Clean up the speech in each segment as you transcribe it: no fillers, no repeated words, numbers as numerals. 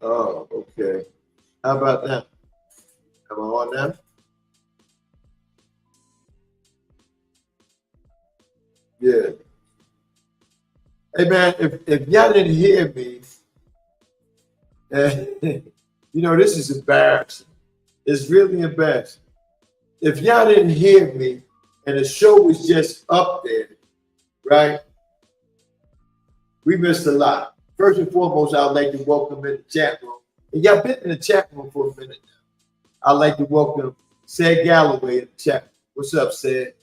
Oh, okay. How about now? Am I on now? Yeah. Hey man, if y'all didn't hear me, this is embarrassing. It's really embarrassing. If y'all didn't hear me and the show was just up there, right? We missed a lot. First and foremost, I'd like to welcome in the chat room. And y'all been in the chat room for a minute now. I'd like to welcome Sid Galloway in the chat. What's up, Sid?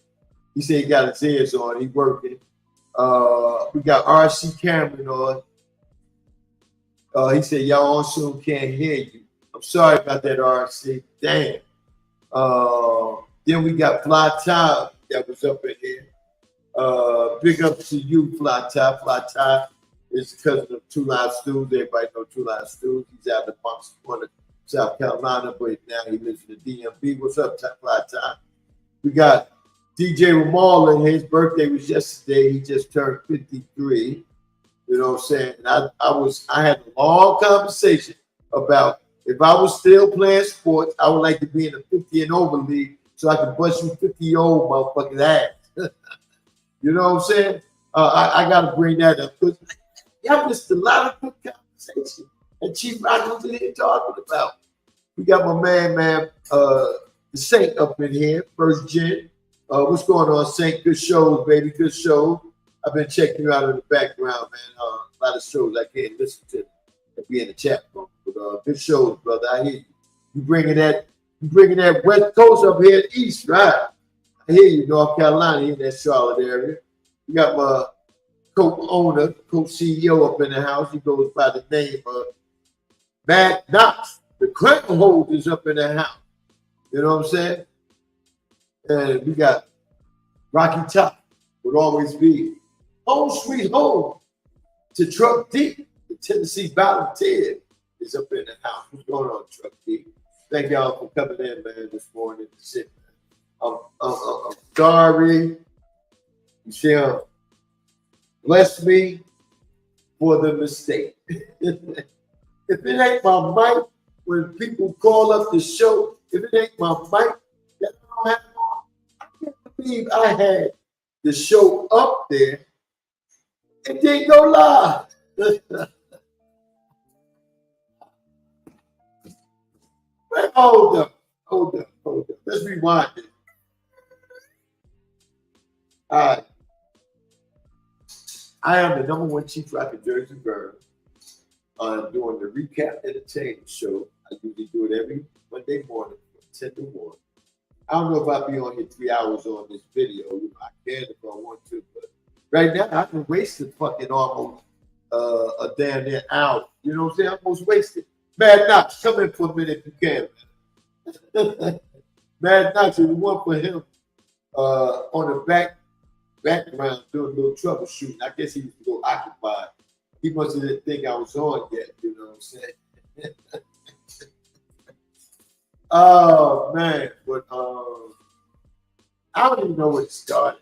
He said he got his ears on. He working. We got R.C. Cameron on. He said y'all on soon can't hear you. I'm sorry about that, R.C. Damn. Then we got Fly Ty that was up in here. Big up to you, Fly Ty. Fly Ty is cousin of Two Live Stews. Everybody know Two Live Stews. He's out of the Bronx corner, South Carolina, but now he lives in the DMV. What's up, Fly Ty? We got DJ Ramal, and his birthday was yesterday. He just turned 53. You know what I'm saying? And I had a long conversation about if I was still playing sports, I would like to be in the 50 and over league so I can bust you 50-year-old motherfucking ass. You know what I'm saying? I got to bring that up because y'all missed a lot of good conversation. And Chief Rock was in here talking about. We got my man, the Saint up in here, first gen. What's going on, Saint? Good shows, baby. Good shows. I've been checking you out in the background, man. A lot of shows I can't listen to and be in the chat room. But good shows, brother. I hear you. You bringing that West Coast up here east, right? I hear you, North Carolina, in that Charlotte area. You got my co-owner, co-CEO up in the house. He goes by the name of Mad Knox. The crank holders up in the house. You know what I'm saying? And we got Rocky Top, would always be home sweet home to Truck D. The Tennessee Volunteer is up in the house. What's going on, Truck D? Thank y'all for coming in, man, this morning. Shit, man. I'm sorry. You shall bless me for the mistake. If it ain't my mic, when people call up the show, if it ain't my mic, that I don't have on. I can't believe I had the show up there and didn't go live. Hold up. Let's rewind it. All right. I am the #1 chief rock in Jerseyvern. I'm doing the Recap Entertainment Show. I usually do it every Monday morning from 10 to 1. I don't know if I'll be on here 3 hours on this video. I can if I want to, but right now I can waste it fucking almost a damn near hour. You know what I'm saying? I'm almost wasted. Mad Knox, come in for a minute if you can. Mad Knox, if you want for him on the background doing a little troubleshooting. I guess he was a little occupied. He must have didn't think I was on yet, you know what I'm saying? Oh man, but I don't even know where it started.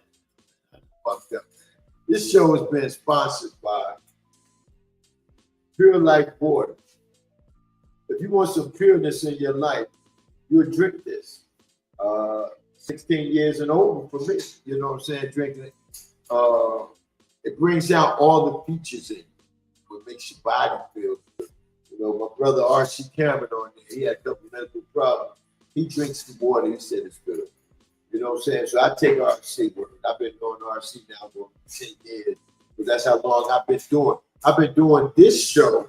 I fucked up. This show has been sponsored by Pure Life Water. If you want some pureness in your life, you would drink this. 16 years and over for me, you know what I'm saying? Drinking it. It brings out all the features in you. It makes your body feel good. You know, my brother R.C. Cameron on there, he had a couple medical problems. He drinks the water, he said it's good. You know what I'm saying? So I take R.C. word. I've been doing R.C. now for 10 years. But that's how long I've been doing. I've been doing this show,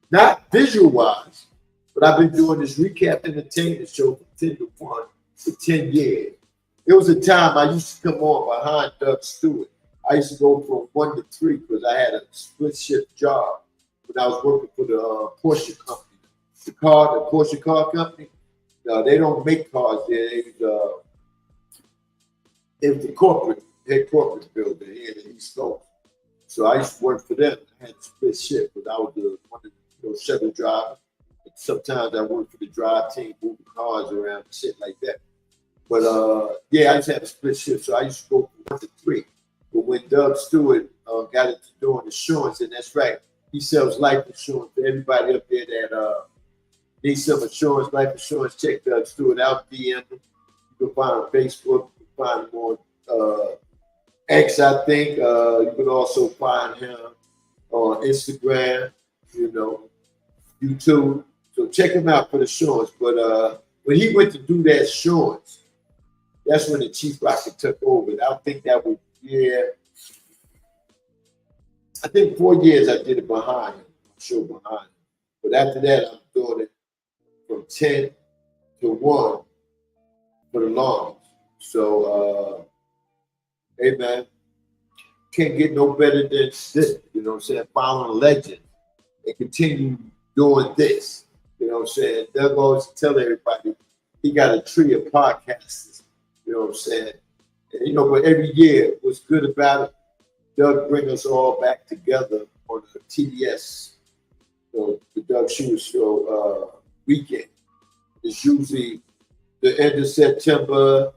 not visual-wise, but I've been doing this Recap Entertainment Show from 10 to 1 for 10 years. It was a time I used to come on behind Doug Stewart. I used to go from 1 to 3 because I had a split shift job when I was working for the Porsche company. The Porsche car company, they don't make cars there. It was the corporate building here in the East Coast. So I used to work for them. I had a split shift, but I was one of the shuttle drivers. Sometimes I worked for the drive team, moving cars around and shit like that. But I just had a split shift, so I used to go from 1 to 3. But when Doug Stewart got into doing insurance, and that's right, He sells life insurance for everybody up there that needs some insurance, life insurance. Check Doug Stewart out, DM him. You can find him on Facebook. You can find him on X, I think. You can also find him on Instagram, YouTube. So check him out for the insurance. But when he went to do that insurance, that's when the Chief Rocket took over. And I think that was, I think 4 years I did it behind him, show behind him. But after that, I'm doing it from 10 to 1 for the longest. So, hey, man, can't get no better than this, you know what I'm saying? Following a legend and continue doing this, you know what I'm saying? Doug always tell everybody he got a tree of podcasters, you know what I'm saying? And, but every year, what's good about it, Doug bring us all back together on the TDS, the Doug Stewart Show weekend. It's usually the end of September,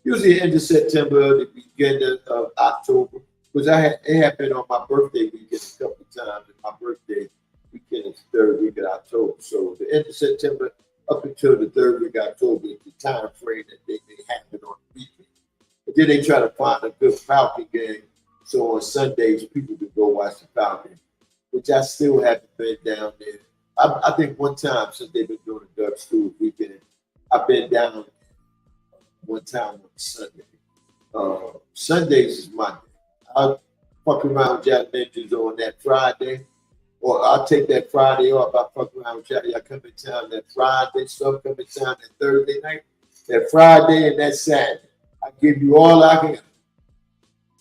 the beginning of October. Because it happened on my birthday weekend a couple of times. And my birthday weekend is the 3rd week of October. So the end of September up until the 3rd week of October is the time frame that they have it on the weekend. But then they try to find a good Falcon game. So on Sundays, people can go watch the Falcon, which I still haven't been down there. I think one time since they've been doing the Doug Stewart weekend, I've been down one time on Sunday. Sundays is my day. I'll fuck around with y'all ninjas on that Friday, or I'll take that Friday off. I'll fuck around with y'all. Y'all come in town that Friday, some come in town that Thursday night, that Friday and that Saturday. I give you all I can. You know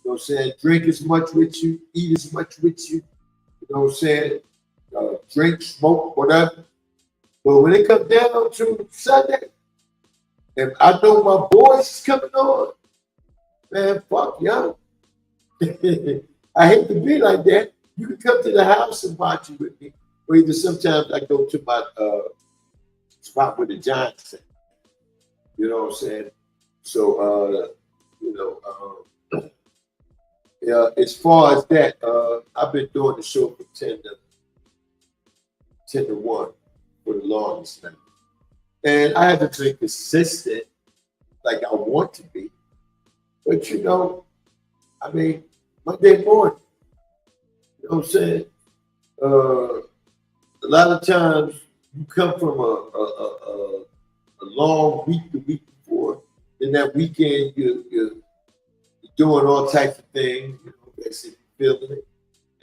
what I'm saying? Drink as much with you, eat as much with you. You know what I'm saying? Drink, smoke, whatever. But when it comes down to Sunday, and I know my boys is coming on, man, fuck y'all. I hate to be like that. You can come to the house and watch it with me. Or either sometimes I go to my spot with the Giants. You know what I'm saying? So, as far as that, I've been doing the show from 10 to 1 for the longest now. And I haven't been consistent like I want to be. But, I mean, Monday morning, you know what I'm saying? A lot of times you come from a long week the week before, then that weekend you're doing all types of things, basically feeling it.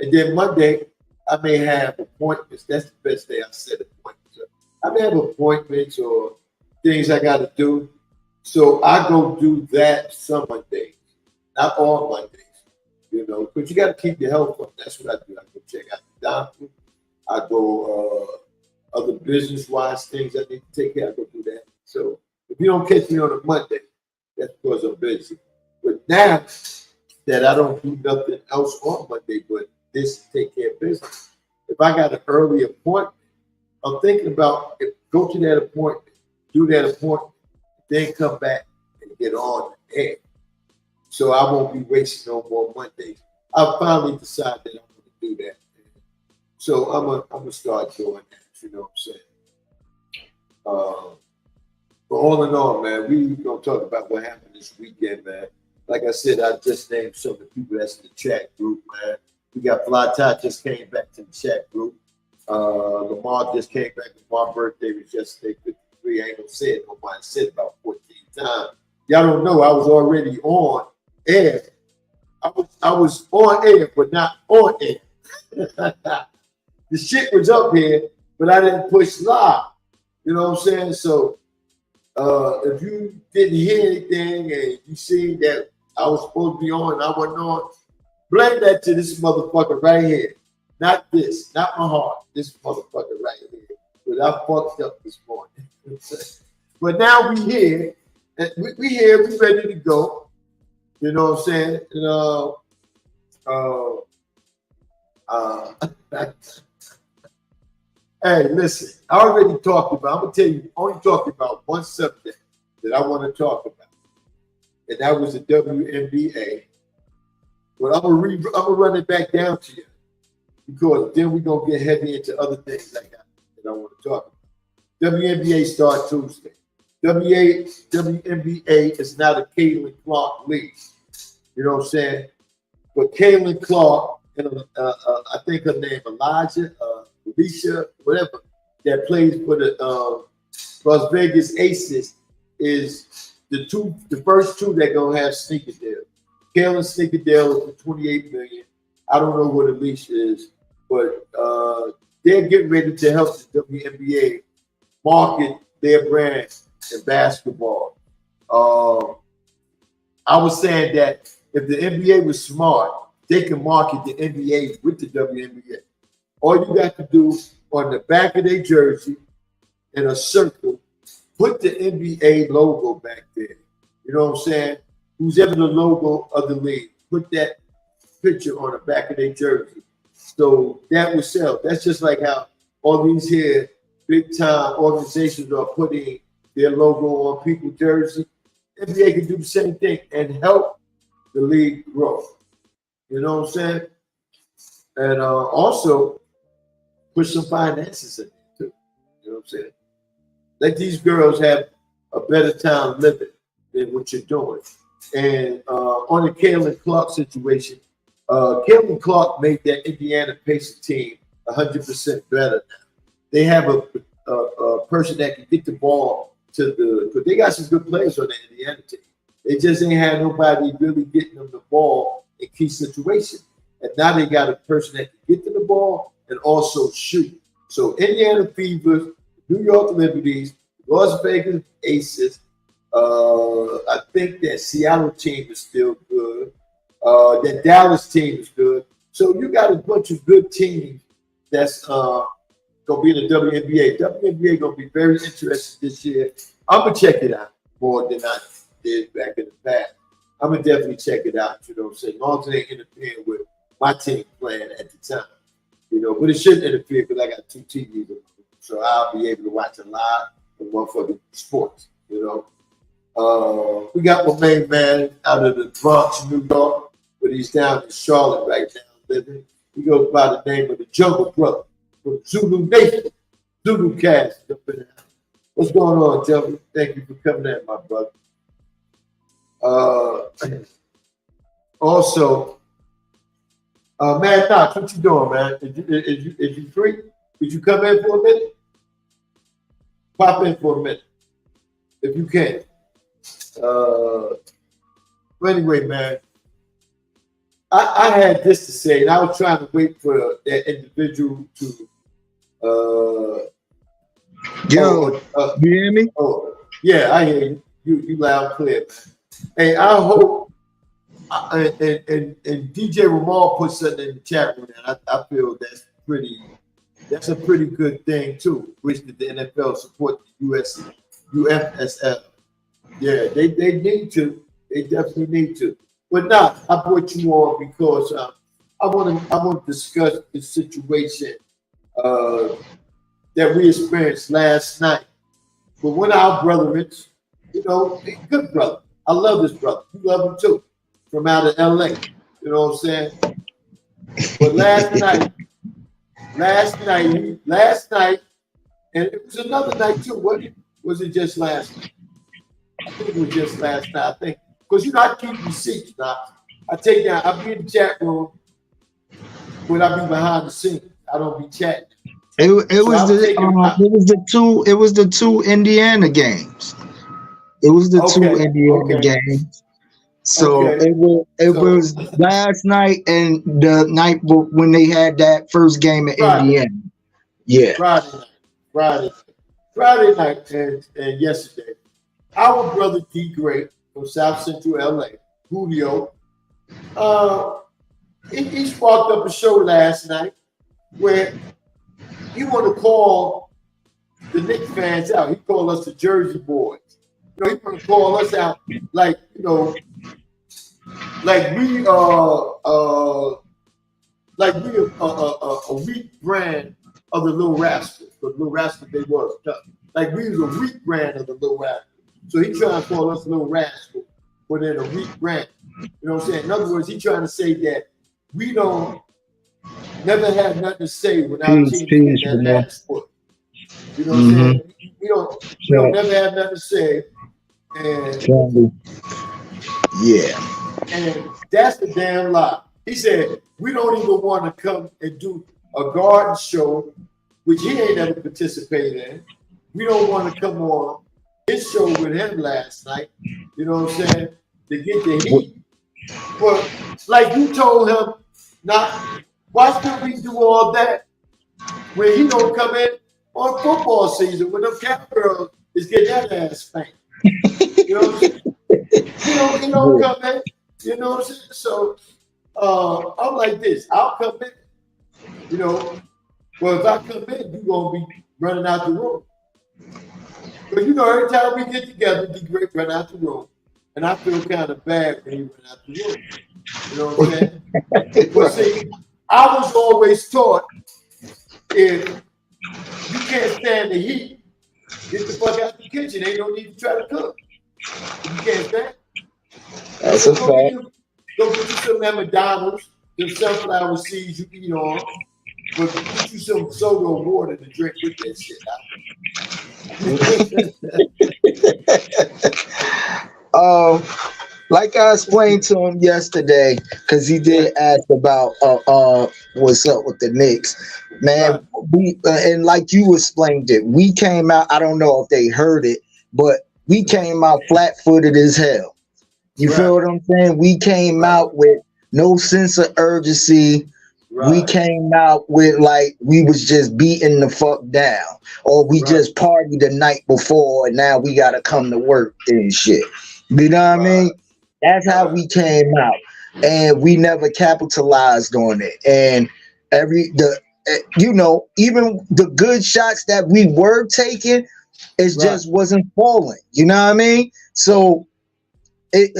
And then Monday, I may have appointments. That's the best day I set appointments up. I may have appointments or things I got to do. So I go do that some Mondays, not all Mondays, because you got to keep your health up. That's what I do. I go check out the doctor. I go other business-wise things I need to take care of. I go do that. So if you don't catch me on a Monday, that's because I'm busy. But now that I don't do nothing else on Monday but this take care of business, if I got an early appointment, I'm thinking about go to that appointment, do that appointment, then come back and get on the air. So I won't be wasting no more Mondays. I finally decided that I'm going to do that. So I'm gonna start doing that. You know what I'm saying? But all in all, man, we gonna talk about what happened this weekend, man. Like I said, I just named some of the people that's in the chat group, man. We got Fly Ty just came back to the chat group. Lamar just came back. My birthday was yesterday, 53. I ain't gonna say it. Nobody said it about 14 times. Y'all don't know I was already on air. I was on air, but not on air. The shit was up here, but I didn't push live. You know what I'm saying? So if you didn't hear anything and you see that I was supposed to be on and I wasn't on, blame that to this motherfucker right here. Not this, not my heart. This motherfucker right here. But I fucked up this morning. But now we here. And we here, we ready to go. You know what I'm saying? Hey, listen, I already talked about, I'm going to tell you, only talked about one subject that I want to talk about. And that was the WNBA. But I'm going to run it back down to you. because then we're gonna get heavy into other things like that I want to talk about. WNBA start Tuesday. WNBA is now the Caitlin Clark League. You know what I'm saying? But Caitlin Clark and I think her name Elijah, Alicia, whatever, that plays for the Las Vegas Aces is the first two that gonna have sneaker deal. Caitlin sneaker deal is for $28 million. I don't know what Alicia is, but they're getting ready to help the WNBA market their brand in basketball. I was saying that if the NBA was smart, they can market the NBA with the WNBA. All you got to do on the back of their jersey in a circle, put the NBA logo back there. You know what I'm saying? Who's ever the logo of the league, put that picture on the back of their jersey. So that would sell. That's just like how all these here big time organizations are putting their logo on people's jersey. NBA can do the same thing and help the league grow. You know what I'm saying? And also put some finances in it too. You know what I'm saying? Let these girls have a better time living than what you're doing. And on the Caitlin Clark situation, Caitlin Clark made that Indiana Pacers team 100% better now. They have a person that can get the ball to the, because they got some good players on the Indiana team. They just ain't had nobody really getting them the ball in key situations. And now they got a person that can get to the ball and also shoot. So Indiana Fevers, New York Liberties, Las Vegas Aces, I think that Seattle team is still good. That Dallas team is good. So you got a bunch of good teams that's gonna be in the WNBA. WNBA gonna be very interesting this year. I'm gonna check it out more than I did back in the past. I'm gonna definitely check it out. You know what I'm saying? As long as they interfere with my team playing at the time, you know. But it shouldn't interfere because I got 2 TVs, so I'll be able to watch it live and motherfucking sports. You know. We got my main man out of the Bronx, New York, but he's down in Charlotte right now living. He goes by the name of the Jungle Brother from Zulu Nation, Zulu Cast. What's going on, gentlemen? Thank you for coming in, my brother. Also, Mad Knox, what you doing, man? Is you free? Could you come in for a minute? Pop in for a minute, if you can. But anyway, man, I had this to say, and I was trying to wait for that individual to. You hear me? Oh, yeah, I hear you. You loud and clear, man. Hey, I hope, and DJ Ramal put something in the chat room, and I feel that's a pretty good thing too. Wish that the NFL support the UFSL. Yeah, they need to. They definitely need to. But now I brought you on because I want to discuss the situation that we experienced last night. But one of our brethren, you know, a good brother. I love this brother. You love him too. From out of LA. You know what I'm saying? But last night, and it was another night too. Was it just last night? I think it was just last night. I think because you know I keep receipts now. I take down. I be in the chat room, but I be behind the scenes. I don't be chatting. It was the two Indiana games. It was the two Indiana games. So it was last night and the night when they had that first game in Indiana. Yeah. Friday night and yesterday. Our brother D Great from South Central LA, Julio, he sparked up a show last night where he want to call the Knicks fans out. He called us the Jersey boys. You know, he want to call us out like, you know, like we a weak brand of the Little Rascals. The Little Rascals, they was tough. Like we was a weak brand of the Little Rascals. So he trying to call us Little Rascals, but in a weak brand. You know what I'm saying? In other words, he trying to say that we don't never had nothing to say when our Peace, team was peace, getting you that know. ass whooped. You know what I'm saying? We don't Yeah. never have nothing to say. And Family. Yeah. that's the damn lie. He said, we don't even want to come and do a garden show, which he ain't ever participated in. We don't want to come on his show with him last night, you know what I'm saying, to get the heat. But like you told him, not why should we do all that when he don't come in on football season when them cowgirls is getting that ass spanked? You know what I'm saying? He don't come in, you know what I'm saying? So I'm like this, I'll come in, you know. Well, if I come in, you're gonna be running out the room. But every time we get together, D Great run out the room. And I feel kind of bad when he run out the room. You know what I'm saying? But see, I was always taught if you can't stand the heat, get the fuck out the kitchen. Ain't no need to try to cook. If you can't stand. That's a fact. Go get you some of that McDonald's, them sunflower seeds you eat on, but get you some soda or water to drink with that shit. Like I explained to him yesterday, because he did ask about what's up with the Knicks. Man, Right. we and like you explained it, we came out. I don't know if they heard it, but we came out flat-footed as hell. You feel what I'm saying? We came out with no sense of urgency. We came out with like we was just beating the fuck down, or we just partied the night before, and now we gotta come to work and shit. You know what I mean? That's how we came out, and we never capitalized on it. And even the good shots that we were taking, it just wasn't falling. You know what I mean? So it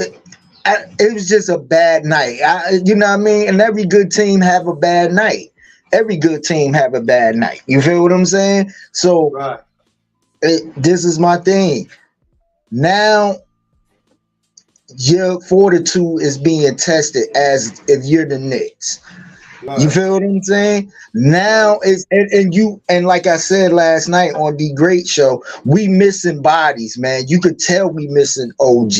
was just a bad night. You know what I mean? And every good team have a bad night. Every good team have a bad night. You feel what I'm saying? So this is my thing. Now your fortitude is being tested as if you're the Knicks. You feel what I'm saying? Now it's and like I said last night on the Great Show, we missing bodies, man. You could tell we missing OG.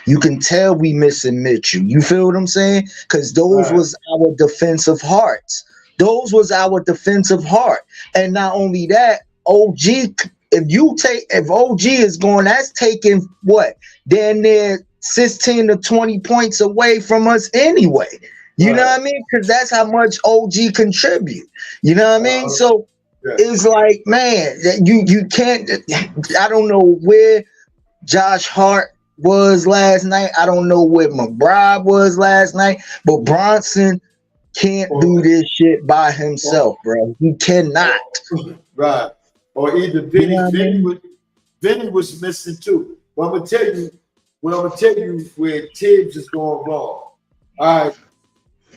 You can tell we missing Mitchell. You feel what I'm saying? Because those was our defensive hearts. Those was our defensive heart. And not only that, OG. If OG is going, that's taking what? Then they're 16 to 20 points away from us anyway. You know what I mean? Because that's how much OG contribute. You know what I mean? So it's like, man, you can't. I don't know where Josh Hart was last night. I don't know where McBride was last night. But Bronson can't do this shit by himself, bro. He cannot. Right. Or either Vinny was missing too. But I'm gonna tell you where Tibbs is going wrong. All right.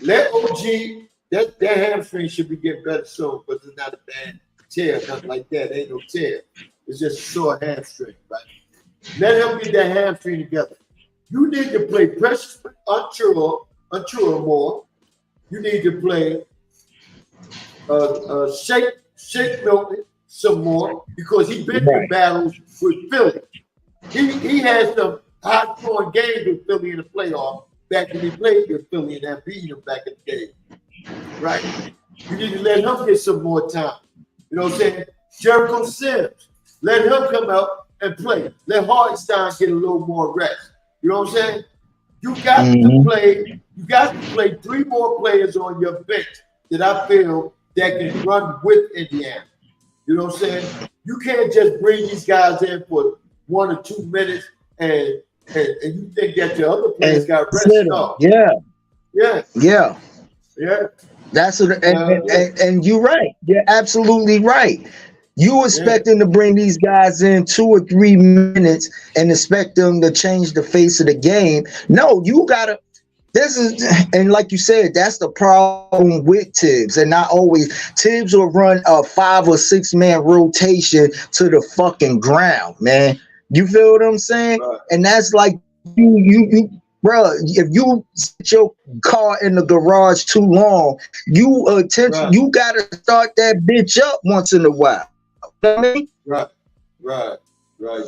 Let OG, that hamstring should be getting better soon, but it's not a bad tear, nothing like that. Ain't no tear. It's just a sore hamstring, right? Let him get that hamstring together. You need to play Precious Achiuwa more. You need to play Shake Milton some more because he's been in battles with Philly. He has some high-scoring games with Philly in the playoffs. Back when he played with Philly and that beat him back in the day. Right? You need to let him get some more time. You know what I'm saying? Jericho Sims, let him come out and play. Let Hartenstein get a little more rest. You know what I'm saying? You got to play 3 more players on your bench that I feel that can run with Indiana. You know what I'm saying? You can't just bring these guys in for 1 or 2 minutes and you think that your other players got rest up. Yeah. That's what, and you're right. You're absolutely right. You expecting to bring these guys in 2 or 3 minutes and expect them to change the face of the game. No, you gotta. And like you said, that's the problem with Tibbs. And not always Tibbs will run a 5 or 6 man rotation to the fucking ground, man. You feel what I'm saying? Right. And that's like you bro, if you sit your car in the garage too long, you you gotta start that bitch up once in a while. You know what I mean? Right.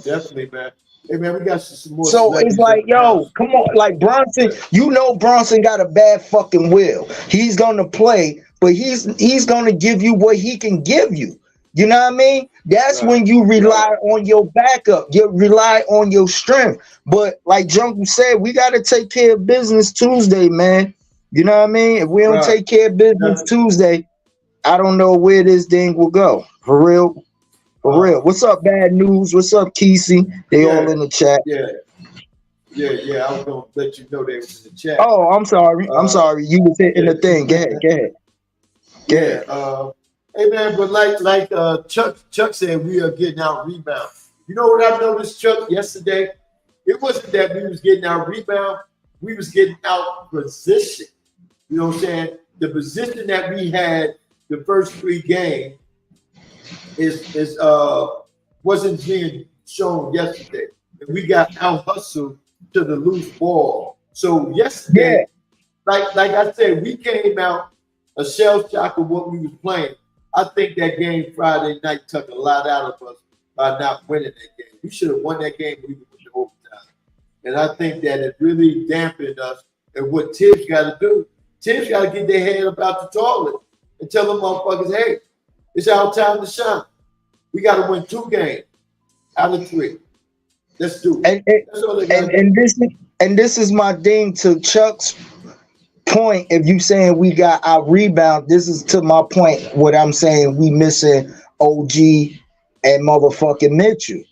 Definitely, man. Hey, man, we got some more So it's celebrities in like, the yo, house. come on, like Bronson, you know Bronson got a bad fucking will. He's gonna play, but he's gonna give you what he can give you. You know what I mean? That's when you rely on your backup. You rely on your strength. But like Jungle said, we gotta take care of business Tuesday, man. You know what I mean? If we don't take care of business Tuesday, I don't know where this thing will go. For real. For real. What's up, Bad News? What's up, Kesey? They all in the chat. Yeah. I was gonna let you know they was in the chat. Oh, I'm sorry. I'm sorry. You was hitting the thing. Go ahead. Hey man, but like Chuck said, we are getting out rebound. You know what I noticed, Chuck, yesterday? It wasn't that we was getting out rebound, we was getting out position. You know what I'm saying? The position that we had the first 3 games is wasn't being shown yesterday. And we got out hustled to the loose ball. So yesterday, like I said, we came out a shell shock of what we was playing. I think that game Friday night took a lot out of us by not winning that game. We should have won that game even with the overtime. And I think that it really dampened us. And what Tibbs got to do, Tibbs got to get their head about the toilet and tell them motherfuckers, hey, it's our time to shine. We got to win 2 games out of 3. Let's do it. And this is my thing to Chuck's point. If you saying we got our rebound, this is to my point. What I'm saying, we missing OG and motherfucking Mitchell.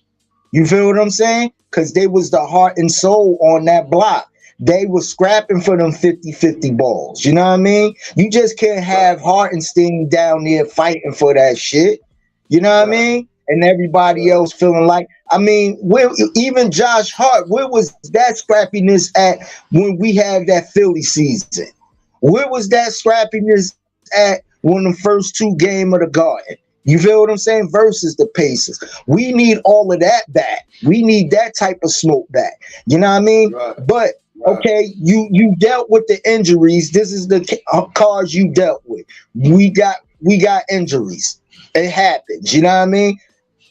You feel what I'm saying? Because they was the heart and soul on that block. They was scrapping for them 50-50 balls. You know what I mean? You just can't have Hartenstein down there fighting for that shit. You know what I mean? And everybody else feeling like, I mean, even Josh Hart, where was that scrappiness at when we had that Philly season? Where was that scrappiness at when the first 2 games of the Garden? You feel what I'm saying? Versus the Pacers. We need all of that back. We need that type of smoke back. You know what I mean? But okay, you dealt with the injuries. This is the cards you dealt with. We got injuries. It happens. You know what I mean?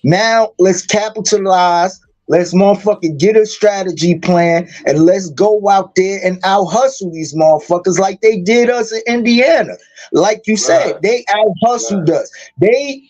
Now let's capitalize. Let's motherfucking get a strategy plan and let's go out there and out hustle these motherfuckers like they did us in Indiana. Like you said, they out hustled us. They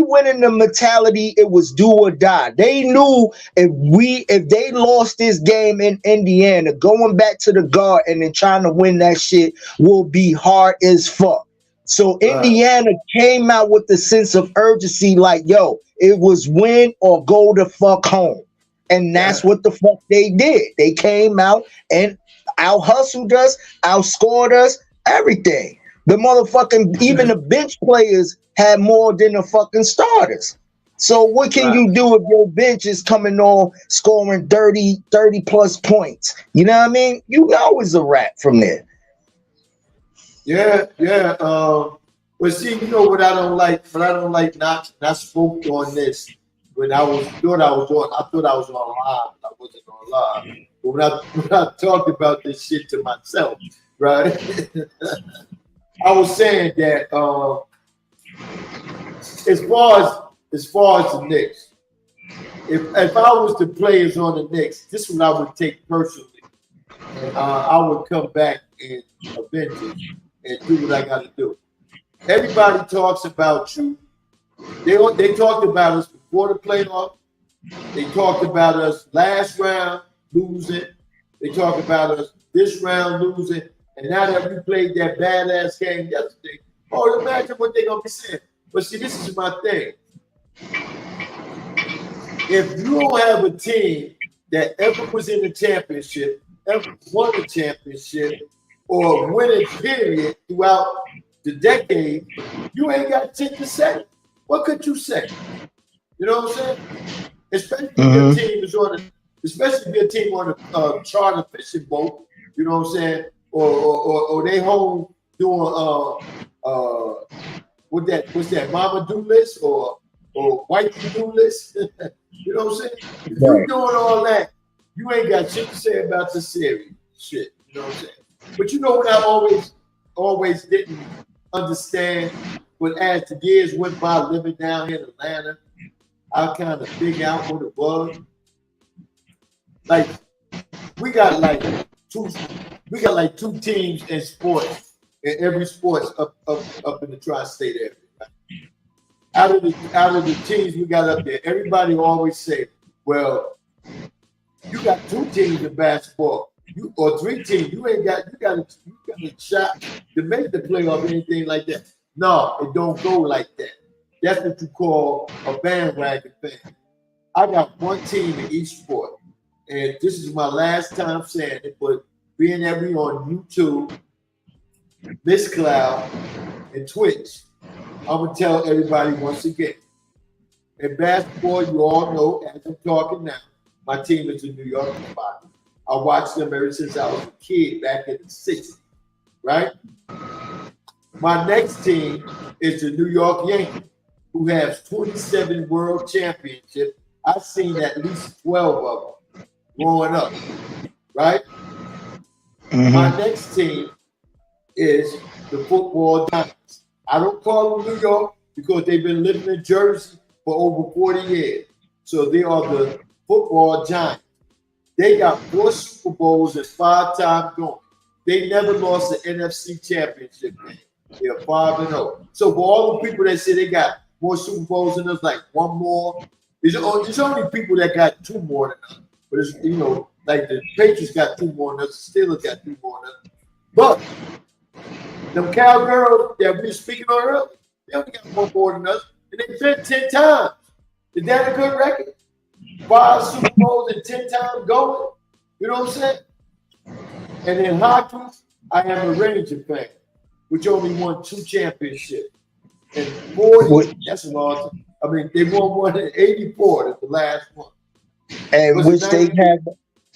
went in the mentality it was do or die. They knew if they lost this game in Indiana, going back to the Garden and trying to win that shit will be hard as fuck. So Indiana came out with the sense of urgency, like, yo, it was win or go the fuck home. And that's what the fuck they did. They came out and out hustled us, outscored us, everything. The motherfucking, even the bench players had more than the fucking starters. So what can you do if your bench is coming on scoring 30 plus points? You know what I mean? You know it's a wrap from there. Yeah. But see, you know what I don't like? But I don't like not spoke on this when I thought I was on live. I wasn't on live. But when I talked about this shit to myself, right? I was saying that as far as the Knicks, if I was the players on the Knicks, this is what I would take personally. And I would come back and avenge it and do what I got to do. Everybody talks about you. They talked about us before the playoff. They talked about us last round losing. They talked about us this round losing. And now that we played that badass game yesterday, imagine what they're going to be saying. But see, this is my thing. If you don't have a team that ever was in the championship, ever won a championship, or winning period throughout the decade, you ain't got shit to say. What could you say? You know what I'm saying? Especially if your team is especially if your team on a charter fishing boat. You know what I'm saying? Or they home doing what's that Mama Do list or White Do list? You know what I'm saying? If you're doing all that, you ain't got shit to say about the series. shit. You know what I'm saying? But you know what I always didn't understand, but as the years went by living down here in Atlanta, I kind of figured out what it was. Like we got like two two teams in sports, in every sports up in the tri-state area. Right? Out of the teams we got up there, everybody always say, well, you got two teams in basketball, or three teams. You got a shot to make the playoff, anything like that. No, it don't go like that. That's what you call a bandwagon fan. I got one team in each sport. And this is my last time saying it, but being that we on YouTube, Miss Cloud, and Twitch, I'm gonna tell everybody once again. In basketball, you all know, as I'm talking now, my team is the New York Yankees. I watched them ever since I was a kid back in the 60s, right? My next team is the New York Yankees, who has 27 world championships. I've seen at least 12 of them growing up, right? Mm-hmm. My next team is the football Giants. I don't call them New York because they've been living in Jersey for over 40 years. So they are the football Giants. They got 4 Super Bowls and 5 times going. They never lost the NFC Championship game. They're 5-0. So for all the people that say they got more Super Bowls than us, like one more, there's only people that got 2 more than us. But it's, you know, like the Patriots got 2 more than us, the Steelers got 2 more than us. But them Cowgirls that we were speaking on earlier, they only got 1 more than us, and they've been 10 times. Is that a good record? 5 Super Bowls and 10 times going. You know what I'm saying? And in hockey, I am a Ranger fan, which only won 2 championships. And 40, that's a long time. I mean, they won one in 84, that's the last one. And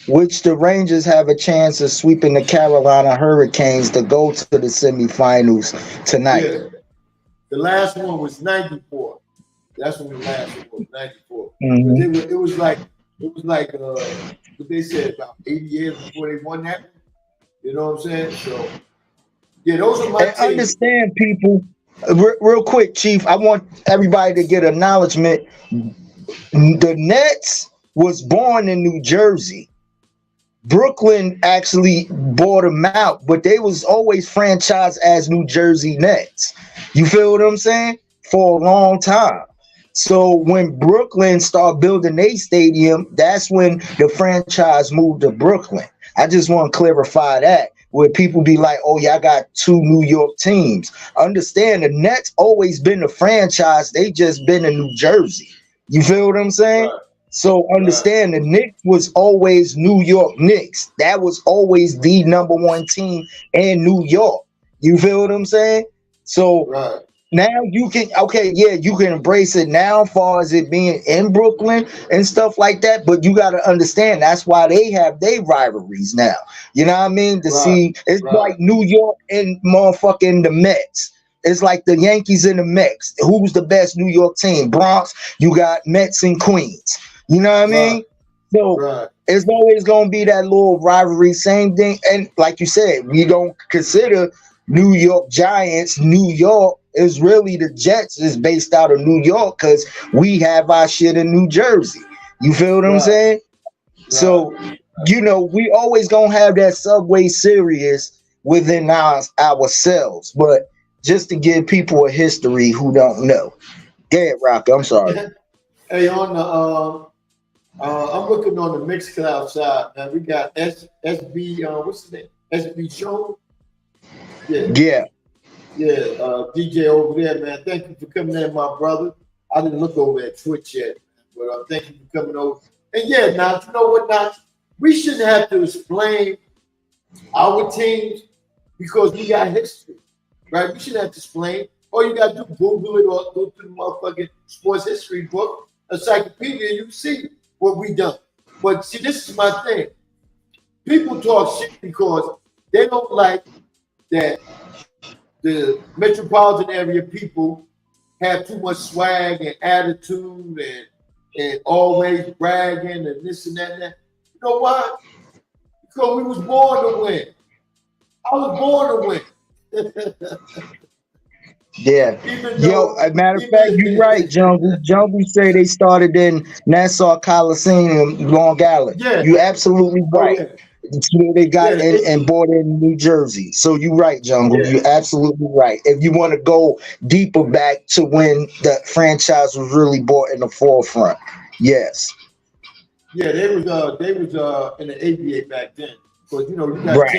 which the Rangers have a chance of sweeping the Carolina Hurricanes to go to the semifinals tonight. Yeah. The last one was 94. That's when the last one was 94. Mm-hmm. It was like what they said, about 80 years before they won that. You know what I'm saying? So yeah, those are my teams. Understand, people. Real quick, Chief. I want everybody to get acknowledgement. The Nets was born in New Jersey. Brooklyn actually bought them out, but they was always franchised as New Jersey Nets. You feel what I'm saying? For a long time. So when Brooklyn started building their stadium, that's when the franchise moved to Brooklyn. I just want to clarify that, where people be like, oh, yeah, I got 2 New York teams. Understand, the Nets always been a franchise. They just been in New Jersey. You feel what I'm saying? Right. So understand, the Knicks was always New York Knicks. That was always the number 1 team in New York. You feel what I'm saying? So now you can, you can embrace it now as far as it being in Brooklyn and stuff like that. But you got to understand, that's why they have their rivalries now. You know what I mean? See, it's like New York and motherfucking the Mets. It's like the Yankees and the Mets. Who's the best New York team? Bronx, you got Mets and Queens. You know what I mean? So it's always going to be that little rivalry, same thing. And like you said, we don't consider New York Giants. New York is really the Jets is based out of New York because we have our shit in New Jersey. You feel what I'm saying? So, you know, we always going to have that Subway Series within ourselves. But just to give people a history who don't know. Go ahead, Roka. I'm sorry. Hey, on the I'm looking on the Mixcloud side. Now we got SB. What's his name? SB Show. Yeah. DJ over there, man. Thank you for coming in, my brother. I didn't look over at Twitch yet, but thank you for coming over. And yeah, now you know what? Now we shouldn't have to explain our teams because we got history, right? We shouldn't have to explain. All you gotta do, Google it or go to the motherfucking sports history book, encyclopedia, and you see what we done. But see, this is my thing. People talk shit because they don't like that the metropolitan area people have too much swag and attitude and always bragging and this and that and that. You know why? Because we was born to win. I was born to win. Yeah. Yo, as a matter of fact, you're right, Jungle. Jungle say they started in Nassau Coliseum, Long Island. Yeah. You absolutely right. Oh, yeah. So they got and bought in New Jersey. So you're right, Jungle. Yeah. You're absolutely right. If you want to go deeper back to when the franchise was really brought in the forefront, yes. Yeah, they was in the ABA back then. Because you got Right.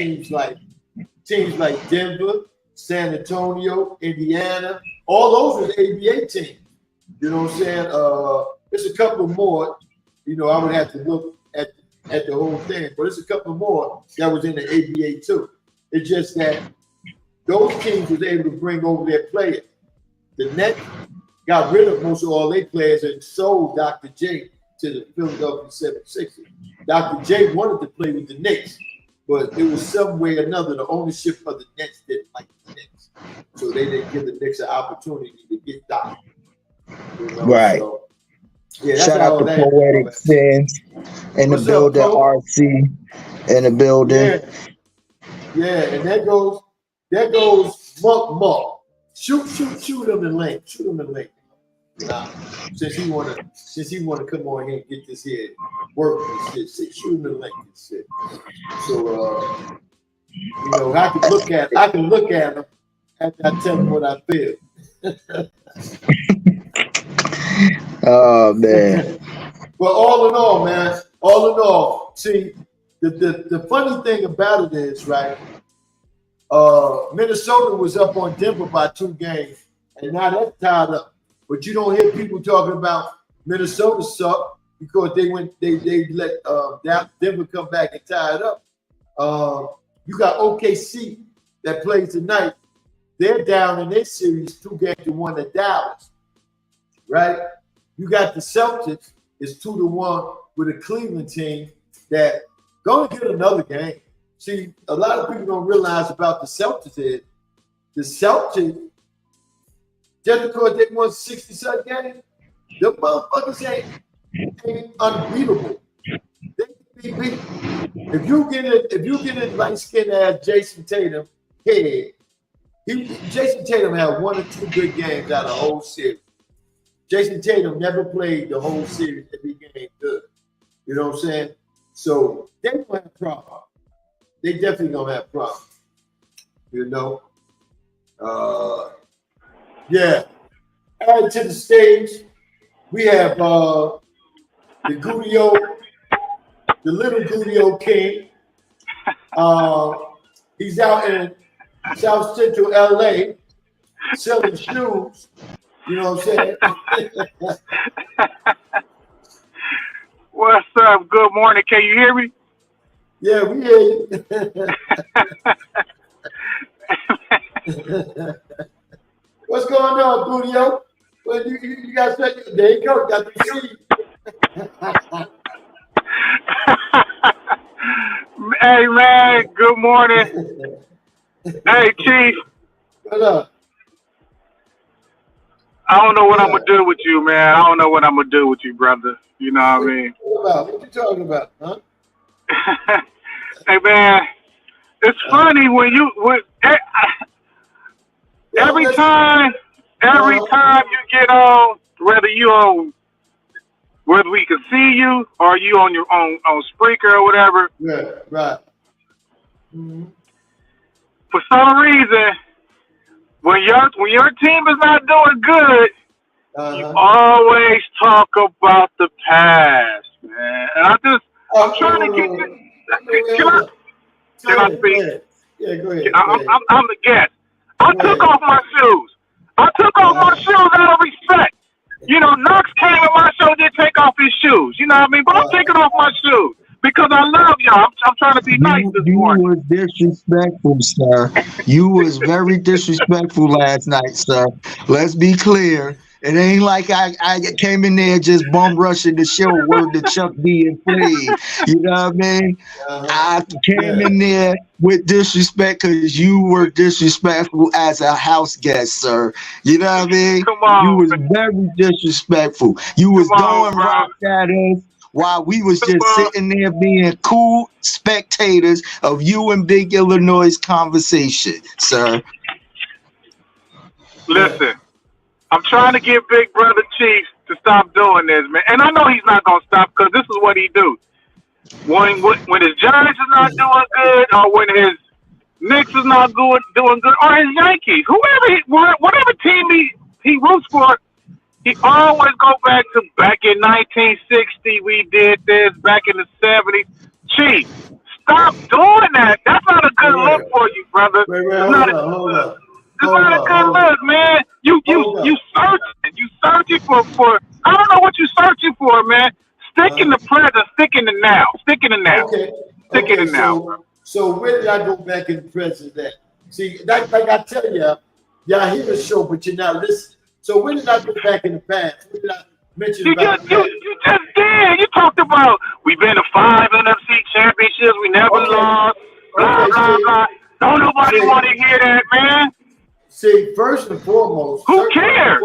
teams like Denver, San Antonio, Indiana, all those are the ABA teams. You know what I'm saying? There's a couple more. I would have to look at the whole thing, but there's a couple more that was in the ABA too. It's just that those teams was able to bring over their players. The Nets got rid of most of all their players and sold Dr. J to the Philadelphia 76ers. Dr. J wanted to play with the Knicks, but it was some way or another the ownership of the Nets didn't like the Knicks. So they didn't give the Knicks an opportunity to get Doc. Right. So, yeah, that's shout out to Poetic Sins in the building, RC in the building. Yeah, and that goes Muck. Shoot him in lane. Shoot him in lane. Since he wanna come on here and get this here work and shit, shoot him in lane and shit. So I can look at him after I tell him what I feel. Oh man. Well, all in all, see, the funny thing about it is, right? Minnesota was up on Denver by 2 games, and now that's tied up. But you don't hear people talking about Minnesota suck because they let Denver come back and tie it up. You got OKC that plays tonight. They're down in their series 2-1 at Dallas, right? You got the Celtics is 2-1 with a Cleveland team that gonna get another game. See, a lot of people don't realize about the Celtics is the Celtics, just because they won 60-some games, the motherfuckers ain't unbeatable. They can be beat. If you get in light skinned ass Jason Tatum head, Jason Tatum had 1 or 2 good games out of the whole series. Jason Tatum never played the whole series every game good. You know what I'm saying? So they gonna have problems. They definitely gonna have problems. Yeah. Added to the stage, we have the little Goudio King. He's out in South Central LA selling shoes. You know what I'm saying? What's up? Good morning. Can you hear me? Yeah, we hear you. What's going on, Goudio? Well, you got to there you go. Got to see. Hey, man. Good morning. Hey, Chief. What up? I don't know what I'm going to do with you, man. I don't know what I'm going to do with you, brother. You know what I mean? What you talking about, huh? Hey, man. It's funny every time you get on, whether we can see you or you on your on Spreaker or whatever. Yeah, right. Mm-hmm. For some reason, when your team is not doing good, you always talk about the past, man. And I'm trying to get you. Can I speak? Yeah, go ahead. I'm the guest. I took off my shoes. Out of respect. Knox came in my show, did take off his shoes. You know what I mean? But I'm taking off my shoes because I love y'all. I'm trying to be nice this morning. You was disrespectful, sir. You was very disrespectful last night, sir. Let's be clear. It ain't like I came in there just bum rushing the show, word to Chuck D and played. You know what I mean? I came in there with disrespect because you were disrespectful as a house guest, sir. You know what I mean? Come on, you was very disrespectful. You was throwing rocks at us while we was just sitting there being cool spectators of you and Big Illinois' conversation, sir. Listen, I'm trying to get Big Brother Chief to stop doing this, man. And I know he's not going to stop because this is what he do. When his Giants is not doing good, or when his Knicks is not doing good, or his Yankees, whatever team he roots for, he always go back in 1960 we did this, back in the 70s. Chief, stop doing that. That's not a good look for you, brother. It's not a good look, man. You searching for I don't know what you searching for, man. Stick in the present, stick in the now. Stick in the now. Stick in the now. So where did I go back in the present at? See, like I tell y'all hear the show, but you're not listening. So when did I go back in the past? When did I mention you just did. You talked about we've been to 5 NFC championships, we never lost. Blah, blah, blah. Don't nobody want to hear that, man. See, first and foremost, who cares?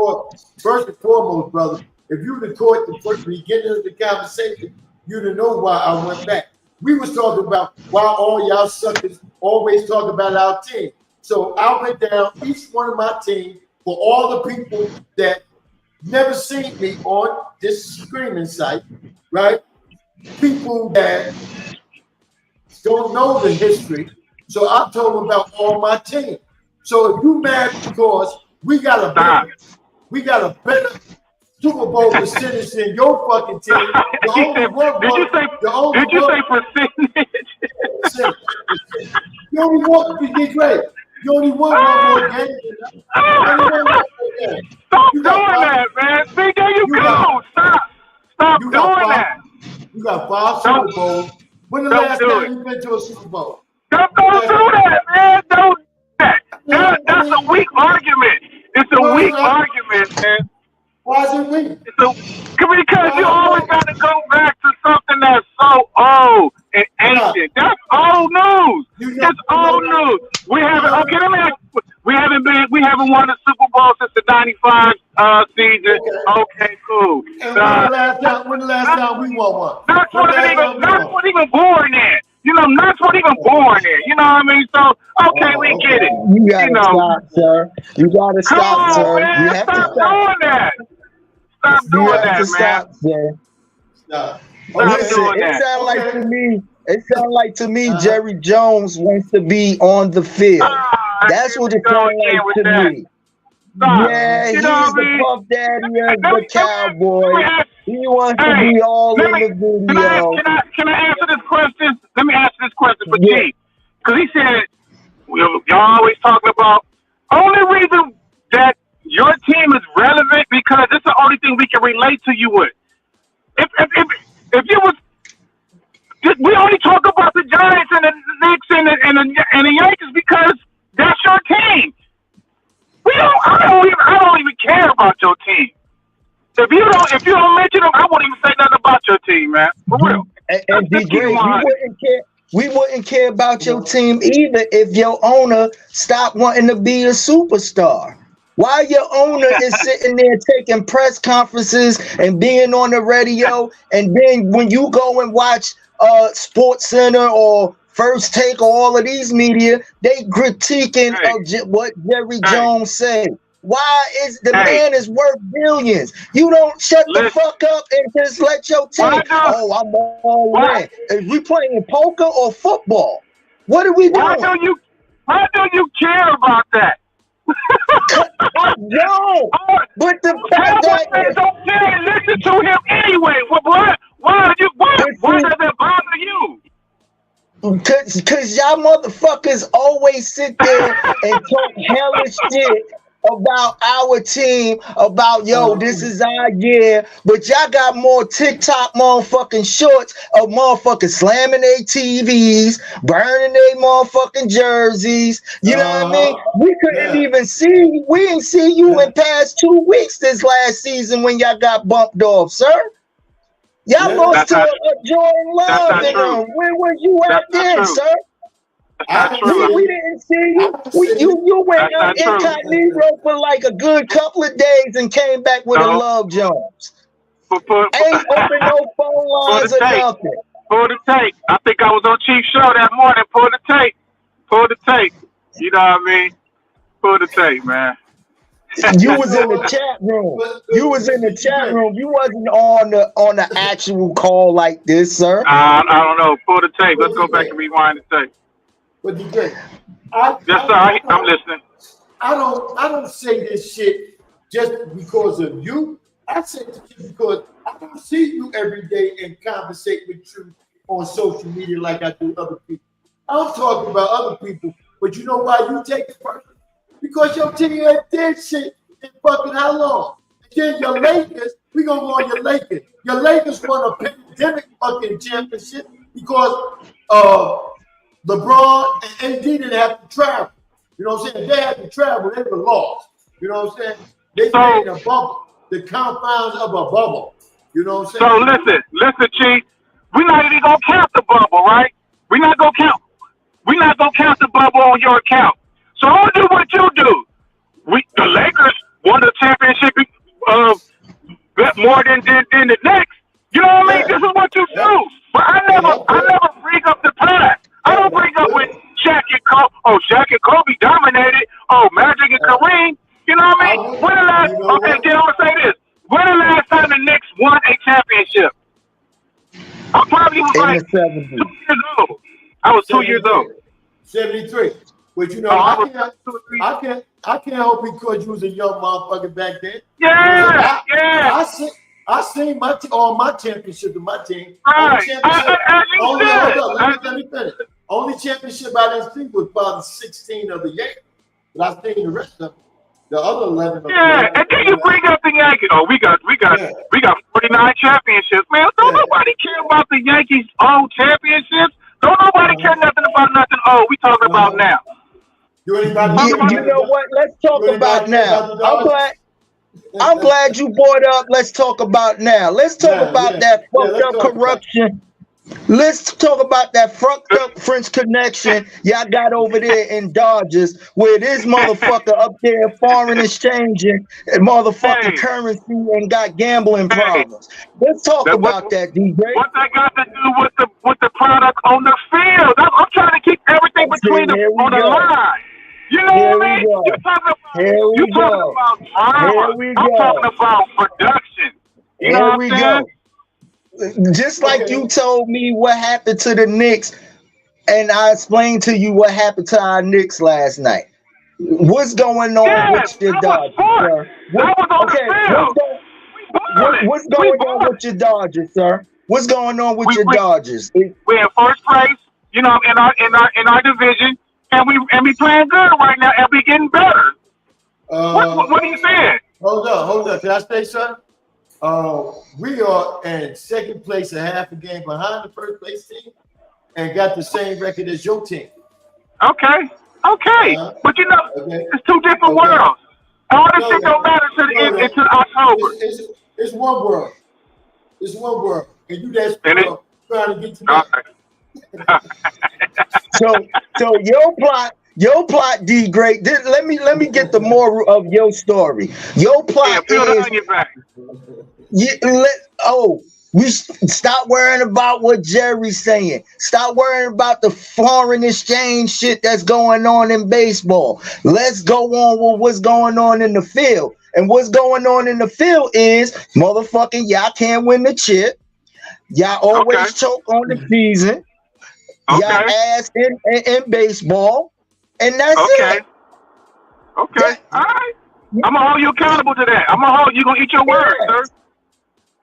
First and foremost, brother, if you would have caught the beginning of the conversation, you'd have known why I went back. We was talking about why all y'all suckers always talk about our team. So I went down each one of my team for all the people that never seen me on this streaming site, right? People that don't know the history. So I told them about all my team. So if you mad because we got a better Super Bowl percentage than your fucking team. Did you say percentage? You only want to be great. You only want one more game. Stop doing that, man. See, there you go. Stop doing that. You got 5 Super Bowls. When the last time you been to a Super Bowl? Don't do that, man. Don't do that. That's a weak argument. It's a weak argument, man. Why is it weak? Because you always got to go back to something that's so old and ancient. That's old news. It's old news. We haven't won a Super Bowl since the '95 season. Okay, cool. When the last time we won one? That's what even born in. That's what even born in. You know what I mean? So, okay, we get it. You gotta stop, sir. You gotta stop, sir. Man. You have to stop doing that. Stop doing that, man. Stop, sir. Stop. Listen, it sounds like to me, Jerry Jones wants to be on the field. That's what it sounds like to me. Yeah, he's the Puff Daddy of the Cowboy. He wants to be all in the video. Can I answer this question? Let me answer this question for Chief. Because he said, y'all always talking about, only reason that your team is relevant because it's the only thing we can relate to you with. If you was, we only talk about the Giants and the Knicks and the Yankees because that's your team. I don't even care about your team. If you don't mention them, I won't even say nothing about your team, man. For real. And we wouldn't care about your team either if your owner stopped wanting to be a superstar. While your owner is sitting there taking press conferences and being on the radio, and then when you go and watch Sports Center or First Take or all of these media, they critiquing of what Jerry Jones said. Why is the man is worth billions? You don't shut the fuck up and just let your team. I'm all in. Is we playing poker or football? What are we doing? Why do you care about that? I don't. But the fact that don't care and listen to him anyway. Why does it bother you? Cause y'all motherfuckers always sit there and talk hellish shit about our team, about this is our year, but y'all got more TikTok motherfucking shorts of motherfucking slamming their TVs, burning their motherfucking jerseys. You know what I mean? We couldn't even see. We didn't see you in past 2 weeks this last season when y'all got bumped off, sir. Y'all lost to Jordan Love and them. Where were you at then, sir? We didn't see you. You went incognito for like a good couple of days and came back with a Love Jones. Ain't open no phone lines or nothing. Pull the tape. I think I was on Chief's show that morning. Pull the tape. Pull the tape. You know what I mean? Pull the tape, man. You was in the chat room. You was in the chat room. You wasn't on the actual call like this, sir. I don't know. Pull the tape. Let's go back and rewind the tape. But DJ, Yes, sir. I'm listening. I don't say this shit just because of you. I say this shit because I don't see you every day and conversate with you on social media like I do other people. I'm talking about other people, but you know why you take it personal? Because your team ain't did shit in fucking how long? And then your Lakers, we gonna go on your Lakers. Your Lakers won a pandemic fucking championship because LeBron and AD didn't have to travel. You know what I'm saying? They had to travel, they were lost. You know what I'm saying? They stayed in a bubble, the confines of a bubble. You know what I'm saying? So listen, Chief. We're not even gonna count the bubble, right? We're not gonna count the bubble on your account. So I'll do what you do. The Lakers won the championship more than the Knicks. You know what I mean? This is what you do. But I never bring up the past. I don't bring up when Shaq and Kobe. Oh, Shaq and Kobe dominated. Oh, Magic and Kareem. You know what I mean? When the last? Okay, then I'm gonna say this. When the last time the Knicks won a championship? I probably was like 2 years old. I was 2 years old. 73. But you know, I can't help because you was a young motherfucker back then. Yeah. I seen all my championships with my team. Right. Let me finish. Only championship I didn't see was probably 16 of the Yankees. But I seen the rest of them. The other 11. Yeah, and then you bring up the Yankees. Oh, we got 49 championships, man. Don't nobody care about the Yankees' old championships. Don't nobody care nothing about nothing. Oh, we talking about now. You know what? Let's talk about now. I'm glad you brought up. Let's talk about now. Let's talk about that fucked up corruption. Let's talk about that fucked up French connection y'all got over there in Dodgers, where this motherfucker up there foreign exchanging motherfucking currency and got gambling problems. Let's talk about that, DJ. What that got to do with the product on the field? I'm trying to keep everything between them on the line. You know what I mean? You're talking about drama. I'm talking about production. You know what I'm saying? Just like you told me what happened to the Knicks, and I explained to you what happened to our Knicks last night. What's going on with your Dodgers, sir? What's going on with your Dodgers, sir? What's going on with your Dodgers? We're in first place, you know, in our division, and we playing good right now, and we getting better. What are you saying? Hold up. Can I say something? We are in second place, a half a game behind the first place team, and got the same record as your team. Okay. But you know, it's two different worlds. All this shit don't matter until October. It's one world. And you that's trying to get to that. So your plot, D Great. Let me get the moral of your story. Your plot is we stop worrying about what Jerry's saying. Stop worrying about the foreign exchange shit that's going on in baseball. Let's go on with what's going on in the field. And what's going on in the field is motherfucking y'all can't win the chip. Y'all always choke on the season. Y'all ass in baseball. And that's it. Okay. All right. I'm gonna hold you accountable to that. You gonna eat your words, sir.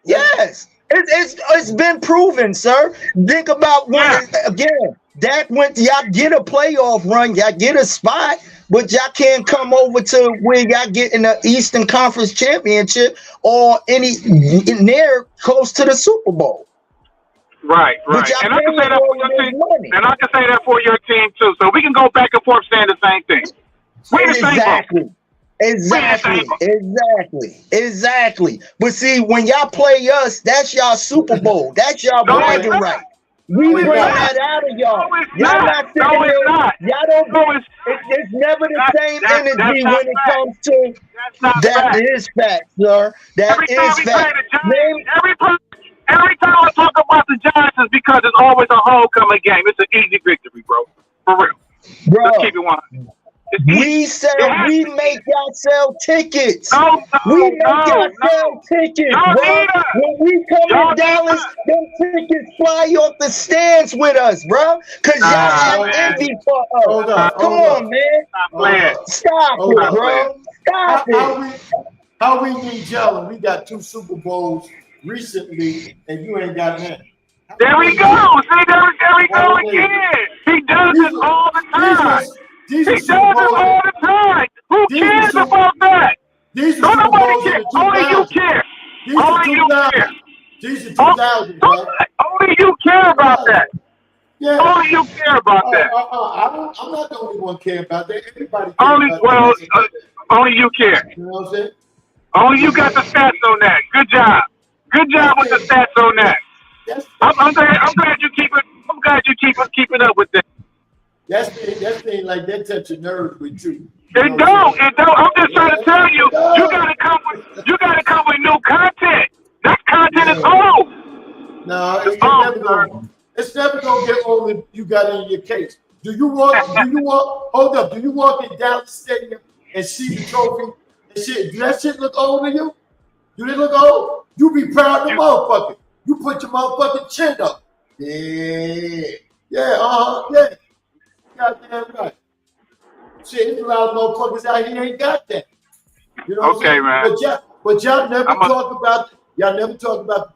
Yes. It's been proven, sir. Think about when that went y'all get a playoff run, y'all get a spot, but y'all can't come over to where y'all get in the Eastern Conference Championship or any near close to the Super Bowl. Right. And I can say that for your team. And I can say that for your team too. So we can go back and forth saying the same thing. We're the same. Exactly. But see, when y'all play us, that's y'all Super Bowl. That's y'all bragging right. We it's bring not. that out of y'all. No, it's Y'all not. not sitting No, it's there. not. Y'all don't. No, It's never the same that's energy not when it fact. comes to. That's not That fact. is fact, sir. That Every time is we play fact. the Giants, Name, every time I talk about the Giants is because it's always a homecoming game. It's an easy victory, bro. For real. Let's bro. keep it 100. It's We easy. It sell. has We to be. make y'all sell tickets. No, We no, make y'all no, sell no. tickets, Y'all bro. need us. When we come Y'all to need Dallas, us. them tickets fly off the stands with us, bro. Cause y'all have Man. envy for us. Hold up, Come hold on, up, man. Stop hold playing. up, Stop hold it, Stop up. playing. bro. Stop it. How we need y'all and we got 2 Super Bowls recently and you ain't got none. How There we we need go. you? See, there we How go we need you? again. He does These this all the time. these He are Super does this Bowls. all the time. Who These are cares Super about that? these are Don't Super nobody Bowls in care. the Only you 2000s. care. These are Only you care. 2000. These are Oh, 2000, bro. only you care about Yeah, that. yeah. Only you care about that. I'm not the only one care about that. Everybody care Only, about well, that. only you care. You know what I'm saying? Only you got the stats on that. Good job. Good job That's with the it. stats on that. That's I'm glad you keep it. I'm glad you keeping up with that. that's thing like that touch your nerves with you. You know It what I'm don't. saying? It don't. I'm just trying to tell you. It does. You gotta come with new content. That content is Yeah. old. No, It's it's old, never sir. gonna get old if you got it in your case. Hold up, do you walk in Dallas Stadium and see the trophy and shit? Do that shit look old to you? Do they look old? You be proud of the You, motherfucker. You put your motherfucking chin up. Yeah. Yeah, yeah. Goddamn right. Shit, there's a lot of motherfuckers out here ain't got that. You know what I'm okay, saying? man. But y'all never I'm a. talk about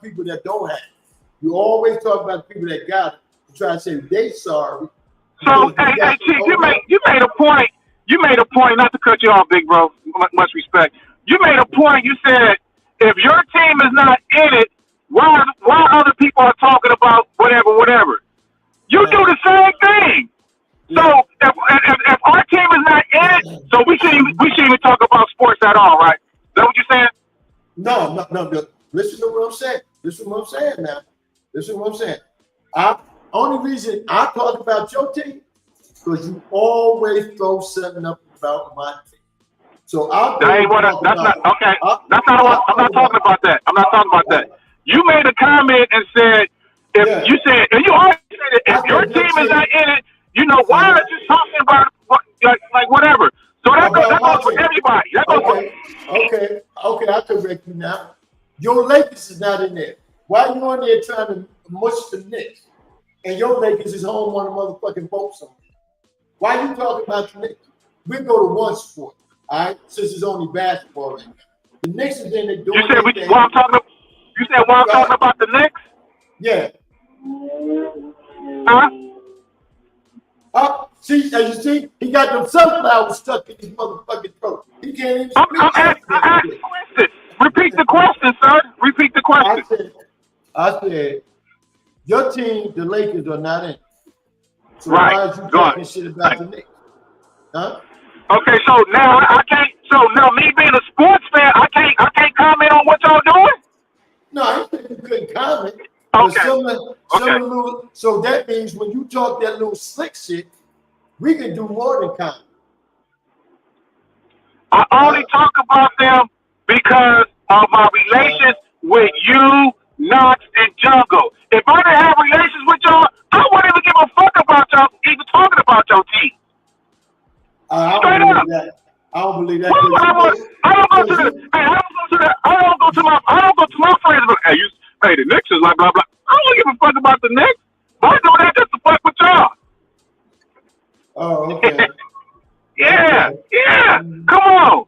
the people that don't have it. You always talk about the people that got it and try to say they sorry So, because we hey, got Chief, you hold up. made a point. You made a point. Not to cut you off, big bro. Much respect. You made a point. You said if your team is not in it, why other people are talking about whatever. You do the same thing. So Yeah. if our team is not in it, so we shouldn't even talk about sports at all, right? Is that what you're saying? No. Listen to what I'm saying. Listen to what I'm saying now. Listen to what I'm saying. I only reason I talk about your team because you always throw something up about my team. So I'll That go ain't and what. talk That's not about. okay. That's not what. I'll I'm talk not talking about that. I'm not talking about that. You made a comment and said if yeah. you said and you always said that if I your said your team is team not in it, why are you talking about like whatever? So that about goes my for team. everybody. That goes for Okay. I correct you now. Your Lakers is not in there. Why are you on there trying to mush the Knicks? And your Lakers is home on the motherfucking boat somewhere. Why you talking about the Knicks? We go to one sport, all right? Since it's only basketball right now. The Knicks is in there you doing said their while I'm thing, talking. You said while I'm right? talking about the Knicks, Yeah. huh? See, as you see, he got them sunflowers stuck in his motherfucking throat. He can't even speak I'm asking adequately. question. Repeat the question, sir. Repeat the I question. said, your team, the Lakers, are not in. So Right. why is you Go on. talking shit about the Knicks? Huh? Okay, so now I can't. So now me being a sports fan, I can't comment on what y'all doing. No, I didn't think you couldn't comment. But Okay, some okay. of the little, so that means when you talk that little slick shit, we can do more than comment. I only Huh? talk about them because of my relations with you, Knox, and Jungle. If I didn't have relations with y'all, I wouldn't even give a fuck about y'all even talking about your team. I don't Straight believe up. that. I don't believe that Why would because I you want? know, I don't go to because the. you, Hey, I don't go to my friends. But, hey, hey, the Knicks is like blah blah. I don't give a fuck about the Knicks. I do that just to fuck with y'all. oh, okay. Yeah, Okay. yeah. Come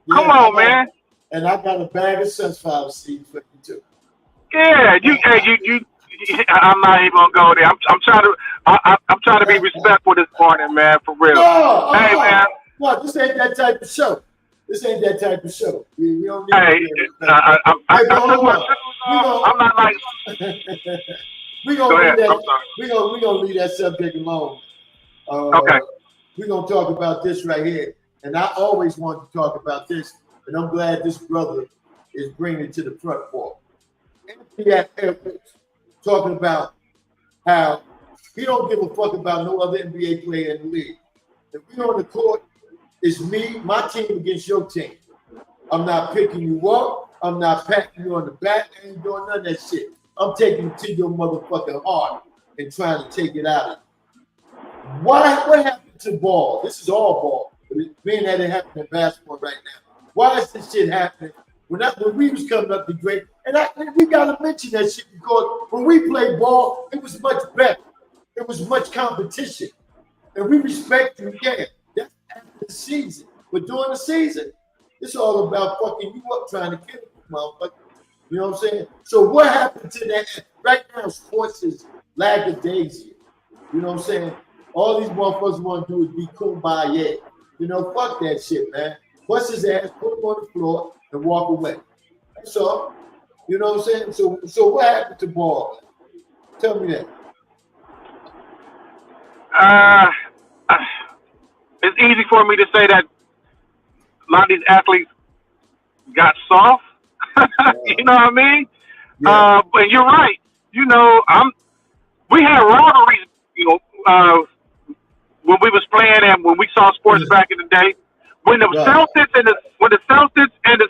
Yeah, on, man. I got a bag of sunflower seeds for you too. Yeah, hey, you. I'm not even gonna go there. I'm trying to. I'm trying to be respectful this morning, man. For real. Hey, man. No, this ain't that type of show. This ain't that type of show. We don't need Hey, to be respectful. I Hey, but took hold my on. shoes We off. I'm not like. gonna we Go gonna ahead. leave I'm that sorry. we gonna leave that subject alone. Okay. We're gonna talk about this right here. And I always want to talk about this, and I'm glad this brother is bringing it to the front for. Anthony at Edwards talking about how he don't give a fuck about no other NBA player in the league. If we on the court, it's me, my team against your team. I'm not picking you up. I'm not patting you on the back. I ain't doing none of that shit. I'm taking it to your motherfucking heart and trying to take it out of you. What happened to ball? This is all ball. Being that it happened in basketball right now. Why is this shit happening? When we was coming up the great, and we gotta mention that shit because when we played ball, it was much better. It was much competition. And we respect you, yeah. That's after the season. But during the season, it's all about fucking you up trying to kill you, motherfucker. You know what I'm saying? So what happened to that? Right now, sports is lackadaisy. You know what I'm saying? All these motherfuckers want to do is be kumbaya. You know, fuck that shit, man. Bust his ass, put him on the floor, and walk away. That's all. You know what I'm saying? So what happened to ball? Tell me that. It's easy for me to say that a lot of these athletes got soft. You know what I mean? Yeah. But you're right. You know, we had rivalries, you know, when we was playing and when we saw sports back in the day. When the Celtics and the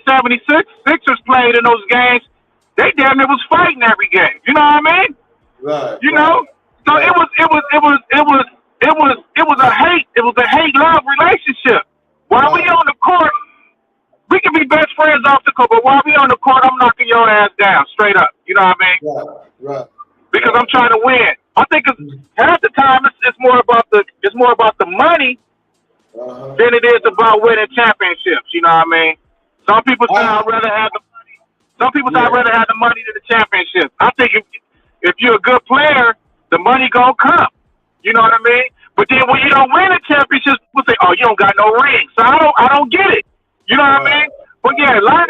76ers played in those games, they damn near was fighting every game. You know what I mean? Right. You know? So it was a hate-love relationship. While we on the court, we can be best friends off the court, but while we on the court, I'm knocking your ass down straight up. You know what I mean? Right. Because I'm trying to win. I think half the time it's more about the money than it is about winning championships. You know what I mean? Some people say I'd rather have the money. Some people say I'd rather have the money than the championship. I think if you're a good player, the money gonna come. You know what I mean? But then when you don't win a championship, people say, "Oh, you don't got no ring." So I don't get it. You know what I mean? But yeah, a lot of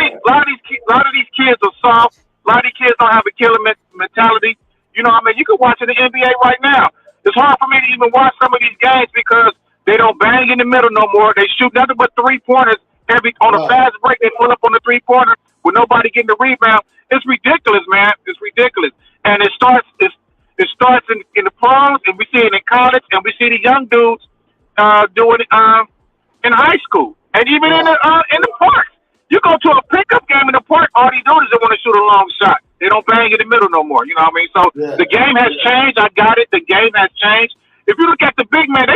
these kids are soft. A lot of these kids don't have a killer mentality. You know what I mean? You can watch in the NBA right now. It's hard for me to even watch some of these games because they don't bang in the middle no more. They shoot nothing but 3-pointers on a fast break. They pull up on the 3-pointer with nobody getting the rebound. It's ridiculous, man. It's ridiculous. And it starts in the pros, and we see it in college, and we see the young dudes doing it in high school, and even in the park. You go to a pickup game in the park, all these dudes want to shoot a long shot. They don't bang in the middle no more. You know what I mean? So the game has changed. I got it. The game has changed. If you look at the big man,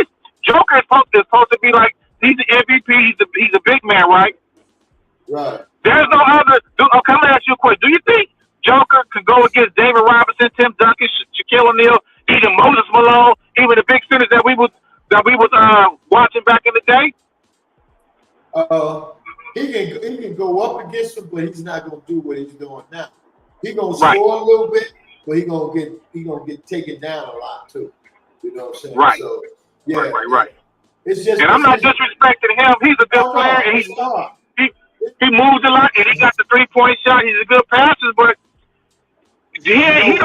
Joker is supposed to be like he's the MVP. He's a big man, right? Right. There's no other. Okay, let me ask you a question. Do you think Joker could go against David Robinson, Tim Duncan, Shaquille O'Neal, even Moses Malone, even the big centers that we was watching back in the day? He can go up against him, but he's not gonna do what he's doing now. He's gonna score a little bit, but he's gonna get taken down a lot too. You know what I'm saying? Right. So Right. It's just, and I'm not disrespecting him. He's a good player, and he moves a lot, and he got the 3-point shot. He's a good passer, but he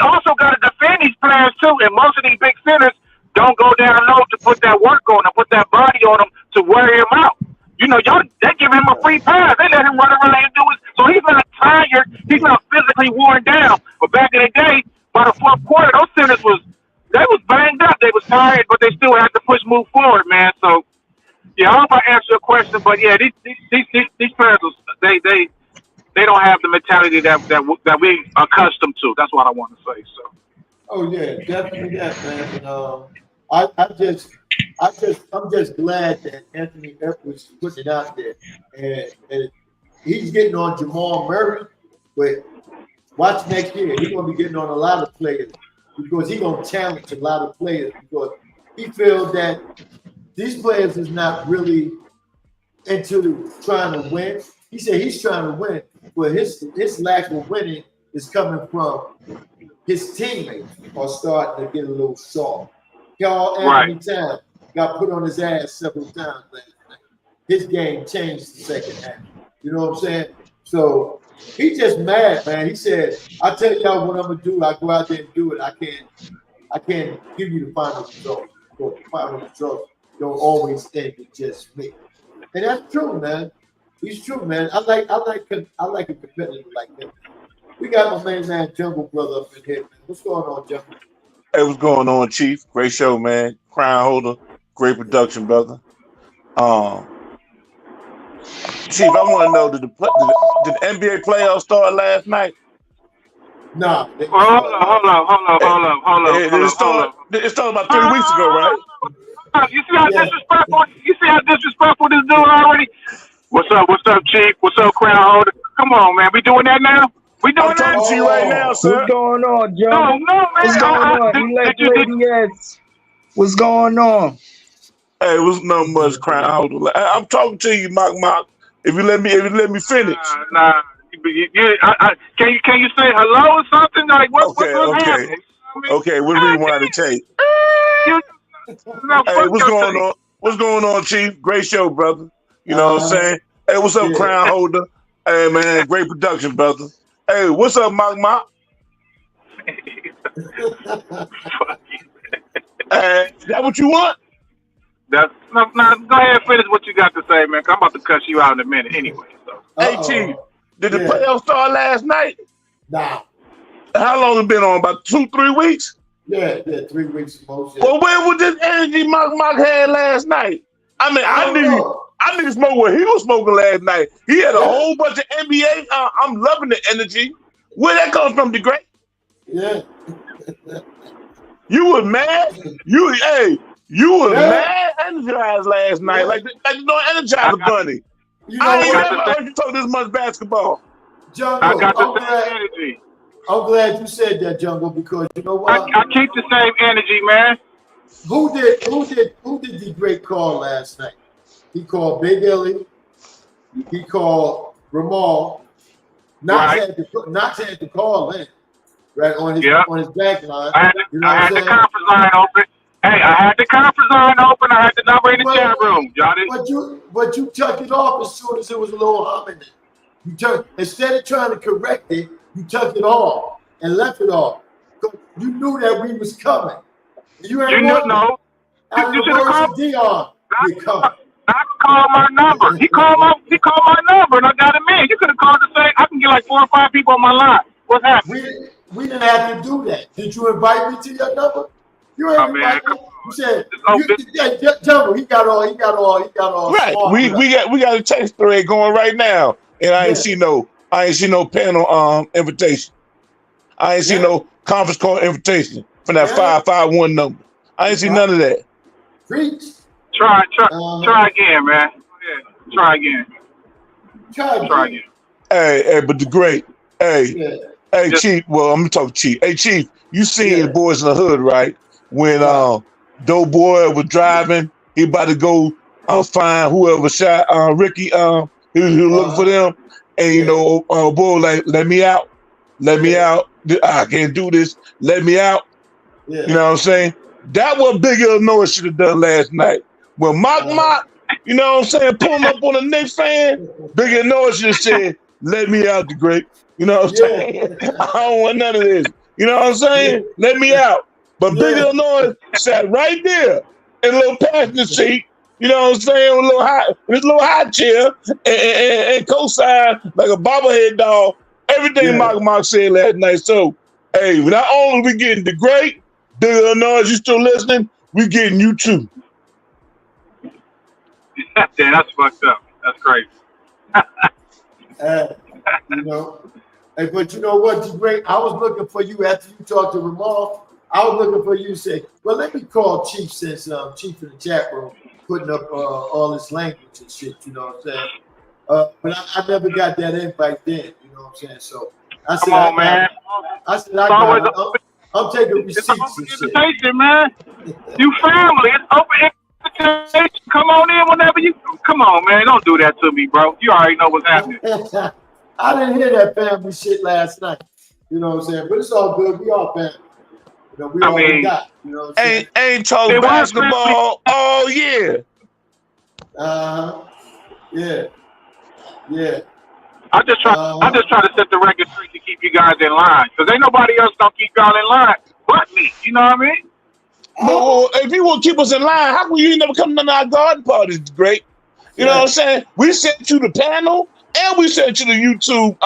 also got to defend these players too. And most of these big centers don't go down low to put that work on him, put that body on him to wear him out. You know, they give him a free pass. They let him run around and do it. So he's not tired. He's not physically worn down. But back in the day, by the fourth quarter, those centers was banged up. They was tired, but they still had to move forward, man. So, yeah, I hope I answered your question. But yeah, these players, they don't have the mentality that we accustomed to. That's what I want to say. So. Oh yeah, definitely that, man. And, I'm just glad that Anthony Edwards put it out there, and he's getting on Jamal Murray. But watch next year, he's gonna be getting on a lot of players because he's gonna challenge a lot of players because he feels that these players is not really into trying to win. He said he's trying to win, but his lack of winning is coming from his teammates are starting to get a little soft. Anthony Towns got put on his ass several times last night. His game changed the second half. You know what I'm saying? So he's just mad, man. He said, "I tell y'all what I'm gonna do. I go out there and do it. I can't give you the final result. Because the final result don't always end with just me." And that's true, man. He's true, man. I like a competitor like him. We got my man Jungle Brother up in here, man. What's going on, Jungle? Hey, what's going on, Chief? Great show, man. Crown holder, great production, brother. Um, Chief, I want to know did the NBA playoffs start last night? Nah. Hold up. It started about 3 weeks ago, right? You see how disrespectful? You see how disrespectful this dude already? What's up, Chief? What's up, Crown holder? Come on, man. We doing that now? We doing I'm that? talking to you right now, sir. What's going on, Joe? No, man. What's going on? What's going on? Hey, it was not much, Crown holder. I'm talking to you, Mock. If you let me finish. Nah. Can you say hello or something? Like what's happening? Okay, we'll rewind the tape. Hey, what's going on? What's going on, Chief? Great show, brother. You know what I'm saying? Hey, what's up, Crown holder? Hey, man, great production, brother. Hey, what's up, Mock? Hey, is that what you want? No, go ahead and finish what you got to say, man. I'm about to cuss you out in a minute anyway. So. Hey, Chief, did the playoffs start last night? Nah. How long it been on? About 2-3 weeks? Yeah, 3 weeks most. Well, where was this energy Mock had last night? I mean, I need to smoke what he was smoking last night. He had a whole bunch of NBA. I'm loving the energy. Where that comes from, the great? Yeah. You was mad? You was mad energized last night. Like you know, Energizer Bunny. I ain't never heard you talk this much basketball. Jungle, I got the same energy. I'm glad you said that, Jungle, because you know what? I keep the same energy, man. Who did the great call last night? He called Big Illy. He called Ramal. Knox had to call in, right, on his back line. I had the conference line open. Hey, I had the conference line open. I had the number in the chat room, Johnny. But you took it off as soon as it was a little hum in it. Instead of trying to correct it, you took it off and left it off. You knew that we was coming. You should have called Dion. I called my number. He called my number, and I got him in. You could have called to say I can get like 4 or 5 people on my line. What's happening? We didn't have to do that. Did you invite me to your number? You ain't invite me. You said, Jungle. He got all. Right. We got a text thread going right now, and I ain't see no panel invitation. I ain't see no conference call invitation from that 551 number. I ain't see none of that. Preach. Try again, man. Yeah, try again. Try again. Hey, but the great. Hey, Chief. Well, I'm gonna talk Chief. Hey, Chief, you seen the Boys in the Hood, right? When Doughboy was driving, he about to go find whoever shot Ricky. He was looking for them, and boy, like, let me out. I can't do this. Let me out. Yeah. You know what I'm saying? That what Big Illinois should have done last night. When Mock, you know what I'm saying, pulling up on a Knicks fan, Big Illinois should have said, let me out, the great. You know what I'm saying? I don't want none of this. You know what I'm saying? Let me out. But Big Illinois sat right there in a little passenger seat, you know what I'm saying, with his little high chair and co-signed like a bobblehead dog. Everything Mock said last night. So, hey, not only we getting the great, Big Illinois, you still listening, we getting you too. Yeah, that's fucked up. That's crazy. But you know what, the great? I was looking for you after you talked to Ramal. I was looking for you to say, well, let me call Chief since Chief in the chat room putting up all this language and shit, you know what I'm saying? But I never got that invite then, you know what I'm saying? So I said, I'm taking receipts and shit. Invitation, man. You family. It's open invitation. Come on in whenever you. Come on, man. Don't do that to me, bro. You already know what's happening. I didn't hear that family shit last night. You know what I'm saying? But it's all good. We all family. You know, we all got. You know what I'm saying? Ain't talk basketball all year. Yeah. I just try to set the record straight to keep you guys in line, because ain't nobody else gonna keep y'all in line but me. You know what I mean? Well, if you will keep us in line, how come you ain't never come to our garden parties? Great. You know what I'm saying? We sent you the panel and we sent you the YouTube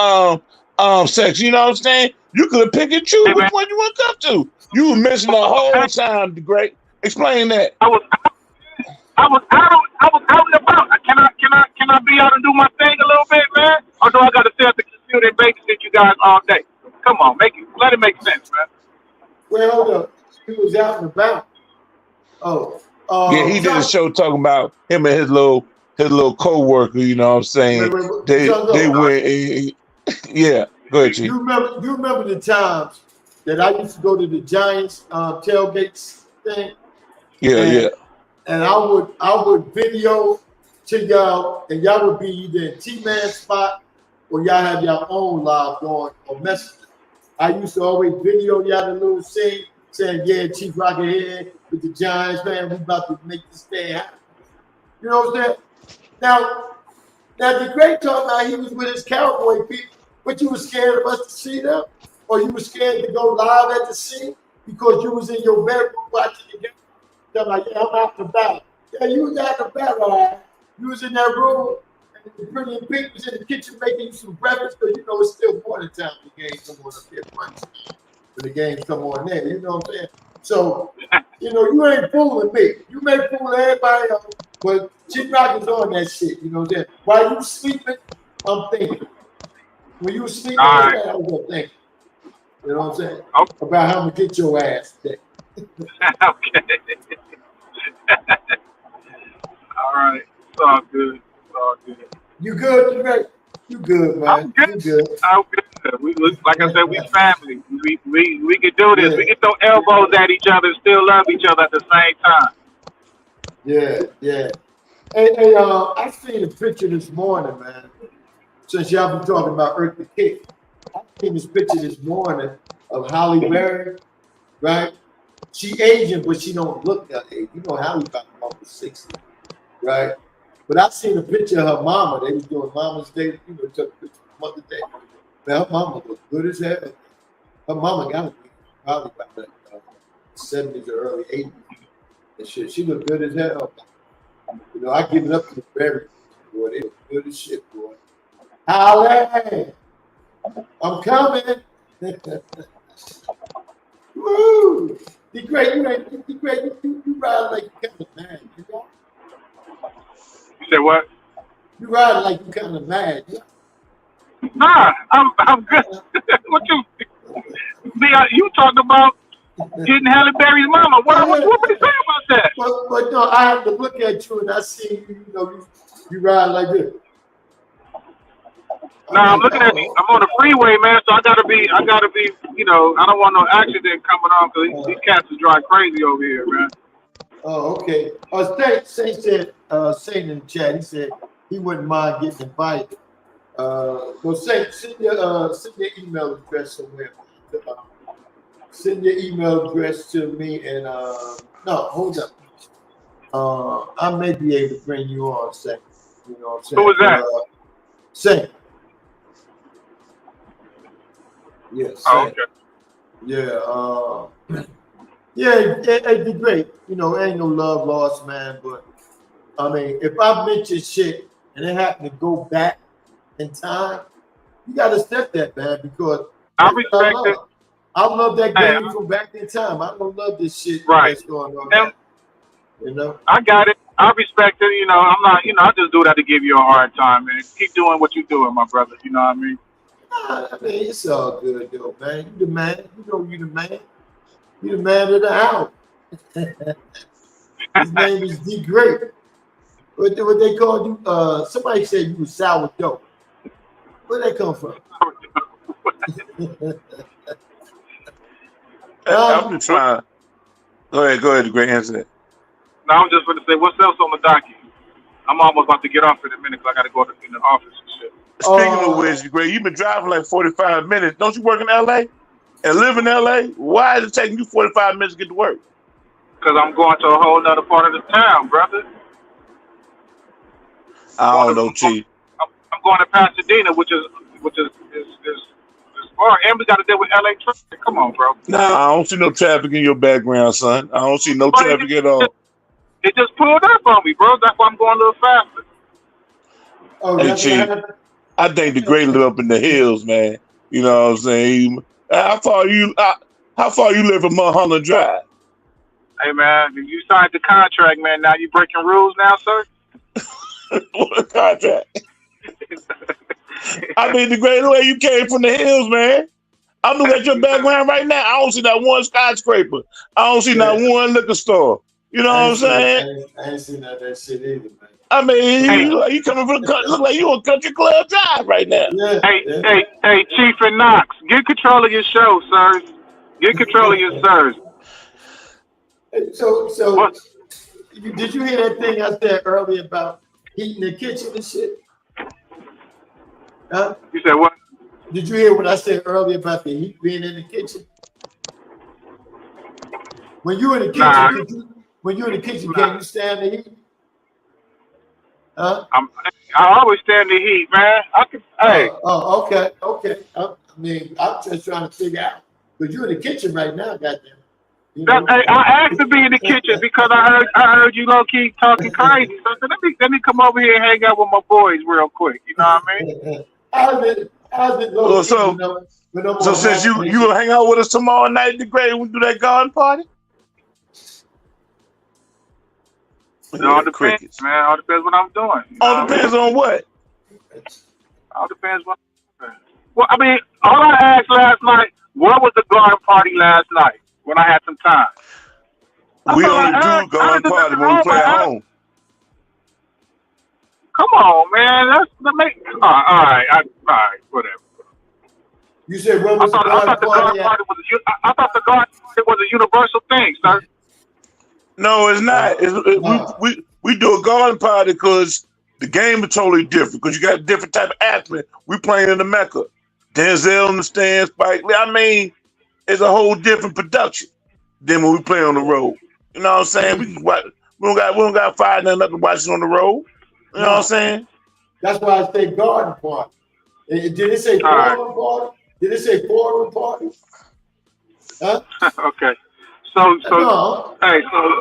sex. You know what I'm saying? You could have picked and choose Hey, which man. one you want to come to. You were missing the whole time, the great. Explain that. I was out and about. Can I be out and do my thing a little bit, man? Or do I got to stay at the computer and babysit you guys all day? Come on, let it make sense, man. Well, hold up. He was out and about. Oh, Yeah, he did a show talking about him and his little co-worker. You know what I'm saying? They went. Yeah, go ahead, Chief. You remember the times that I used to go to the Giants tailgates thing? Yeah. And I would video to y'all, and y'all would be either in T-Man spot or y'all have your own live going on Messenger. I used to always video y'all the little scene saying, yeah, Chief Rocket here with the Giants, man, we about to make this thing happen. You know what I'm saying? Now the great talking about he was with his cowboy people, but you were scared of us to see them? Or you were scared to go live at the scene because you was in your bedroom watching the game? They're like, yeah, I'm out the battle. Yeah, you was out the battle, all right. You was in that room, and the pretty and pink was in the kitchen making you some breakfast, because you know it's still morning time when the game come on up there. When the game come on there, you know what I'm saying? So, you know, you ain't fooling me. You may fool everybody else, but Chief Rock is on that shit, you know what I'm saying? While you sleeping, I'm thinking. When you sleeping, I was thinking. You know what I'm saying? Okay. About how I'm going to get your ass today. Okay. All right. It's all good. You good? You right? You good, man? I'm good. You good? I'm good. We like I said, we family. We can do this. Yeah. We can throw elbows at each other and still love each other at the same time. Yeah. Hey, I seen a picture this morning, man. Since y'all been talking about Earth the Kick, I seen this picture this morning of Halle Berry, right? She Asian, but she don't look that age. You know, Halle about almost 60, right? But I seen a picture of her mama. They was doing Mama's Day. You know, took a picture of Mother's Day. Man, her mama looked good as hell. Her mama got to be probably about the 70s or early 80s. And shit, she looked good as hell. You know, I give it up to the Berry. Boy, they look good as shit, boy. Halle, I'm coming. Woo! You ride like you kind of mad, you know? You said what? You ride like you kind of mad, yeah? Nah, I'm good. What you talking about getting Halle Berry's mama? What would you say about that? But no, I have to look at you and I see you ride like this. I'm looking at you. I'm on the freeway, man, so I gotta be, you know, I don't want no accident coming on because these cats is driving crazy over here, man. Oh, okay. Saint said, Saint in the chat, he said he wouldn't mind getting invited. Well, Saint, send your email address somewhere. Send your email address to me and no, hold up. I may be able to bring you on, Saint. You know what I'm saying? Who is that? Saint. Yes. Oh, okay. Yeah. Yeah, it'd be great. You know, ain't no love lost, man. But I mean, if I mention shit and it happened to go back in time, you got to step that, man, because I respect it. I love that game from back in time. I don't love this shit that's going on now. You know, I got it. I respect it. You know, I'm not. You know, I just do that to give you a hard time, man. Keep doing what you're doing, my brother. You know what I mean? I mean, it's all good, though, man. You the man. You know you the man. You the man of the house. His name is D Great. What they called you? Somebody said you was sourdough. Where'd that come from? I'm just trying. Go ahead, the great answer. No, I'm just going to say, what's else on the docket? I'm almost about to get off in a minute because I got to go in the office and shit. Speaking of which, great, you've been driving like 45 minutes. Don't you work in LA and live in LA? Why is it taking you 45 minutes to get to work? Because I'm going to a whole other part of the town, brother. I don't know, Chief. I'm going to Pasadena, which is far, and we got to deal with LA traffic. Come on, bro. Nah, I don't see no traffic in your background, son. I don't see no traffic at all. It just pulled up on me, bro. That's why I'm going a little faster. Oh, hey, Chief, I think the great live up in the hills, man. You know what I'm saying? How far you live from Mulholland Drive? Hey man, you signed the contract, man. Now you breaking rules now, sir? What a contract. I mean, the great way you came from the hills, man. I'm looking at your background right now. I don't see that one skyscraper. I don't see not one liquor store. You know what I'm saying? I ain't seen that shit either, man. I mean, you coming from the country, look like you on Country Club Drive right now. Yeah, hey, Chief and Knox, get control of your show, sirs. Get control of your sirs. So did you hear that thing I said earlier about heating the kitchen and shit? Huh? You said what? Did you hear what I said earlier about the heat being in the kitchen? When you're in the kitchen, can you stand the heat? Huh? I always stand the heat, man. Hey. Okay. I mean, I'm just trying to figure out. But you're in the kitchen right now, goddamn. I asked to be in the kitchen because I heard you low key talking crazy. So let me come over here and hang out with my boys real quick. You know what I mean? How's it low key? So since you will hang out with us tomorrow night, the great, we do that garden party. It all depends, man. All depends what I'm doing. All depends on what? All depends what I'm doing. Well, I mean, all I asked last night, what was the garden party last night when I had some time? We only do garden party when we play at home. Come on, man. All right, whatever. You said what was the garden party? I thought the garden party was a universal thing, sir. No, it's not. We do a garden party because the game is totally different. Because you got a different type of athlete. We playing in the Mecca. Denzel in the stands, Spike Lee. I mean, it's a whole different production than when we play on the road. You know what I'm saying? We don't got fire nothing to watch it on the road. You know what I'm saying? That's why I say garden party. Did it say foreign party? Did it say foreign party? Huh? Okay. So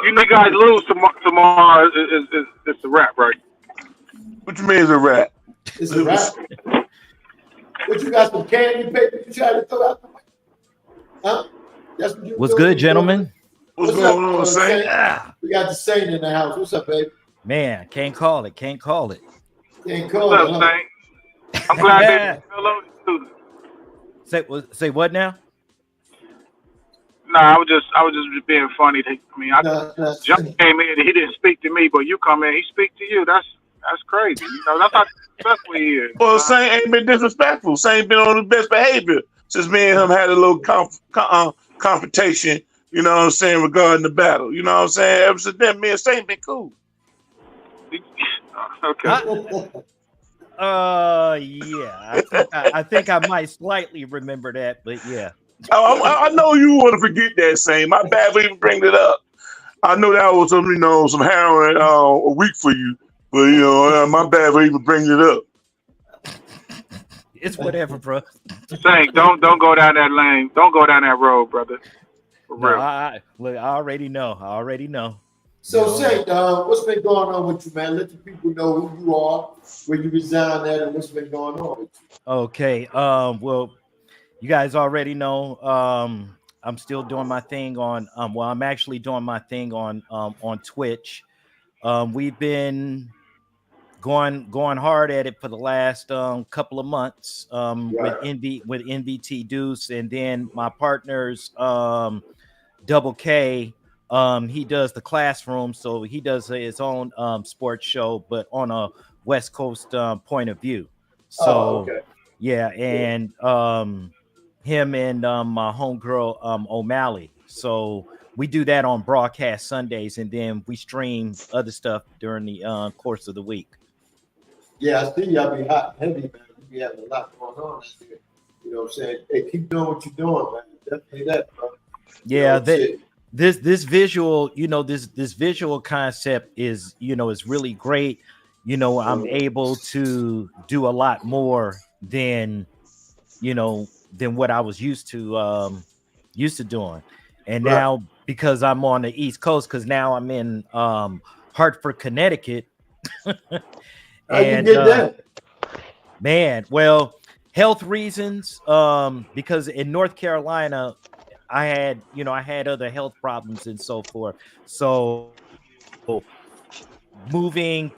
you guys lose tomorrow. It's a wrap, right? What you mean it's a wrap? It's a wrap. But you got some candy paper you try to throw out the way? Huh? That's what you What's good, gentlemen? What's going on, Saint? We got the Saint in the house. What's up, baby? Man, can't call it. Can't call What's it. up, Saint? I'm glad they hello. Say what now? No, I was just being funny. John came in and he didn't speak to me, but you come in, he speak to you. That's crazy. You know, that's how disrespectful he is. Well, Saint ain't been disrespectful. Saint been on the best behavior since me and him had a little confrontation. You know what I'm saying, regarding the battle. You know what I'm saying? Ever since then, me and Saint been cool. Okay. Yeah. I think I might slightly remember that, but yeah. I know you want to forget that, Saint. My bad for even bringing it up. I know that was some heroin a week for you, but my bad for even bringing it up. It's whatever, bro. Saint, don't go down that lane. Don't go down that road, brother. For real. I already know. So, Saint, what's been going on with you, man? Let the people know who you are, where you resign at, and what's been going on with you. Okay. Well, you guys already know. I'm still doing my thing on. I'm actually doing my thing on Twitch. We've been going hard at it for the last couple of months with NVT Deuce, and then my partners Double K. He does the Classroom, so he does his own sports show, but on a West Coast point of view. So yeah, and him and my homegirl O'Malley. So we do that on broadcast Sundays, and then we stream other stuff during the course of the week. Yeah, I see y'all be hot and heavy, man. You be having a lot going on out there. You know what I'm saying? Hey, keep doing what you're doing, man. Definitely that, bro. Yeah, this visual, this visual concept is, is really great. I'm able to do a lot more than what I was used to doing. And now, because I'm on the East Coast, because now I'm in Hartford, Connecticut. How you get that? Man, well, health reasons. Because in North Carolina, I had other health problems and so forth. So moving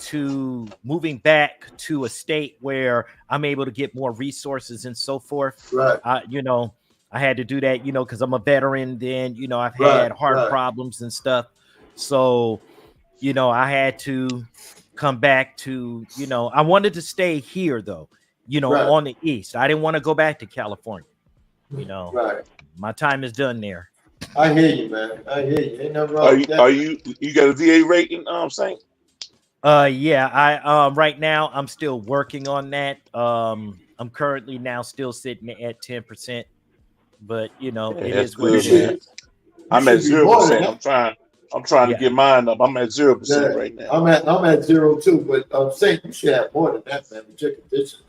back to a state where I'm able to get more resources and so forth. Right. I had to do that, because I'm a veteran. Then, I've had heart problems and stuff. So, I had to come back to, I wanted to stay here though, on the East. I didn't want to go back to California. Right. My time is done there. I hear you, man. I hear you. Ain't nothing wrong with that. Are you got a VA rating, Saint? Yeah, I right now I'm still working on that. I'm currently now still sitting at 10%, but it is what it is. I'm at 0%. I'm trying to get mine up. I'm at 0% right now. I'm at 0 too, but Saint, you should have more than that, man, with your condition.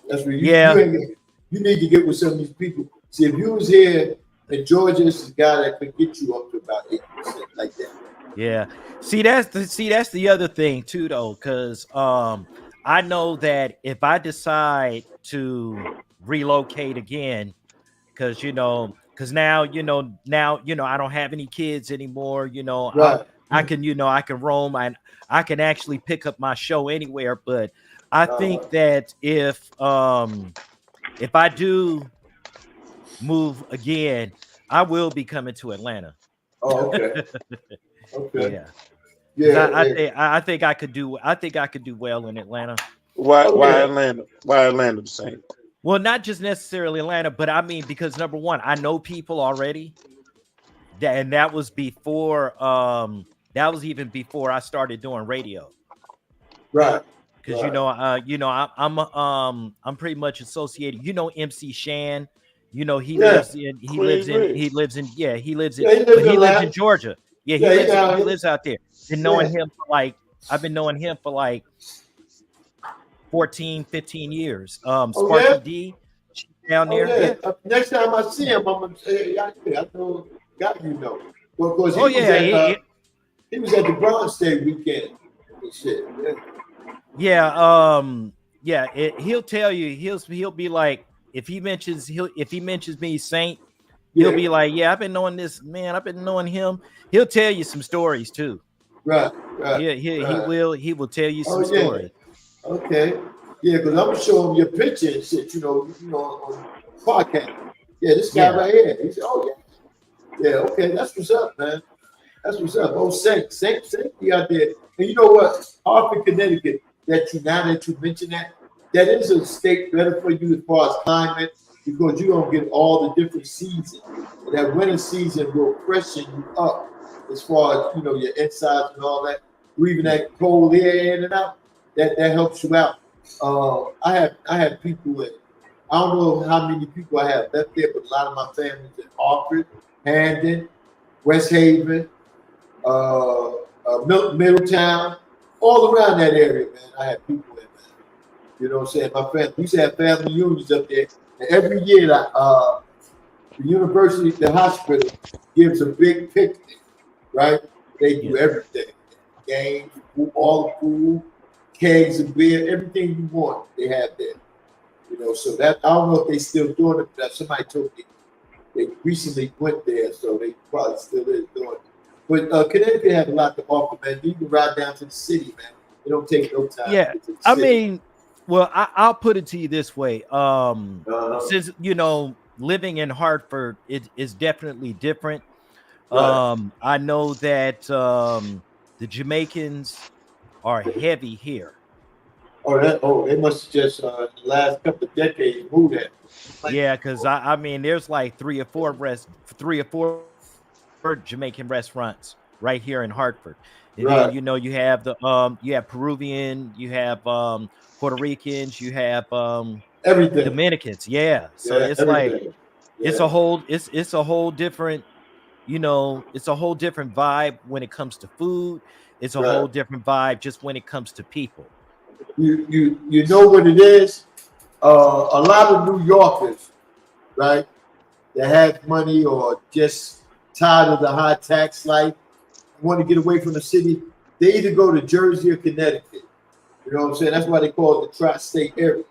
That's where you need to get with some of these people. See, if you was here in Georgia, this is a guy that could get you up to about 8%, like that. Yeah. See, that's the other thing too, though, because I know that if I decide to relocate again, because now I don't have any kids anymore. I can roam. I can actually pick up my show anywhere. But I think that if I do move again, I will be coming to Atlanta. Oh, okay. Okay. Yeah. I think I could do well in Atlanta. Why Atlanta? Why Atlanta the same? Well, not just necessarily Atlanta, but I mean, because number one, I know people already. And that was before that was even before I started doing radio. Right. Because I'm pretty much associated. MC Shan, he lives in Georgia. Yeah, he lives out there. Been knowing him I've been knowing him for like 14, 15 years. Sparky D down there. Yeah. Next time I see him, I'm gonna say, I know God, Well, of course, he was at the Bronx State weekend and shit. He'll tell you. He'll be like, if he mentions me, Saint, he'll be like, yeah, I've been knowing this man. I've been knowing him. He'll tell you some stories too. Right. He will tell you some stories. Okay. Yeah, because I'm gonna show him your picture and shit. On podcast. Yeah, this guy right here. He said, "Oh yeah, okay, that's what's up, man. That's what's up." Oh, Saint be out there. And you know what? Hartford, Connecticut. Now that you mention that is a state better for you as far as climate, because you don't get all the different seasons. And that winter season will freshen you up as far as your insides and all that. Breathing that cold air in and out, that helps you out. I have people in. I don't know how many people I have left there, but a lot of my family's in Hartford, Hamden, West Haven, Middletown, all around that area, man. I have people in, man. You know what I'm saying? My family, we used to have family unions up there, and every year, the university, the hospital gives a big picnic, right? They do everything, games, all the food, kegs of beer, everything you want, they have there. So that I don't know if they still doing it, but somebody told me they recently went there, so they probably still is doing it. But Connecticut have a lot to offer, man. You can ride down to the city, man. It don't take no time. Yeah, I mean, well, I'll put it to you this way. Since living in Hartford, it is definitely different. Right. I know that the Jamaicans are heavy here. They must just the last couple of decades moved that. Yeah, because I mean, there's like three or four Jamaican restaurants right here in Hartford. And then you have you have Peruvian, you have Puerto Ricans, you have everything. Dominicans. Yeah. So it's everything. Like it's a whole different, it's a whole different vibe when it comes to food. It's a whole different vibe just when it comes to people. You know what it is? A lot of New Yorkers, right, that have money or just tired of the high tax life, want to get away from the city, they either go to Jersey or Connecticut. You know what I'm saying? That's why they call it the tri-state area.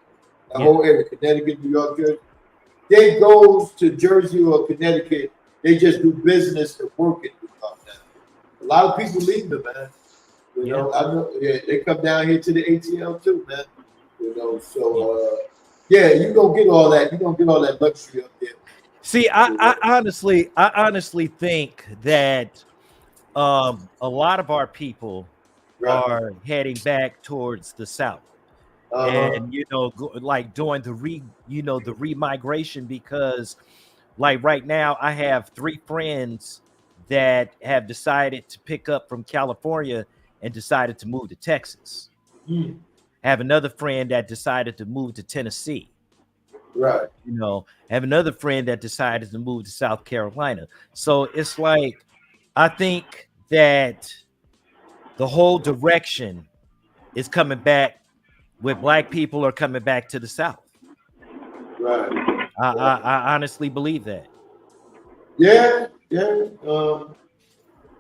the whole area, Connecticut, New York, Jersey. They go to Jersey or Connecticut. They just do business and working. A lot of people leave them, man. You know, I know. Yeah, they come down here to the ATL too, man. You know, so yeah, you gonna get all that. You gonna get all that luxury up there. See, I honestly think that a lot of our people are heading back towards the South. And you know, like doing the remigration, because like right now I have 3 friends that have decided to pick up from California and decided to move to Texas. I have another friend that decided to move to Tennessee. Right. You know, I have another friend that decided to move to South Carolina. So it's like, I think that the whole direction is coming back, with Black people are coming back to the South. Right. I honestly believe that. Yeah.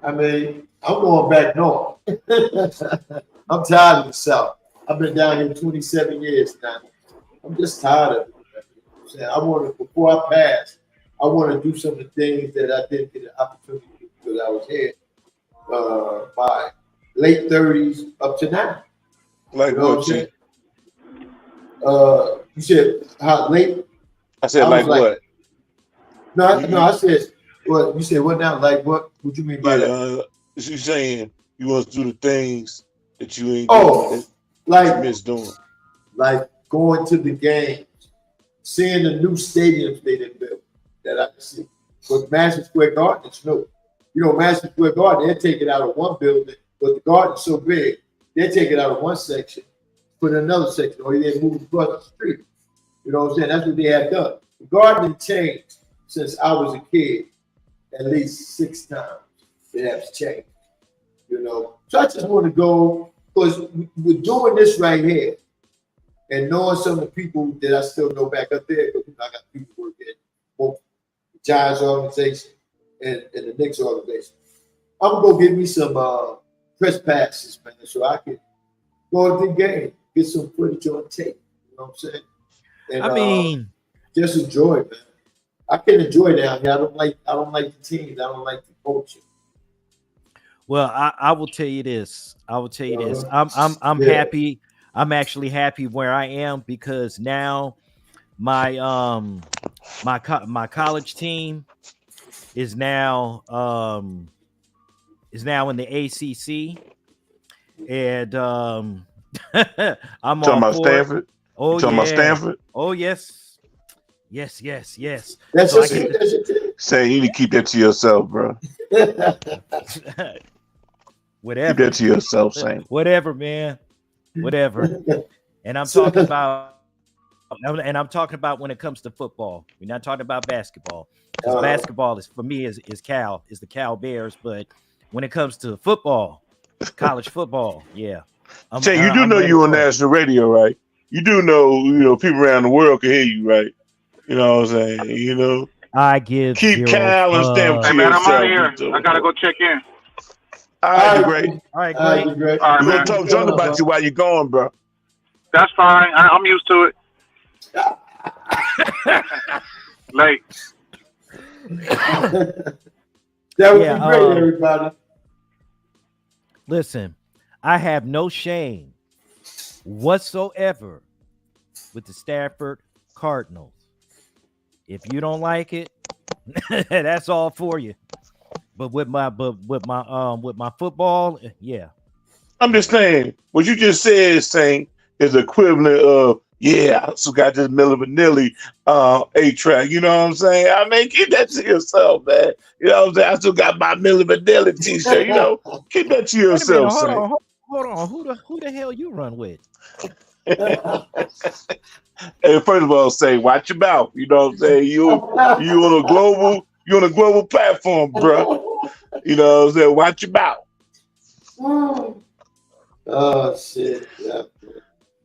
I mean, I'm going back north. I'm tired of the South. I've been down here 27 years now. I'm just tired of it. I want to, before I pass, I want to do some of the things that I didn't get an opportunity to do because I was here by late 30s up to now. Like you know what, Chief? You said how late? I said like what? No, I said what? You said what now? Like what? What you mean by that? You saying you want to do the things that you ain't like miss doing, like going to the games, seeing the new stadiums they didn't build that I can see. But Madison Square Garden, it's new. You know, Madison Square Garden, they'll take it out of one building, but the garden's so big, they'll take it out of one section, put in another section, or they move across the street. You know what I'm saying? That's what they have done. The garden changed since I was a kid at least 6 times. It has changed. You know, so I just want to go, because we're doing this right here and knowing some of the people that I still know back up there, because I got people working both the Giants organization and the Knicks organization. I'm going to give me some press passes, man, so I can go to the game, get some footage on tape. You know what I'm saying? And, I mean, just enjoy it, man. I can enjoy down here. I don't like the teams. I don't like the coaching. Well, I will tell you this. I'm happy. I'm actually happy where I am, because now my my college team is now in the ACC, and I'm talking on about Stanford. Oh, you talking about Stanford? Oh yes. Yes. That's so say you need to keep that to yourself, bro. Whatever. Keep that to yourself, Saint. Whatever, man. Whatever. And I'm talking about when it comes to football. We're not talking about basketball. Because basketball is, for me, is the Cal Bears. But when it comes to football, college football, yeah. Say you do know you're on national radio, right? You do know, people around the world can hear you, right? You know what I'm saying? You know. I give keep Cal and Stanford to yourself. I'm out of here. I gotta go check in. All right, great. All right, great. All right, we're gonna talk something about you while you're going, bro. That's fine. I'm used to it. Late. That would be great, everybody. Listen, I have no shame whatsoever with the Stanford Cardinals. If you don't like it, that's all for you. But with my football, yeah. I'm just saying what you just said, Saint, is equivalent of I also got this Milli Vanilli 8-track. You know what I'm saying? I mean, keep that to yourself, man. You know what I'm saying? I still got my Milli Vanilli t-shirt. You know, keep that to yourself, Saint. Hold on. Who the hell you run with? Hey, first of all, say watch your mouth. You know what I'm saying? You on a global platform, bro. You know what I'm saying? Watch your mouth. Oh shit! Yeah.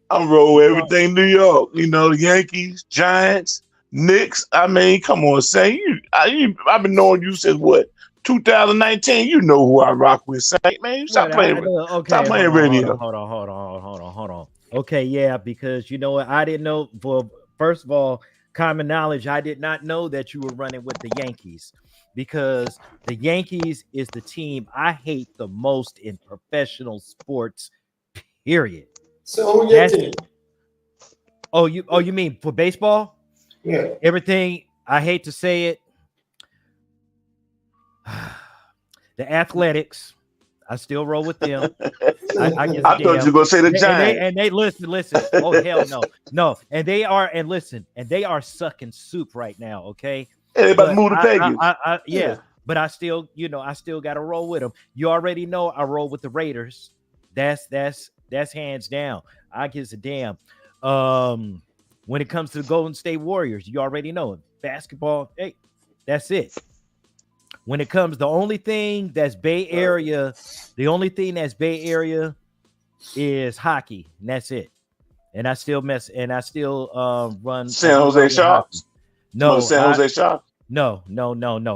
I'm rolling everything New York. You know, the Yankees, Giants, Knicks. I mean, come on, say I've been knowing you since what? 2019. You know who I rock with, Saint, man. Stop playing radio. Hold on. Okay, yeah, because you know what, I didn't know. Well, first of all, common knowledge, I did not know that you were running with the Yankees because the Yankees is the team I hate the most in professional sports. Period. So who your That's team? you mean for baseball? Yeah. Everything. I hate to say it. The Athletics. I still roll with them. I guess I thought you were damn. gonna say the And Giants. they listen. Oh hell no, no. And they are and they are sucking soup right now. Okay, Hey, they about to but move to Vegas. yeah. But I still, I still got to roll with them. You already know I roll with the Raiders. That's hands down. I gives a damn. When it comes to the Golden State Warriors, you already know it. Basketball. Hey, that's it. When it comes, the only thing that's Bay Area is hockey, and that's it. And I still run San Jose with hockey. Sharks. No, San Jose Sharks. no.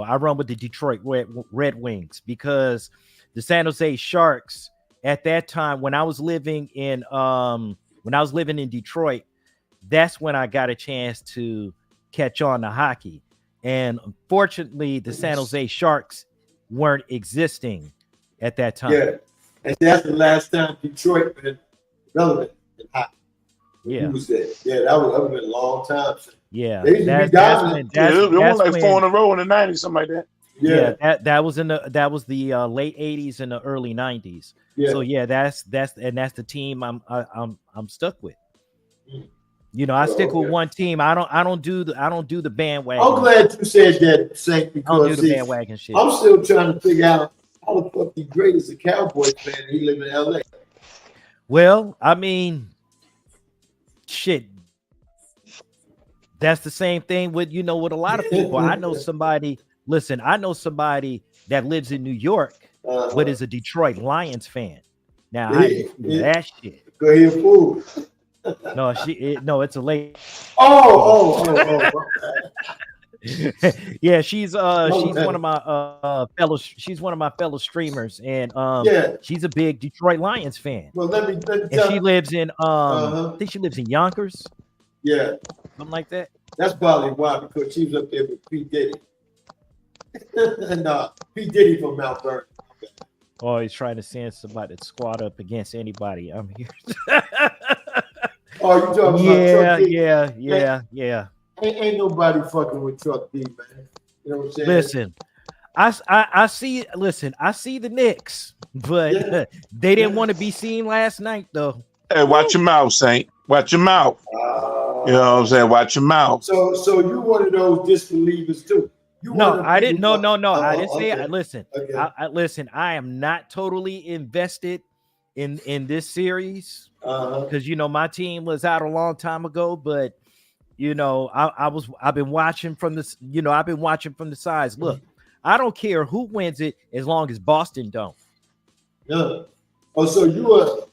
I run with the Detroit Red Wings because the San Jose Sharks at that time when I was living in Detroit, that's when I got a chance to catch on to hockey. And unfortunately, the San Jose Sharks weren't existing at that time. Yeah. And that's the last time Detroit been relevant in hockey. Yeah. He was there. Yeah, that would been a long time. Yeah. They used to be dominant. They won like 4 in a row in the 90s, something like that. Yeah, that was the late 80s and the early 90s. Yeah. So yeah, that's the team I'm stuck with. You know, I stick with one team. I don't do the bandwagon. I'm glad you said that, Saint, because I don't do the bandwagon shit. I'm still trying to figure out how the fuck he great as a Cowboys fan and he live in LA. Well, I mean, shit. That's the same thing with with a lot of people. I know somebody. Listen, I know somebody that lives in New York, but is a Detroit Lions fan. Now, that shit. Go ahead, fool. No, it's a lady. Oh. Yeah, she's one of my fellow streamers, and she's a big Detroit Lions fan. Well, let me and she lives in I think she lives in Yonkers. Yeah, something like that. That's probably why, because she was up there with P. Diddy. And P. Diddy from Mount Vernon. Oh, he's trying to send somebody to squat up against anybody. I'm here. Oh, you talking about Truck D? Yeah. Ain't nobody fucking with Truck D, man. You know what I'm saying? Listen, I see. Listen, I see the Knicks, but they didn't want to be seen last night, though. Hey, watch your mouth, Saint. Watch your mouth. You know what I'm saying? Watch your mouth. So you one of those disbelievers too? No, I didn't. No. I didn't say. Okay. Listen, listen. I am not totally invested in this series because my team was out a long time ago. But I've been watching from this. I've been watching from the sides. Look, I don't care who wins it as long as Boston don't. Yeah. Oh, so you're a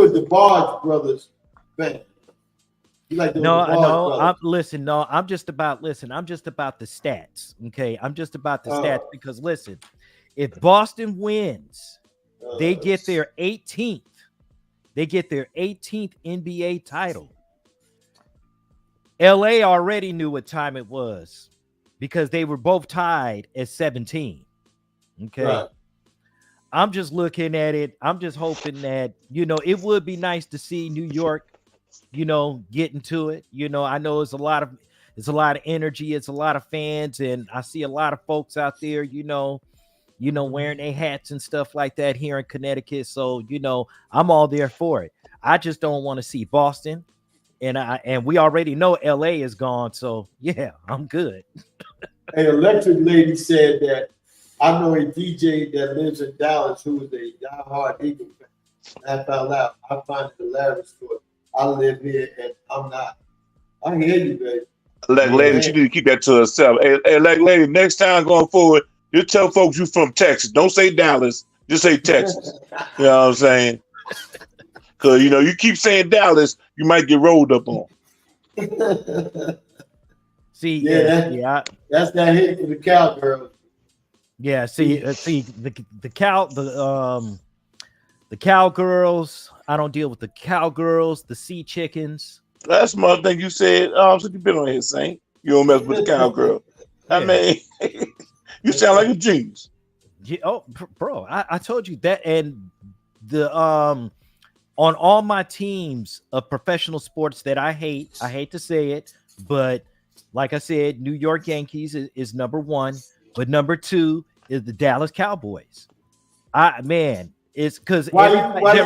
DeBarge brothers fan. I'm just about the stats. Okay, I'm just about the stats because listen, if Boston wins, they get their 18th. They get their 18th NBA title. LA already knew what time it was because they were both tied at 17. Okay. Right. I'm just looking at it. I'm just hoping that, it would be nice to see New York, get into it. I know it's a lot of energy. It's a lot of fans. And I see a lot of folks out there, wearing their hats and stuff like that here in Connecticut. So, I'm all there for it. I just don't want to see Boston. And we already know LA is gone. So, yeah, I'm good. An electric lady said that I know a DJ that lives in Dallas who is a diehard Eagle fan. And I found out. I find it hilarious because I live here and I'm not. I hear you, baby. Elect lady, she need to keep that to herself. Hey, elect lady, next time going forward, just tell folks you from Texas. Don't say Dallas. Just say Texas. You know what I'm saying? Because, you keep saying Dallas, you might get rolled up on. See, that's that hit for the cowgirls. Yeah, see the cowgirls. I don't deal with the cowgirls, the sea chickens. That's another thing you said. Since you've been on here, Saint, you don't mess with the cowgirl. Yeah. I mean, you sound like a genius. Yeah, oh, bro, I told you that, and the on all my teams of professional sports that I hate to say it, but like I said, New York Yankees is number one, but number two is the Dallas Cowboys. It's because why you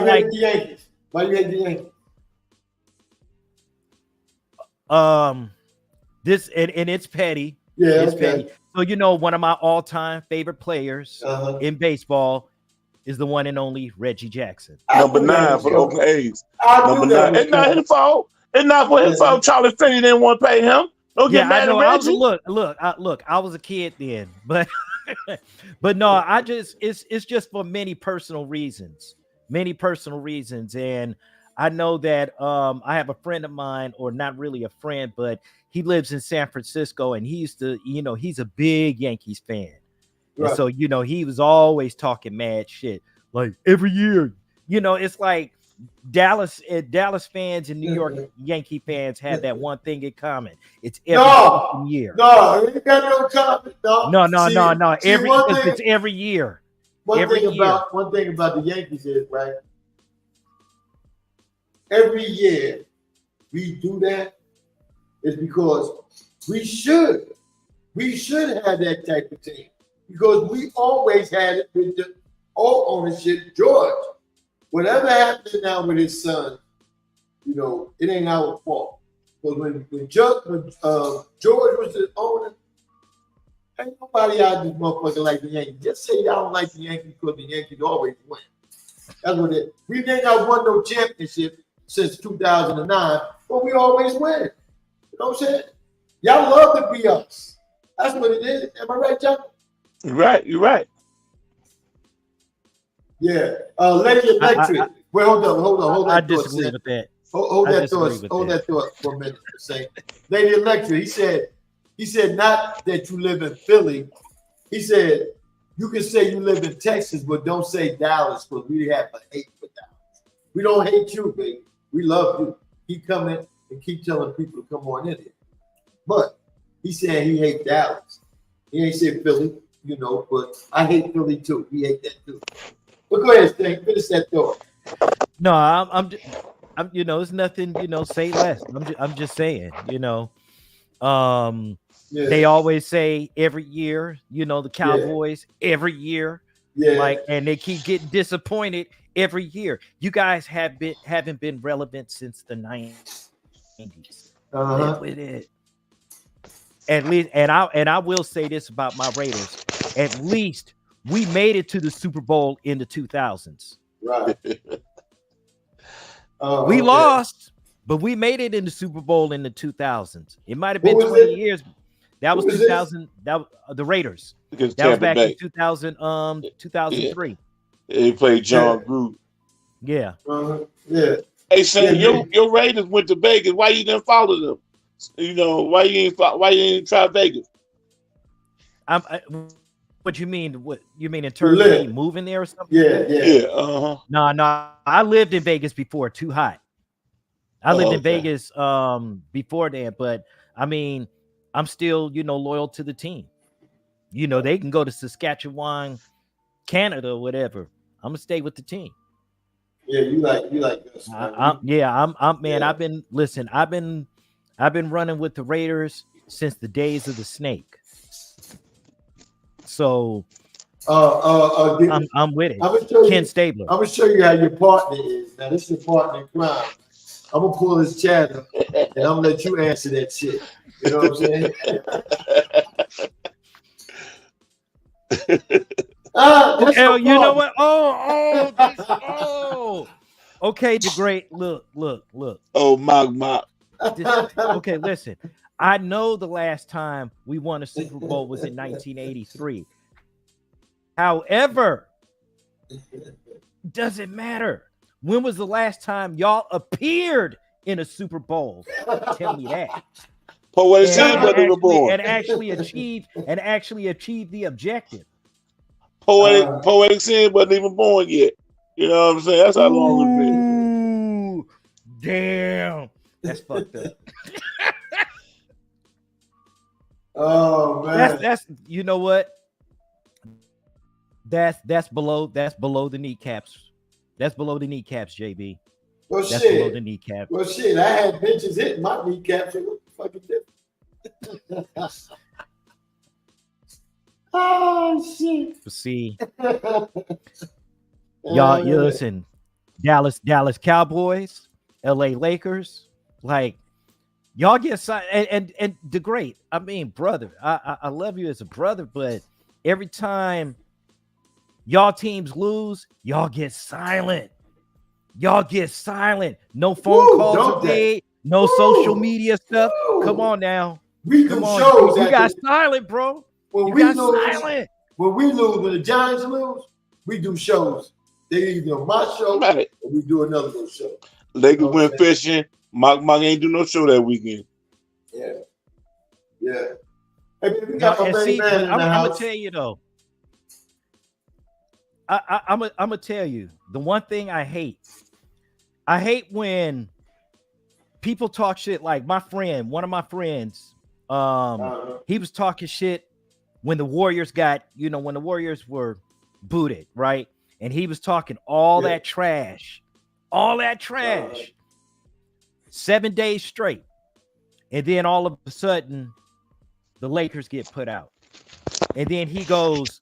hate the Yankees? Why you hate the Yankees? This and it's petty. Yeah, it's petty. So one of my all-time favorite players in baseball is the one and only Reggie Jackson. Number 9 for the Oakland A's. Number 9. It's not his fault. It's not for his fault. Charlie Finney didn't want to pay him. Don't get mad at Reggie. Look. I was a kid then, but but no, it's just for many personal reasons, and I know that I have a friend of mine, or not really a friend, but he lives in San Francisco, and he used to, he's a big Yankees fan. Right. And so, he was always talking mad shit. Like every year, it's like Dallas fans and New York Yankee fans have that one thing in common. It's every year. No, you got no comment. No. It's every year. One thing about the Yankees is, right, every year we do that is because we should have that type of team, because we always had it with the old ownership. George, whatever happened now with his son, it ain't our fault. Because when George was the owner, ain't nobody out this motherfucker like the Yankees. Just say y'all don't like the Yankees because the Yankees always win. That's what it is. We ain't not won no championship since 2009, but we always win. You know what I'm saying? Y'all love to be us. That's what it is. Am I right, John? You're right. Yeah. Lady Electric. Wait, hold on. I disagree with that. Hold that thought for a minute. Say, Lady Electric. He said not that you live in Philly. He said you can say you live in Texas, but don't say Dallas, because we have a hate for Dallas. We don't hate you, baby. We love you. Keep coming and keep telling people to come on in here. But he said he hates Dallas. He ain't said Philly, but I hate Philly too. He hate that too. But go ahead, Sting. Finish that thought. No, I'm it's nothing, say less. I'm just saying, They always say every year, the Cowboys every year, and they keep getting disappointed every year. You guys haven't been relevant since the 90s. With it. At least, and I will say this about my Raiders: at least we made it to the Super Bowl in the 2000s. Right. We lost, but we made it in the Super Bowl in the 2000s. It might have been 20 years. That was 2000. That was the Raiders. That was back in 2003. Yeah. He played John Gruden. Yeah. Yeah. Hey, Sam, your Raiders went to Vegas. Why you didn't follow them? Why you ain't try Vegas? What you mean? What you mean in terms of moving there or something? Yeah. No. I lived in Vegas before. Too hot. I lived in Vegas before that, but I mean, I'm still loyal to the team. They can go to Saskatchewan, Canada, or whatever. I'm gonna stay with the team. Yeah, you like this. I've been running with the Raiders since the days of the snake. So I'm with it. Ken Stabler. I'm gonna show you how your partner is. Now, this is your partner in crime. I'm gonna pull his channel and I'm gonna let you answer that shit. You know what I'm saying? You know what? Okay, the great look. Oh, my. Okay, listen. I know the last time we won a Super Bowl was in 1983. However, doesn't matter. When was the last time y'all appeared in a Super Bowl? Tell me that. And actually achieve the objective. Poetic Sin wasn't even born yet. You know what I'm saying? That's how long it's been. Damn, that's fucked up. Oh man, That's you know what? That's below the kneecaps. That's below the kneecaps, JB. Well, That's shit. below the kneecaps. Well, shit. I had bitches hitting my kneecaps. So what the fuck is this? Oh shit. See, y'all, you listen. Dallas Cowboys, LA Lakers, like y'all get signed and the great. I mean, brother, I love you as a brother, but every time y'all teams lose, y'all get silent. Y'all get silent. No phone calls are made. No social media stuff. Come on now. We Come do on. shows. You got silent, bro. When You we got lose, silent. when the Giants lose, we do shows. They either on my show Right. or we do another little show. Lakers went fishing. Mark ain't do no show that weekend. Yeah. Yeah. Hey, we got my main man in the house. I'm gonna tell you though. I'm gonna tell you the one thing I hate when people talk shit. Like my friend, one of my friends, he was talking shit when the Warriors got, when the Warriors were booted, right? And he was talking all that trash, 7 days straight. And then all of a sudden, the Lakers get put out. And then he goes,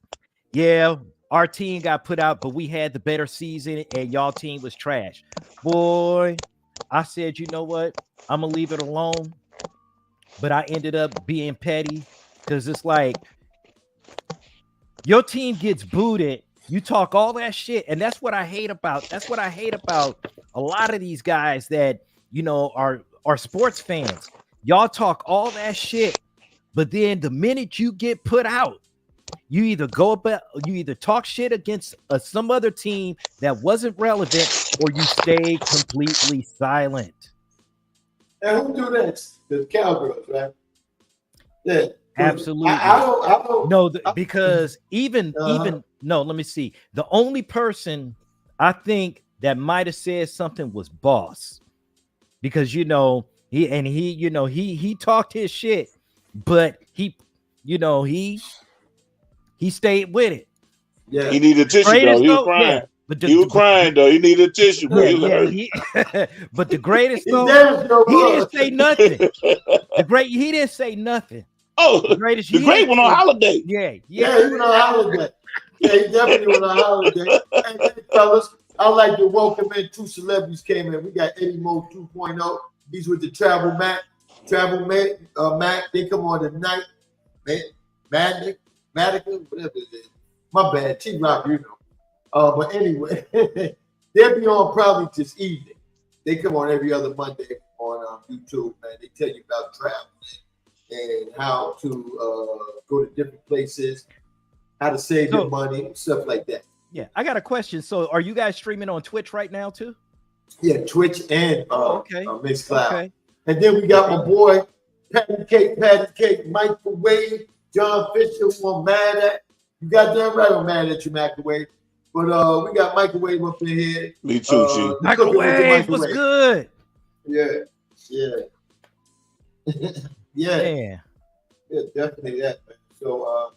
yeah, our team got put out, but we had the better season and y'all team was trash. Boy, I said, you know what? I'm going to leave it alone. But I ended up being petty because it's like your team gets booted. You talk all that shit. And that's what I hate about. That's what I hate about a lot of these guys that, are sports fans. Y'all talk all that shit. But then the minute you get put out, you either talk shit against some other team that wasn't relevant, or you stay completely silent. And who do that? The Cowgirls, right? Yeah, absolutely. I don't. No, because even no. Let me see. The only person I think that might have said something was Boss, because he talked his shit, but he stayed with it. Yeah, he needed tissue though. He was crying. Yeah. He was crying though. He needed tissue. Bro. But the greatest though, he didn't say nothing. He didn't say nothing. Oh, the great went on holiday. Yeah, he went on holiday. Yeah, he definitely went on holiday. Hey, fellas, I'd like to welcome in two celebrities came in. We got Eddie Mo 2.0. He's with the Travel Mac. Mac. They come on tonight. Magic, whatever it is. My bad, T-Rock, but anyway, they'll be on probably this evening. They come on every other Monday on YouTube, man. They tell you about traveling and how to go to different places, how to save your money, stuff like that. Yeah, I got a question. So are you guys streaming on Twitch right now too? Yeah, Twitch and Mixcloud. Okay. And then we got my boy, Patty Cake, Microwave, John Fisher, who I'm mad at. You got that right, I'm mad at you, Microwave. But we got Microwave up in here. Me too, Chief. Microwave was good. Yeah. Yeah, definitely that, man. So,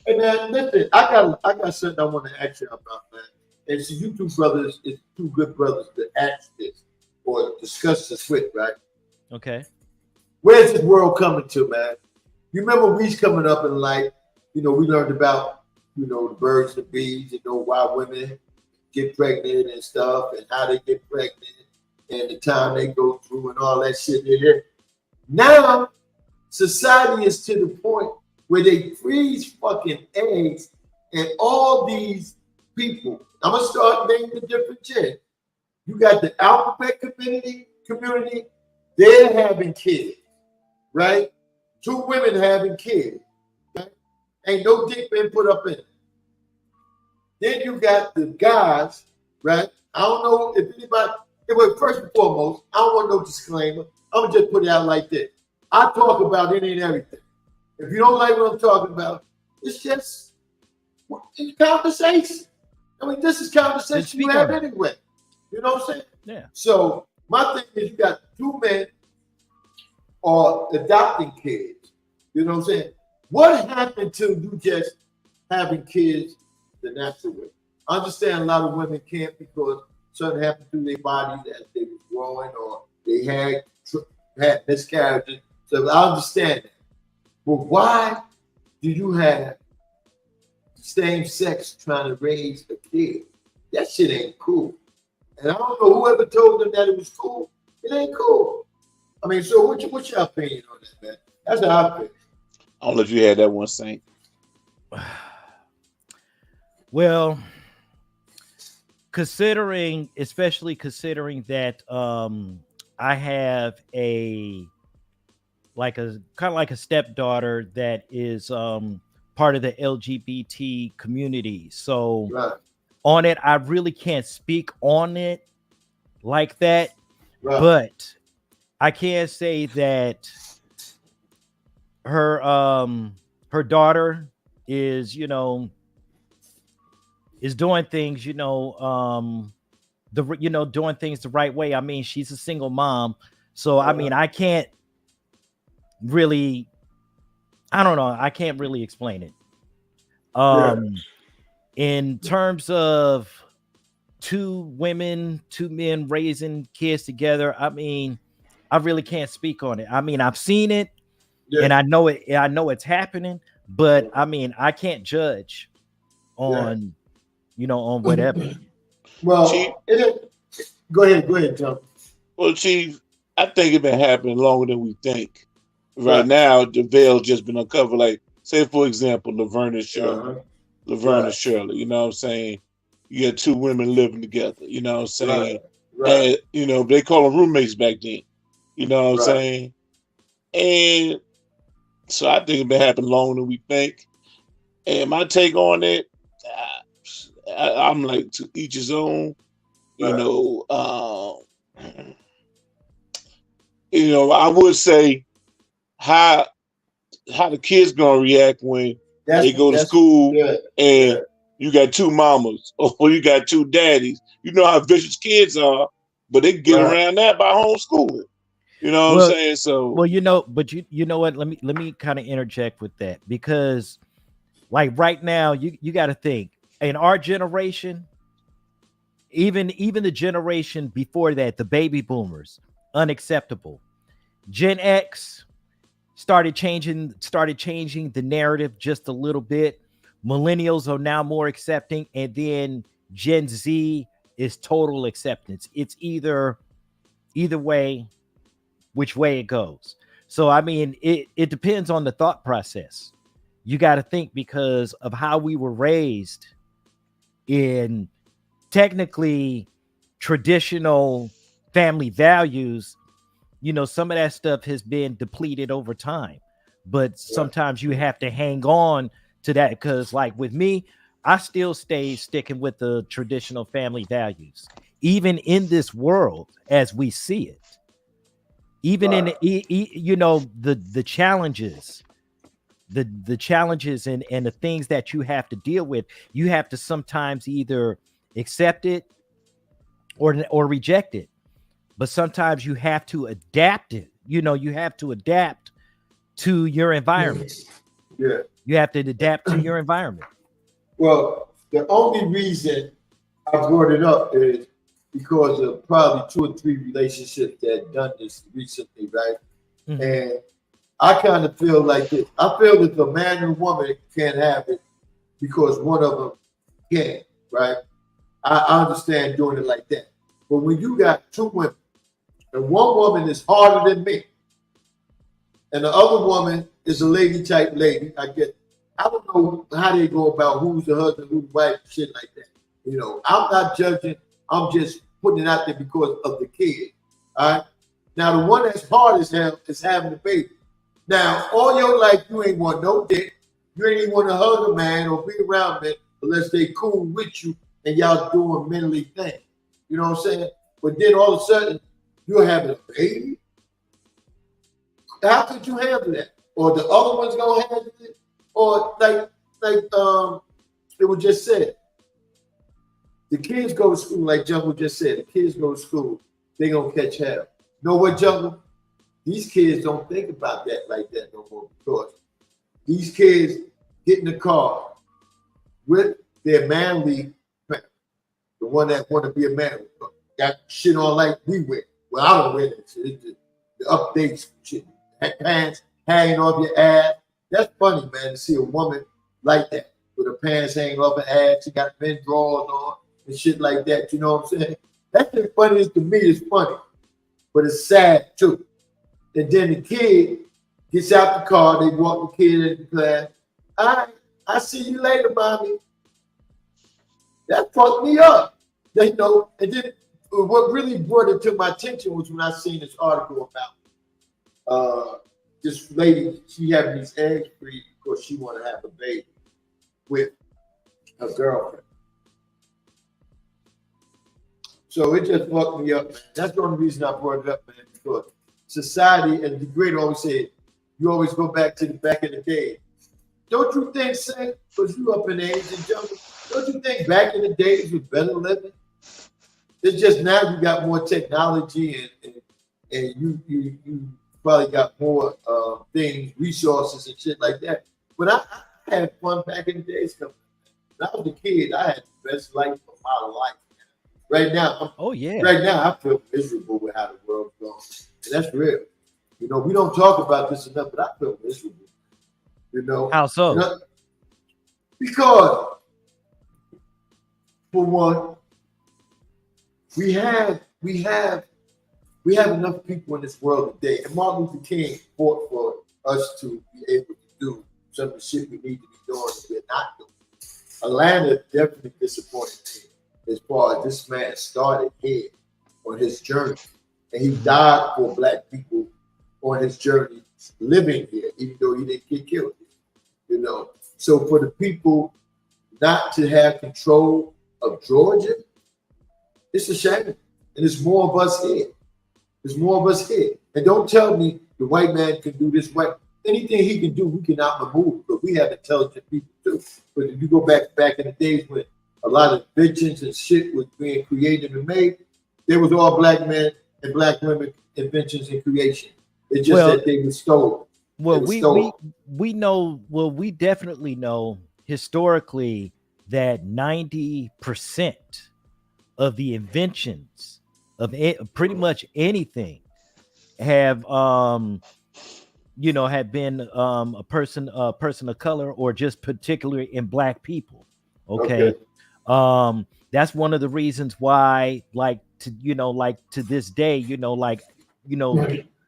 hey man, listen, I got something I want to ask you about, man. And so you two brothers is two good brothers to ask this or discuss this with, right? Okay. Where's this world coming to, man? You remember we's coming up in life, we learned about, the birds and bees, why women get pregnant and stuff and how they get pregnant and the time they go through and all that shit in there. Now, society is to the point where they freeze fucking eggs and all these people. I'm going to start naming the different shit. You got the alphabet community, they're having kids, right? 2 women having kids. Right? Ain't no dick been put up in it. Then you got the guys, right? I don't know if anybody, first and foremost, I don't want no disclaimer. I'm going to just put it out like this. I talk about any and everything. If you don't like what I'm talking about, it's just conversation. I mean, this is conversation you have anyway. You know what I'm saying? Yeah. So My thing is, you got two men are adopting kids. You know what I'm saying? What happened to you just having kids the natural way? I understand a lot of women can't because something happened to their bodies as they was growing or they had miscarriages. So I understand that. But why do you have same sex trying to raise a kid? That shit ain't cool. And I don't know whoever told them that it was cool. It ain't cool. I mean, so what's your opinion on that, man? That's how I feel. I don't know if you had that one, Saint. Well, especially considering that I have a kind of like a stepdaughter that is part of the LGBT community. So Right. On it, I really can't speak on it like that. Right. But I can say that her daughter is, is doing things, doing things the right way. I mean, she's a single mom. So, I mean, I can't really explain it. In terms of two men raising kids together, I mean, I really can't speak on it. I mean, I've seen it and I know it's happening, but I mean, I can't judge on, on whatever. Well, Chief, go ahead, John. Well, Chief, I think it's been happening longer than we think. Right now, the veil's just been uncovered. Like, say, for example, Laverne and Shirley. And Shirley, you know what I'm saying? You got two women living together, you know what I'm saying? And, they call them roommates back then, you know what I'm saying? And so I think it's been happening longer than we think. And my take on it, I'm like, to each his own, I would say how the kids gonna react when they go to school and you got two mamas or you got two daddies. You know how vicious kids are, but they get around that by homeschooling. You know what I'm saying? So but you know what? Let me kind of interject with that, because like right now, you got to think, in our generation, even the generation before that, the baby boomers, unacceptable. Gen X started changing the narrative just a little bit. Millennials are now more accepting, and then Gen Z is total acceptance. It's either way, which way it goes. So I mean, it depends on the thought process. You got to think, because of how we were raised in technically traditional family values. Some of that stuff has been depleted over time, but sometimes you have to hang on to that, because like with me, I still stay sticking with the traditional family values, even in this world as we see it, even in the challenges, the challenges and the things that you have to deal with. You have to sometimes either accept it or reject it. But sometimes you have to adapt it. You have to adapt to your environment. Yeah. You have to adapt to your environment. Well, the only reason I brought it up is because of probably 2 or 3 relationships that done this recently, right? Mm-hmm. And I kind of feel like this. I feel that the man and woman can't have it because one of them can't, right? I understand doing it like that. But when you got 2 women, and one woman is harder than me, and the other woman is a lady type lady, I don't know how they go about who's the husband, who's the wife, shit like that. I'm not judging. I'm just putting it out there because of the kid. All right. Now, the one that's hard as hell is having the baby. Now, all your life, you ain't want no dick. You ain't even want to hug a man or be around men unless they cool with you and y'all doing mentally things. You know what I'm saying? But then all of a sudden, you're having a baby? How could you handle that? Or the other one's gonna handle it? Or like it was just said, the kids go to school, like Jungle just said, the kids go to school, they gonna catch hell. You know what, Jungle? These kids don't think about that like that no more because these kids get in the car with their manly, the one that want to be a man, got shit on like we wear. Well, I don't wear that shit. The updates, shit, pants hanging off your ass. That's funny, man, to see a woman like that with her pants hanging off her ass. She got men drawers on and shit like that. You know what I'm saying? That's the funniest to me. It's funny, but it's sad too. And then the kid gets out the car. They walk the kid into class. All right, I see you later, mommy. That fucked me up. They know. And then what really brought it to my attention was when I seen this article about this lady. She having these eggs free because she want to have a baby with her girlfriend. So it just fucked me up, man. That's the only reason I brought it up, man, because society, and the great always said, you always go back to the back in the day. Don't you think, Saint, because you up in age and jungle, don't you think back in the days was better living? It's just now you got more technology and you probably got more things, resources and shit like that. But I had fun back in the days. When I was a kid, I had the best life of my life. Right now, right now I feel miserable with how the world's going. And that's real. You know, we don't talk about this enough, but I feel miserable. You know. How so? You know, because for one, we have enough people in this world today. And Martin Luther King fought for us to be able to do some of the shit we need to be doing that we're not doing. Atlanta definitely disappointed me as far as this man started here on his journey. And he died for black people on his journey living here, even though he didn't get killed here. You know. So for the people not to have control of Georgia, it's a shame. And there's more of us here. There's more of us here. And don't tell me the white man can do this white. Anything he can do, we can outmaneuver. But we have intelligent people too. But if you go back in the days when a lot of inventions and shit was being created and made, there was all black men and black women inventions and creation. It's just that they were stolen. Well, we know. Well, we definitely know historically that 90% of the inventions of pretty much anything have have been a person of color or just particularly in black people. Okay. That's one of the reasons why, to this day,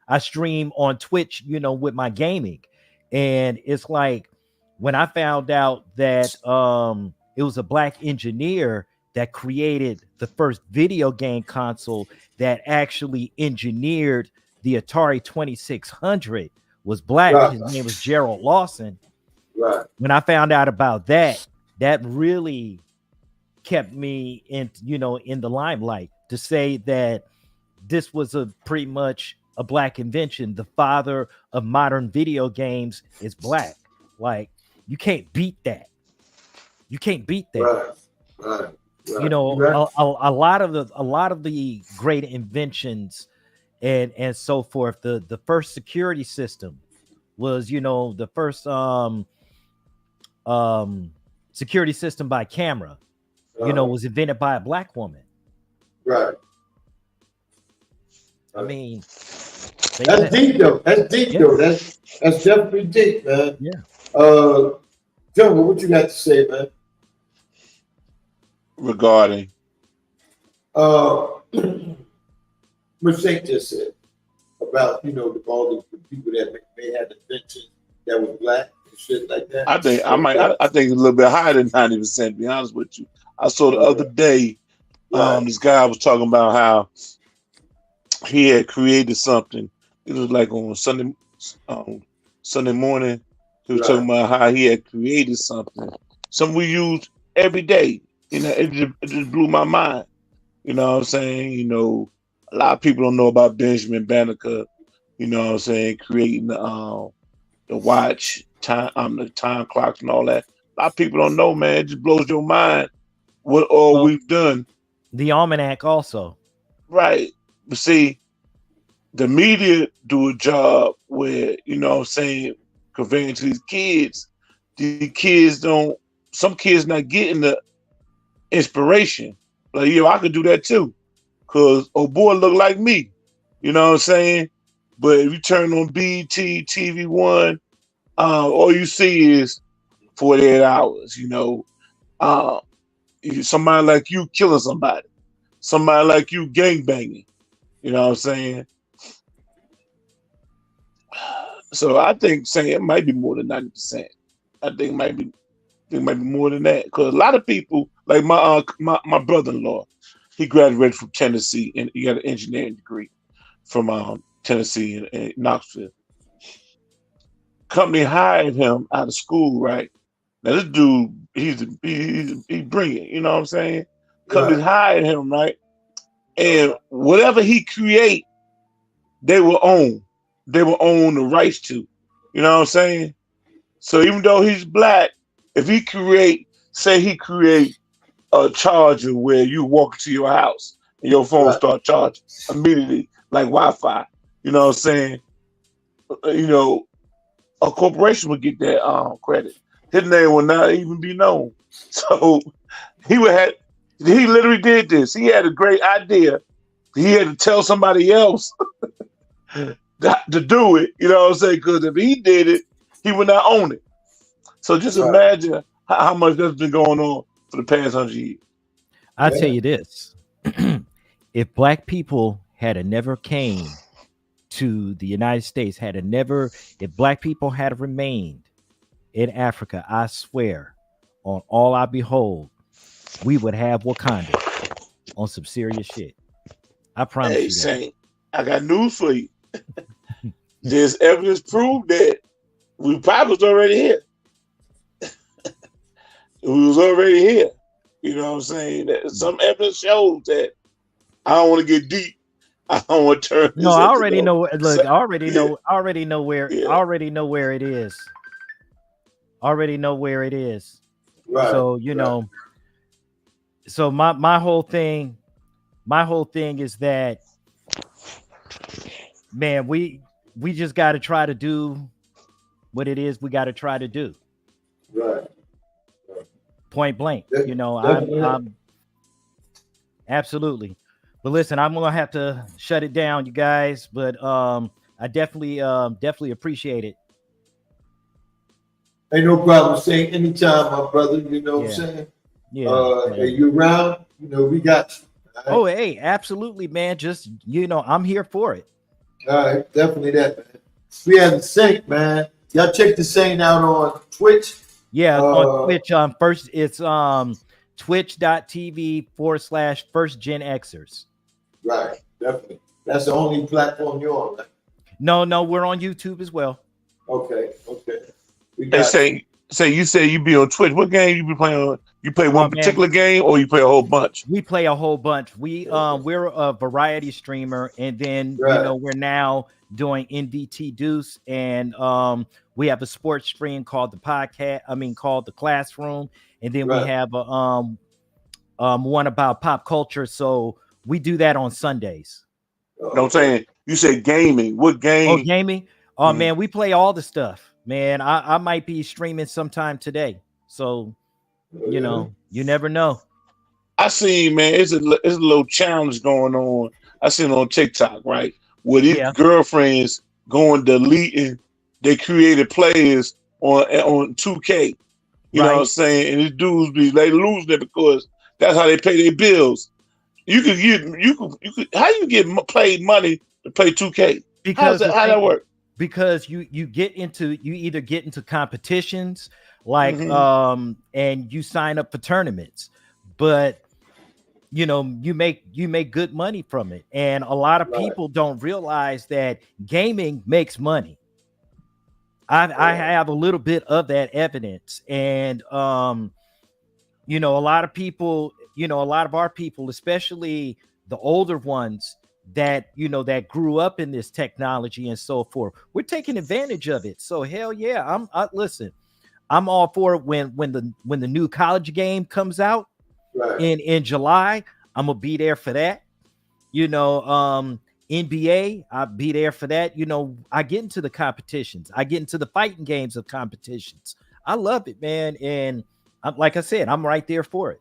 I stream on Twitch, with my gaming. And it's like when I found out that it was a black engineer that created the first video game console that actually engineered the Atari 2600 was black. Right. His name was Gerald Lawson. Right. When I found out about that, that really kept me in the limelight to say that this was pretty much a black invention. The father of modern video games is black. Like, you can't beat that. You can't beat that. Right. A lot of the great inventions and so forth. The first security system was, the first security system by camera, was invented by a black woman. Right. I mean, that's deep though. That's deep though. That's definitely deep, man. Yeah. Jungle, what you got to say, man? Regarding what Saint just said about all the people that may have invention that was black and shit like that. I think it's a little bit higher than 90%, to be honest with you. I saw the other day this guy was talking about how he had created something. It was like on Sunday morning. He was talking about how he had created something we use every day. It just blew my mind. You know what I'm saying? A lot of people don't know about Benjamin Banneker. You know what I'm saying? Creating the watch time, the time clocks and all that. A lot of people don't know, man. It just blows your mind what all we've done. The almanac also. Right. But see, the media do a job where, you know what I'm saying, conveying to these kids don't, some kids not getting the inspiration. Like, yo, I could do that too. Cause oh boy look like me. You know what I'm saying? But if you turn on BT, TV1, all you see is 48 hours, you know. Somebody like you killing somebody. Somebody like you gangbanging. You know what I'm saying? So I think saying it might be more than 90%. I think it might be more than that. Because a lot of people, like my brother-in-law, he graduated from Tennessee and he got an engineering degree from Tennessee in Knoxville. Company hired him out of school, right? Now this dude, he's brilliant, you know what I'm saying? Company hired him, right? And whatever he create, they will own. They will own the rights to. You know what I'm saying? So even though he's black, if he create a charger where you walk to your house and your phone start charging immediately, like Wi-Fi, you know what I'm saying? You know, a corporation would get that credit. His name will not even be known. So he literally did this. He had a great idea. He had to tell somebody else to do it, you know what I'm saying? Because if he did it, he would not own it. So just imagine how much that's been going on for the past 100 years. I'll tell you this. If black people had never came to the United States, if black people had remained in Africa, I swear on all I behold, we would have Wakanda on some serious shit. I promise you that. Saint, I got news for you. There's evidence proof that we probably was already here. We was already here. You know what I'm saying? That some evidence shows that. I don't want to get deep. I don't want to turn. No, I already know. Look, I already know where. I already know where it is. Already know where it is. Right. So you know. So my whole thing is that, man, we just got to try to do what it is we got to try to do. Right. Point blank. You know, I'm absolutely. But listen, I'm gonna have to shut it down, you guys. But I definitely appreciate it. Ain't no problem. Say anytime, my brother. You know what I'm saying? Yeah. Are you around? You know, we got you. Right? Oh, hey, absolutely, man. Just, you know, I'm here for it. All right, definitely that, man. We have the Saint, man. Y'all check the Saint out on Twitch. Yeah, on Twitch. First, it's twitch.tv/firstgenxers. Right, definitely. That's the only platform you're on, right? No, we're on YouTube as well. Okay. Say you say you be on Twitch. What game you be playing on? You play one particular game or you play a whole bunch? We play a whole bunch. We're a variety streamer, and then you know we're now doing NDT Deuce, and we have a sports stream called the Classroom, and then we have a one about pop culture. So we do that on Sundays. You know what I'm saying? You say gaming. What game? Oh, gaming. Oh man, we play all the stuff. Man, I might be streaming sometime today. So, you know, you never know. I seen, man, it's a little challenge going on. I seen on TikTok, right? Where these girlfriends going deleting they created players on 2K. You know what I'm saying? And these dudes they losing it because that's how they pay their bills. You could how you get paid money to play 2K? Because how that work? Because you either get into competitions like and you sign up for tournaments, but you know you make good money from it, and a lot of people don't realize that gaming makes money. I have a little bit of that evidence, and you know, a lot of people, you know, a lot of our people, especially the older ones that, you know, that grew up in this technology and so forth, we're taking advantage of it. So hell yeah, listen, I'm all for it. When the new college game comes out in July, I'm gonna be there for that. You know, NBA, I'll be there for that. You know, I get into the competitions. I get into the fighting games of competitions. I love it, man. And like I said, I'm right there for it.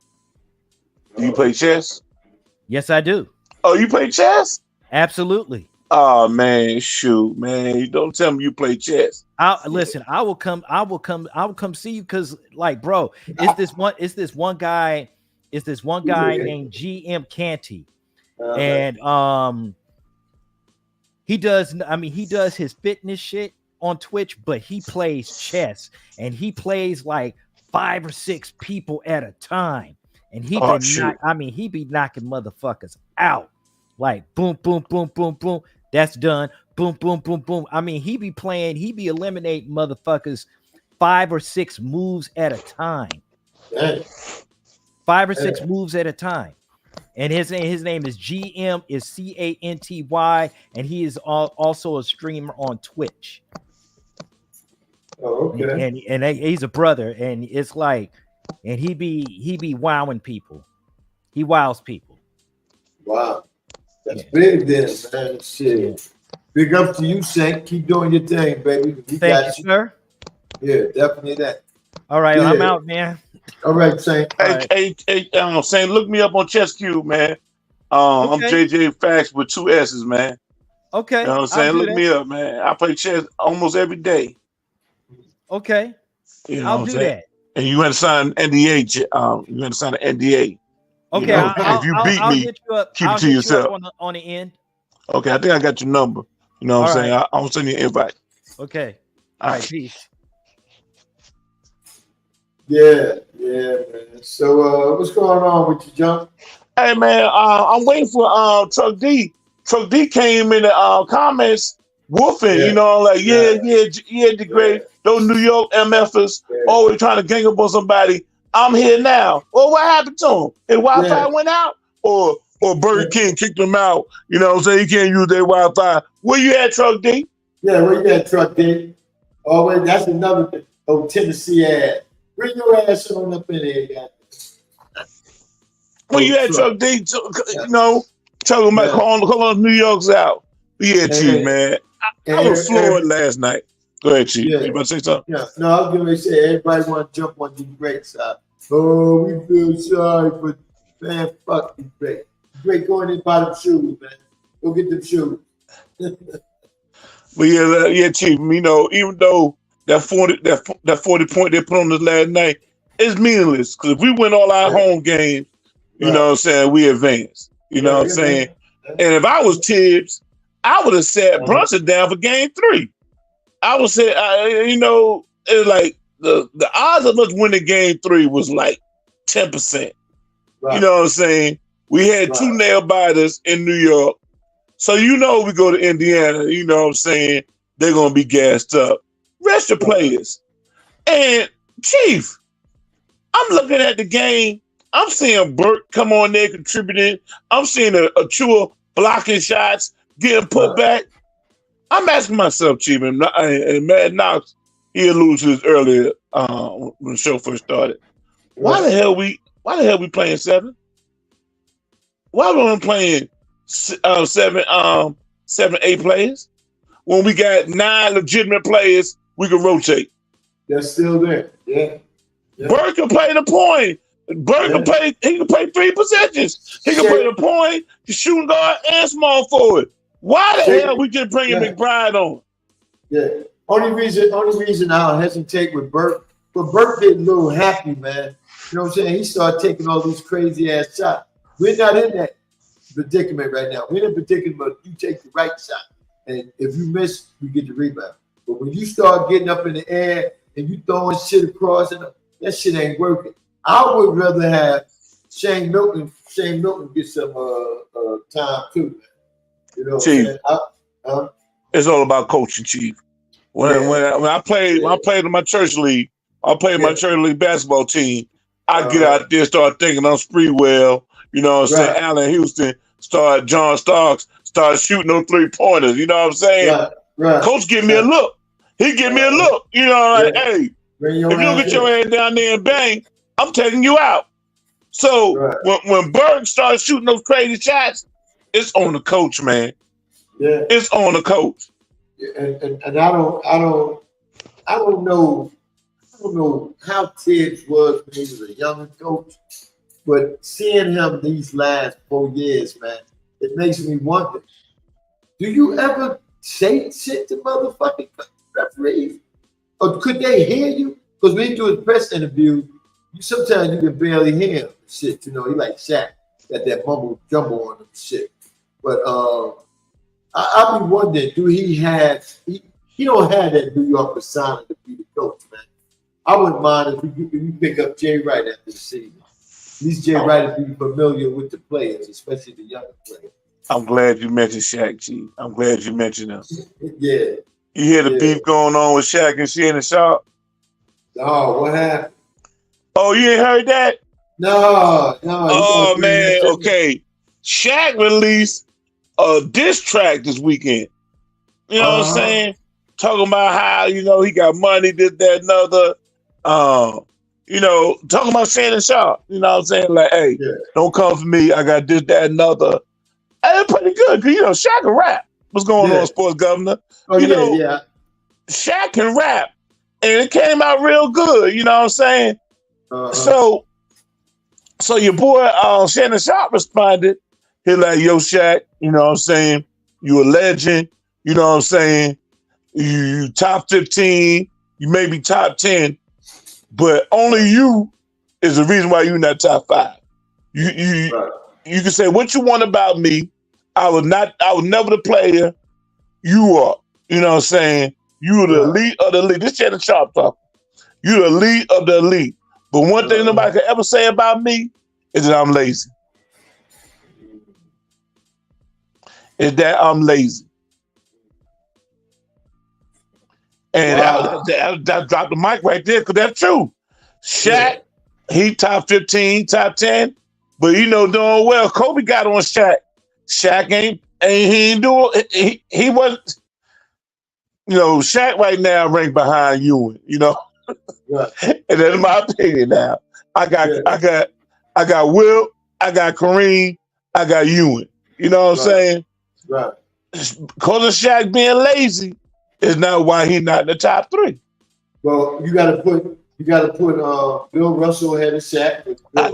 Do you play chess? Yes, I do. Oh, you play chess? Absolutely. Oh man, shoot, man! Don't tell me you play chess. Listen. I will come see you because, like, bro, it's this one guy named GM Canty, and he does his fitness shit on Twitch, but he plays chess, and he plays like 5 or 6 people at a time, and he be knocking motherfuckers out, like boom, boom, boom, boom, boom. That's done. Boom, boom, boom, boom. I mean, he be eliminating motherfuckers 5 or 6 moves at a time. 5 or 6 moves at a time. And his name is GM is Canty, and he is also a streamer on Twitch. Oh, okay. And he's a brother, and it's like, and he be wowing people. He wows people. Wow. That's big then, man. Shit. Yeah. Big up to you, Saint. Keep doing your thing, baby. Thank you, sir. Yeah, definitely that. All right, I'm out, man. All right, Saint. Hey, Saint, look me up on Chess Cube, man. I'm JJ Facts with 2 S's, man. Okay. You know what I'm saying? Look me up, man. I play chess almost every day. Okay. You know I'll do that. And you had to sign an NDA. You had to sign an NDA. Okay, you know, if you beat me, keep it to yourself. On the end. Okay, I think I got your number. You know what I'm saying? I'll send you an invite. Okay. All right, peace. Yeah, man. So what's going on with you, John? Hey man, I'm waiting for Truck D. Truck D came in the comments woofing, you know, like the great, those New York MFers always trying to gang up on somebody. I'm here now. Well, what happened to him? His Wi-Fi went out, or Burger King kicked him out. You know what I'm saying? He can't use their Wi-Fi. Where you at, Truck D? Yeah, where you at, Truck D? Oh, wait, that's another thing. Oh, Tennessee ad. Bring your ass on up in here, guys. Where you at, Truck D? You know, talking about calling New York's out. Yeah, Chief, man. I was floored last night. Go ahead, Chief. You about to say something? Yeah, no, I was going to say everybody want to jump on the great side. Oh, we feel sorry for, man, fuck you, great. Great, go in and buy them shoes, man. Go get them shoes. But yeah, Chief, you know, even though that 40 point they put on us last night is meaningless, because if we win all our home games, you know what I'm saying, we advance. You know what I'm saying? And if I was Tibbs, I would have sat Brunson down for game 3. I would say, you know, it's like the odds of us winning game 3 was like 10%. Right. You know what I'm saying? We had 2 nail biters in New York. So you know we go to Indiana, you know what I'm saying, they're going to be gassed up. Rest your players. And Chief, I'm looking at the game. I'm seeing Burt come on there contributing. I'm seeing Achua blocking shots, getting put back. I'm asking myself, Chief, and Mad Knox, he alluded to this earlier when the show first started. Why the hell we playing 7? Why we only playing 7, 8 players? When we got 9 legitimate players, we can rotate. They're still there. Yeah. Burt can play the point. Burt can play. He can play 3 positions. He can play the point, the shooting guard, and small forward. Why the hell we just bringing McBride on? Yeah. Only reason I'll hesitate with Burt, but Burt getting a little happy, man. You know what I'm saying? He started taking all these crazy ass shots. We're not in that predicament right now. We're in a predicament you take the right shot, and if you miss, you get the rebound. But when you start getting up in the air and you throwing shit across, and that shit ain't working. I would rather have Shane Milton get some time too, man. You know, Chief, it's all about coaching, Chief. When I played in my church league, I played my church league basketball team. I get out there, start thinking I'm Spreewell. You know what I'm saying? Allen Houston, John Starks, start shooting those 3-pointers. You know what I'm saying? Right. Coach give me a look. He give me a look. You know, like, hey, if you don't get your ass down there and bang, I'm taking you out. So when Berg started shooting those crazy shots, it's on the coach, man. Yeah. It's on the coach. And I don't know how Tibbs was when he was a young coach, but seeing him these last 4 years, man, it makes me wonder: do you ever say shit to motherfucking referees, or could they hear you? Because when you do a press interview, sometimes you can barely hear him. Shit, he like Shaq, got that mumble jumble on him shit. But I be wondering, do he have? He don't have that New York persona to be the coach, man. I wouldn't mind if you pick up Jay Wright after the season. At least Jay Wright would be familiar with the players, especially the younger players. I'm glad you mentioned Shaq, G. I'm glad you mentioned him. Yeah. You hear the beef going on with Shaq and Shannon Sharp? Oh, what happened? Oh, you ain't heard that? No. Oh, man. Okay. Shaq released a diss track this weekend. You know what I'm saying? Talking about how, he got money, this, that, another. Talking about Shannon Sharp. You know what I'm saying? Like, hey, don't come for me. I got this, that, another. And it's pretty good. Because, Shaq can rap. What's going on, Sports Governor? Shaq can rap. And it came out real good. You know what I'm saying? So your boy Shannon Sharp responded. He like, yo, Shaq, you know what I'm saying? You a legend. You know what I'm saying? You top 15. You may be top 10. But only you is the reason why you're not top 5. You can say what you want about me. I was never the player. You are. You know what I'm saying? You are the elite of the elite. This Shannon Sharp talk. You're the elite of the elite. But one thing nobody can ever say about me is that I'm lazy. And that dropped the mic right there because that's true. Shaq, he top 15, top 10, but doing well. Kobe got on Shaq. Shaq ain't do it. He wasn't. Shaq right now ranked behind Ewing. And that's my opinion now. I got Will, I got Kareem, I got Ewing. You know what I'm saying? Right. Because of Shaq being lazy is not why he's not in the top 3. Well, you got to put Bill Russell ahead of Shaq. I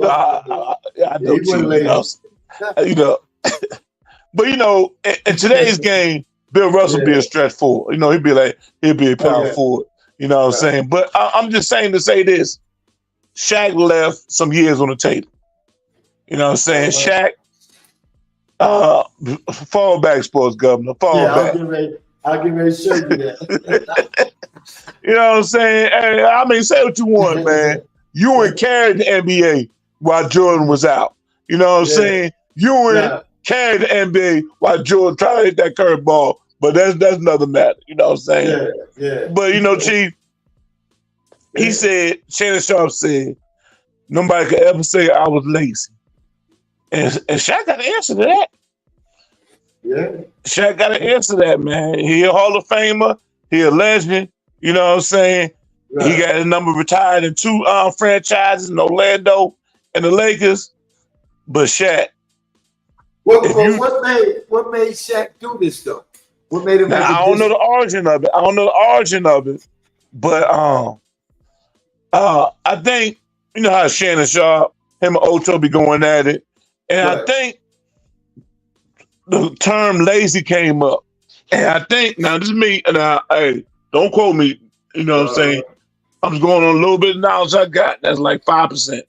know. But in today's game, Bill Russell be a stretch forward. He'd be a power forward. You know what I'm saying? But I'm just saying to say this. Shaq left some years on the table. You know what I'm saying? Shaq, fall back, Sports Governor. Fall back. I'll get ready to show you that. You know what I'm saying? Hey, say what you want, man. Ewing carried the NBA while Jordan was out. You know what I'm saying? Ewing carried the NBA while Jordan tried to hit that curveball. But that's another matter. You know what I'm saying? Yeah. But, Chief, he said, Shannon Sharp said, nobody could ever say I was lazy. And Shaq got an answer to that. Yeah. Shaq got an answer to that, man. He a Hall of Famer. He a legend. You know what I'm saying? Right. He got his number retired in 2 franchises in Orlando and the Lakers. But Shaq. What made Shaq do this, though? What made him? I don't know the origin of it. But I think, how Shannon Sharp, him and Ocho be going at it. And I think the term lazy came up. And I think, now this is me, and hey, don't quote me, you know what I'm saying? I'm just going on a little bit of knowledge I got. That's like 5%.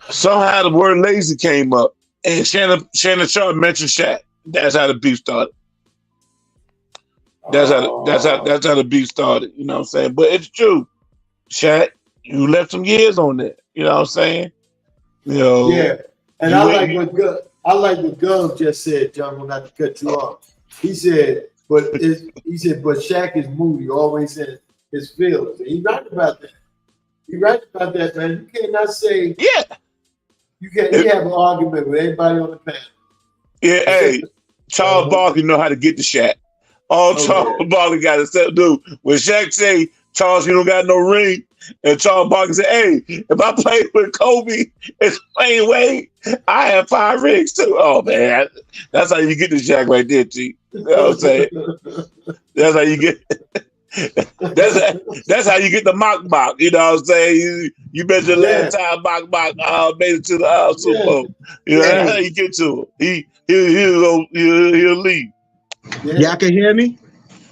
Somehow the word lazy came up. And Shannon Sharp mentioned Shaq. That's how the beef started. That's how the beef started. You know what I'm saying? But it's true. Shaq, you left some years on that. You know what I'm saying? Yeah. And I like what Gov just said, John, not to cut you off. He said, but Shaq is moody, always in his feelings. And he's right about that. Man. You cannot say you have an argument with everybody on the panel. Yeah, hey, Charles Barkley know how to get the Shaq. All Charles Barkley got to do when Shaq say, Charles, you don't got no ring, And Charles Barkley said, "Hey, if I played with Kobe and Wayne Wade, I have 5 rings too." Oh man, that's how you get the Shaq right there, G. You know what I'm saying? That's how you get. That's how you get the mock. You know what I'm saying? You bet your last time mock made it to the Super Bowl. You know that's how you get to him. He'll leave. Y'all can hear me?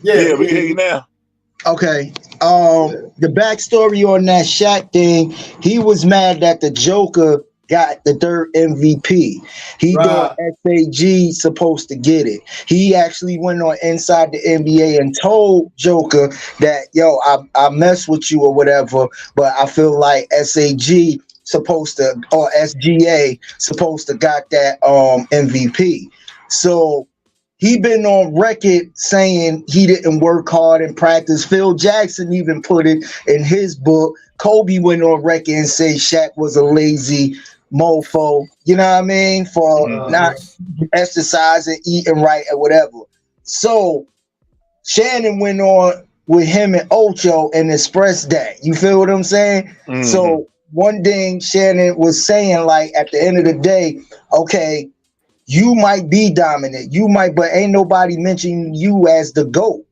Yeah, we can hear you now. Okay. The backstory on that Shaq thing, he was mad that the Joker got the third MVP. He thought SAG supposed to get it. He actually went on Inside the NBA and told Joker that, yo, I mess with you or whatever, but I feel like SAG supposed to, or SGA supposed to got that MVP. So he been on record saying he didn't work hard in practice. Phil Jackson even put it in his book. Kobe went on record and said Shaq was a lazy mofo, you know what I mean, for not exercising, eating right, or whatever. So Shannon went on with him and Ocho and expressed that. You feel what I'm saying? So one thing Shannon was saying, like, at the end of the day, okay, you might be dominant, but ain't nobody mentioning you as the GOAT.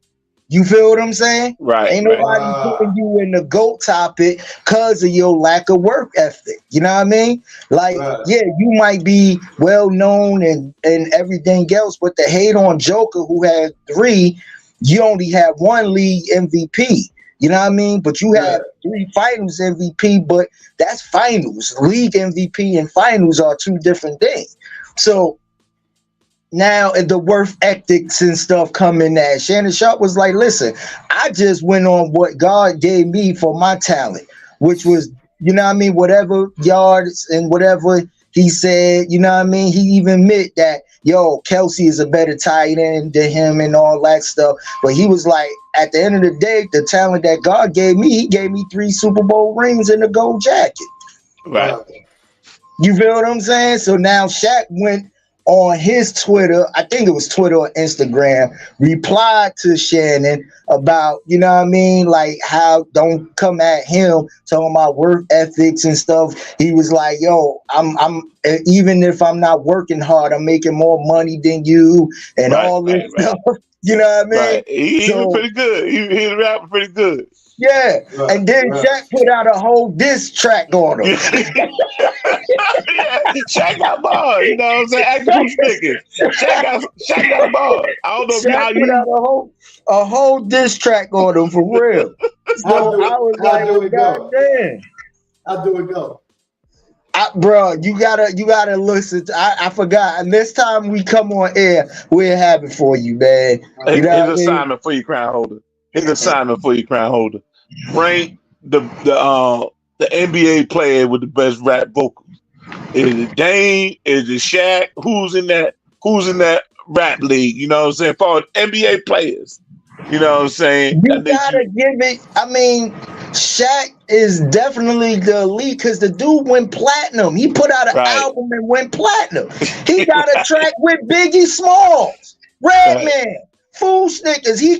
You feel what I'm saying? Right. Ain't nobody putting you in the GOAT topic because of your lack of work ethic. You know what I mean? Like, yeah, you might be well known and everything else, but the hate on Joker, who had 3, you only have 1 league MVP. You know what I mean? But you have 3 finals MVP, but that's finals. League MVP and finals are 2 different things. So now the worth ethics and stuff come in there. Shannon Sharp was like, listen, I just went on what God gave me for my talent, which was, you know what I mean, whatever yards and whatever he said, you know what I mean? He even admit that, yo, Kelsey is a better tight end than him and all that stuff. But he was like, at the end of the day, the talent that God gave me, he gave me 3 Super Bowl rings and a gold jacket. Right. You feel what I'm saying? So now Shaq went on his Twitter, I think it was Twitter or Instagram, replied to Shannon about, you know what I mean, like, how don't come at him talking about work ethics and stuff. He was like, yo, I'm even if I'm not working hard, I'm making more money than you and all this stuff. You know what I mean? Right. He was pretty good. He's rapping pretty good. Yeah, and then Shaq put out a whole diss track on him. Shaq got bars, you know what I'm saying? Acting two stickers. Shaq got bars. I don't know if Shaq put out a whole diss track on him for real. So I was like, God damn. How do it go? Bro, you gotta listen. I forgot. And this time we come on air, we'll have it for you, man. Here's an assignment for you, crown holder. Here's an assignment for you, crown holder. Rank the NBA player with the best rap vocals. Is it Dame? Is it Shaq? Who's in that rap league? You know what I'm saying? For NBA players. You know what I'm saying? You gotta give it. I mean, Shaq is definitely the elite because the dude went platinum. He put out an album and went platinum. He got a track with Biggie Smalls, Redman. Fool Snickers. He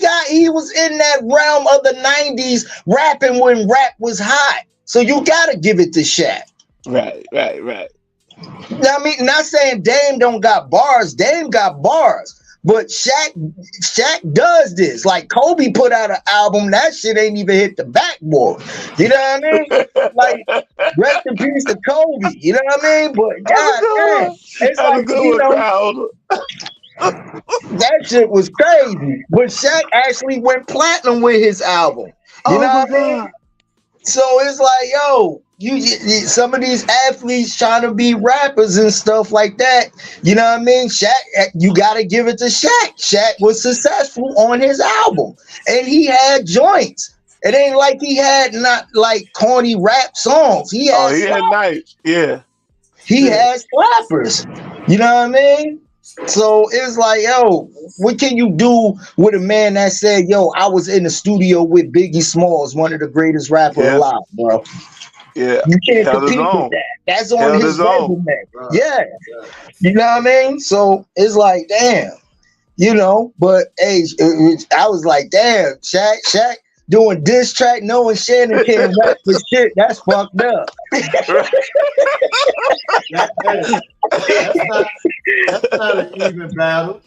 was in that realm of the 90s rapping when rap was hot. So you gotta give it to Shaq. Right. Now, I mean, not saying Dame don't got bars. Dame got bars. But Shaq does this. Like Kobe put out an album, that shit ain't even hit the backboard. You know what I mean? Like, rest in peace to Kobe. You know what I mean? But God damn, it's like, you know, that shit was crazy. But Shaq actually went platinum with his album. You know what I mean? So it's like, yo, you some of these athletes trying to be rappers and stuff like that. You know what I mean? Shaq, you got to give it to Shaq. Shaq was successful on his album, and he had joints. It ain't like he had not like corny rap songs. He had nice, yeah. He had slappers. You know what I mean? So it's like, yo, what can you do with a man that said, yo, I was in the studio with Biggie Smalls, one of the greatest rappers alive, bro. Yeah. You can't compete with that. That's on his resume. Yeah. You know what I mean? So it's like, damn, you know, but hey, I was like, damn, Shaq, doing diss track, knowing Shannon can't rap for shit. That's fucked up. That's not an even battle.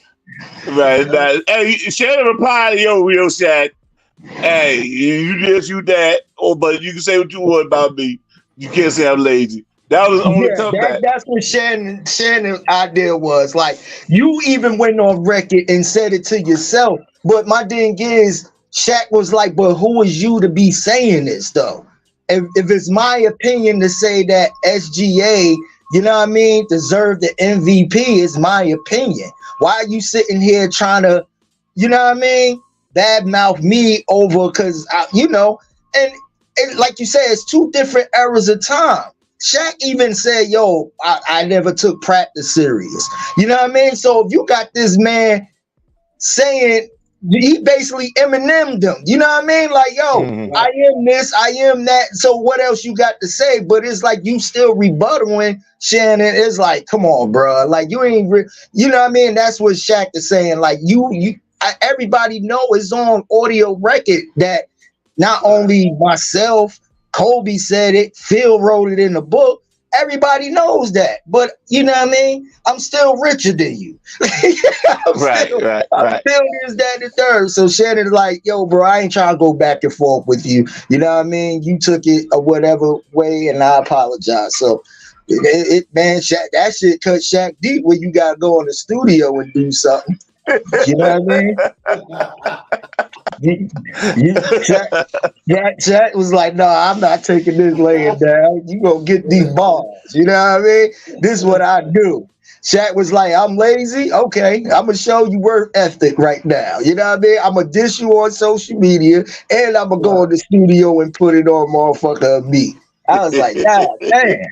Right. Now, hey, Shannon replied, yo, Shaq. Hey, you this, you that. Oh, but you can say what you want about me. You can't say I'm lazy. That was the only comeback. That's what Shannon's idea was. Like, you even went on record and said it to yourself. But my thing is, Shaq was like, but who is you to be saying this, though? If it's my opinion to say that SGA, you know what I mean, deserve the MVP, is my opinion. Why are you sitting here trying to, you know what I mean, badmouth me over, because, you know, and like you said, it's two different eras of time. Shaq even said, yo, I never took practice serious. You know what I mean? So if you got this man saying, he basically Eminem'd them. You know what I mean? Like, yo, I am this, I am that. So what else you got to say? But it's like you still rebuttaling Shannon. It's like, come on, bro. Like, you ain't, you know what I mean? That's what Shaq is saying. Like, everybody know it's on audio record that not only myself, Kobe said it, Phil wrote it in the book. Everybody knows that. But you know what I mean? I'm still richer than you. Right. I'm still this, that, and the third. So Shannon's like, yo, bro, I ain't trying to go back and forth with you. You know what I mean? You took it a whatever way, and I apologize. So man, Shaq, that shit cut Shaq deep when you gotta go in the studio and do something. You know what I mean? Shaq was like, no, I'm not taking this laying down. You gonna get these balls. You know what I mean? This is what I do. Shaq was like, I'm lazy. Okay, I'm gonna show you work ethic right now. You know what I mean? I'm gonna dish you on social media, and I'm gonna go in the studio and put it on motherfucker me. I was like, God damn.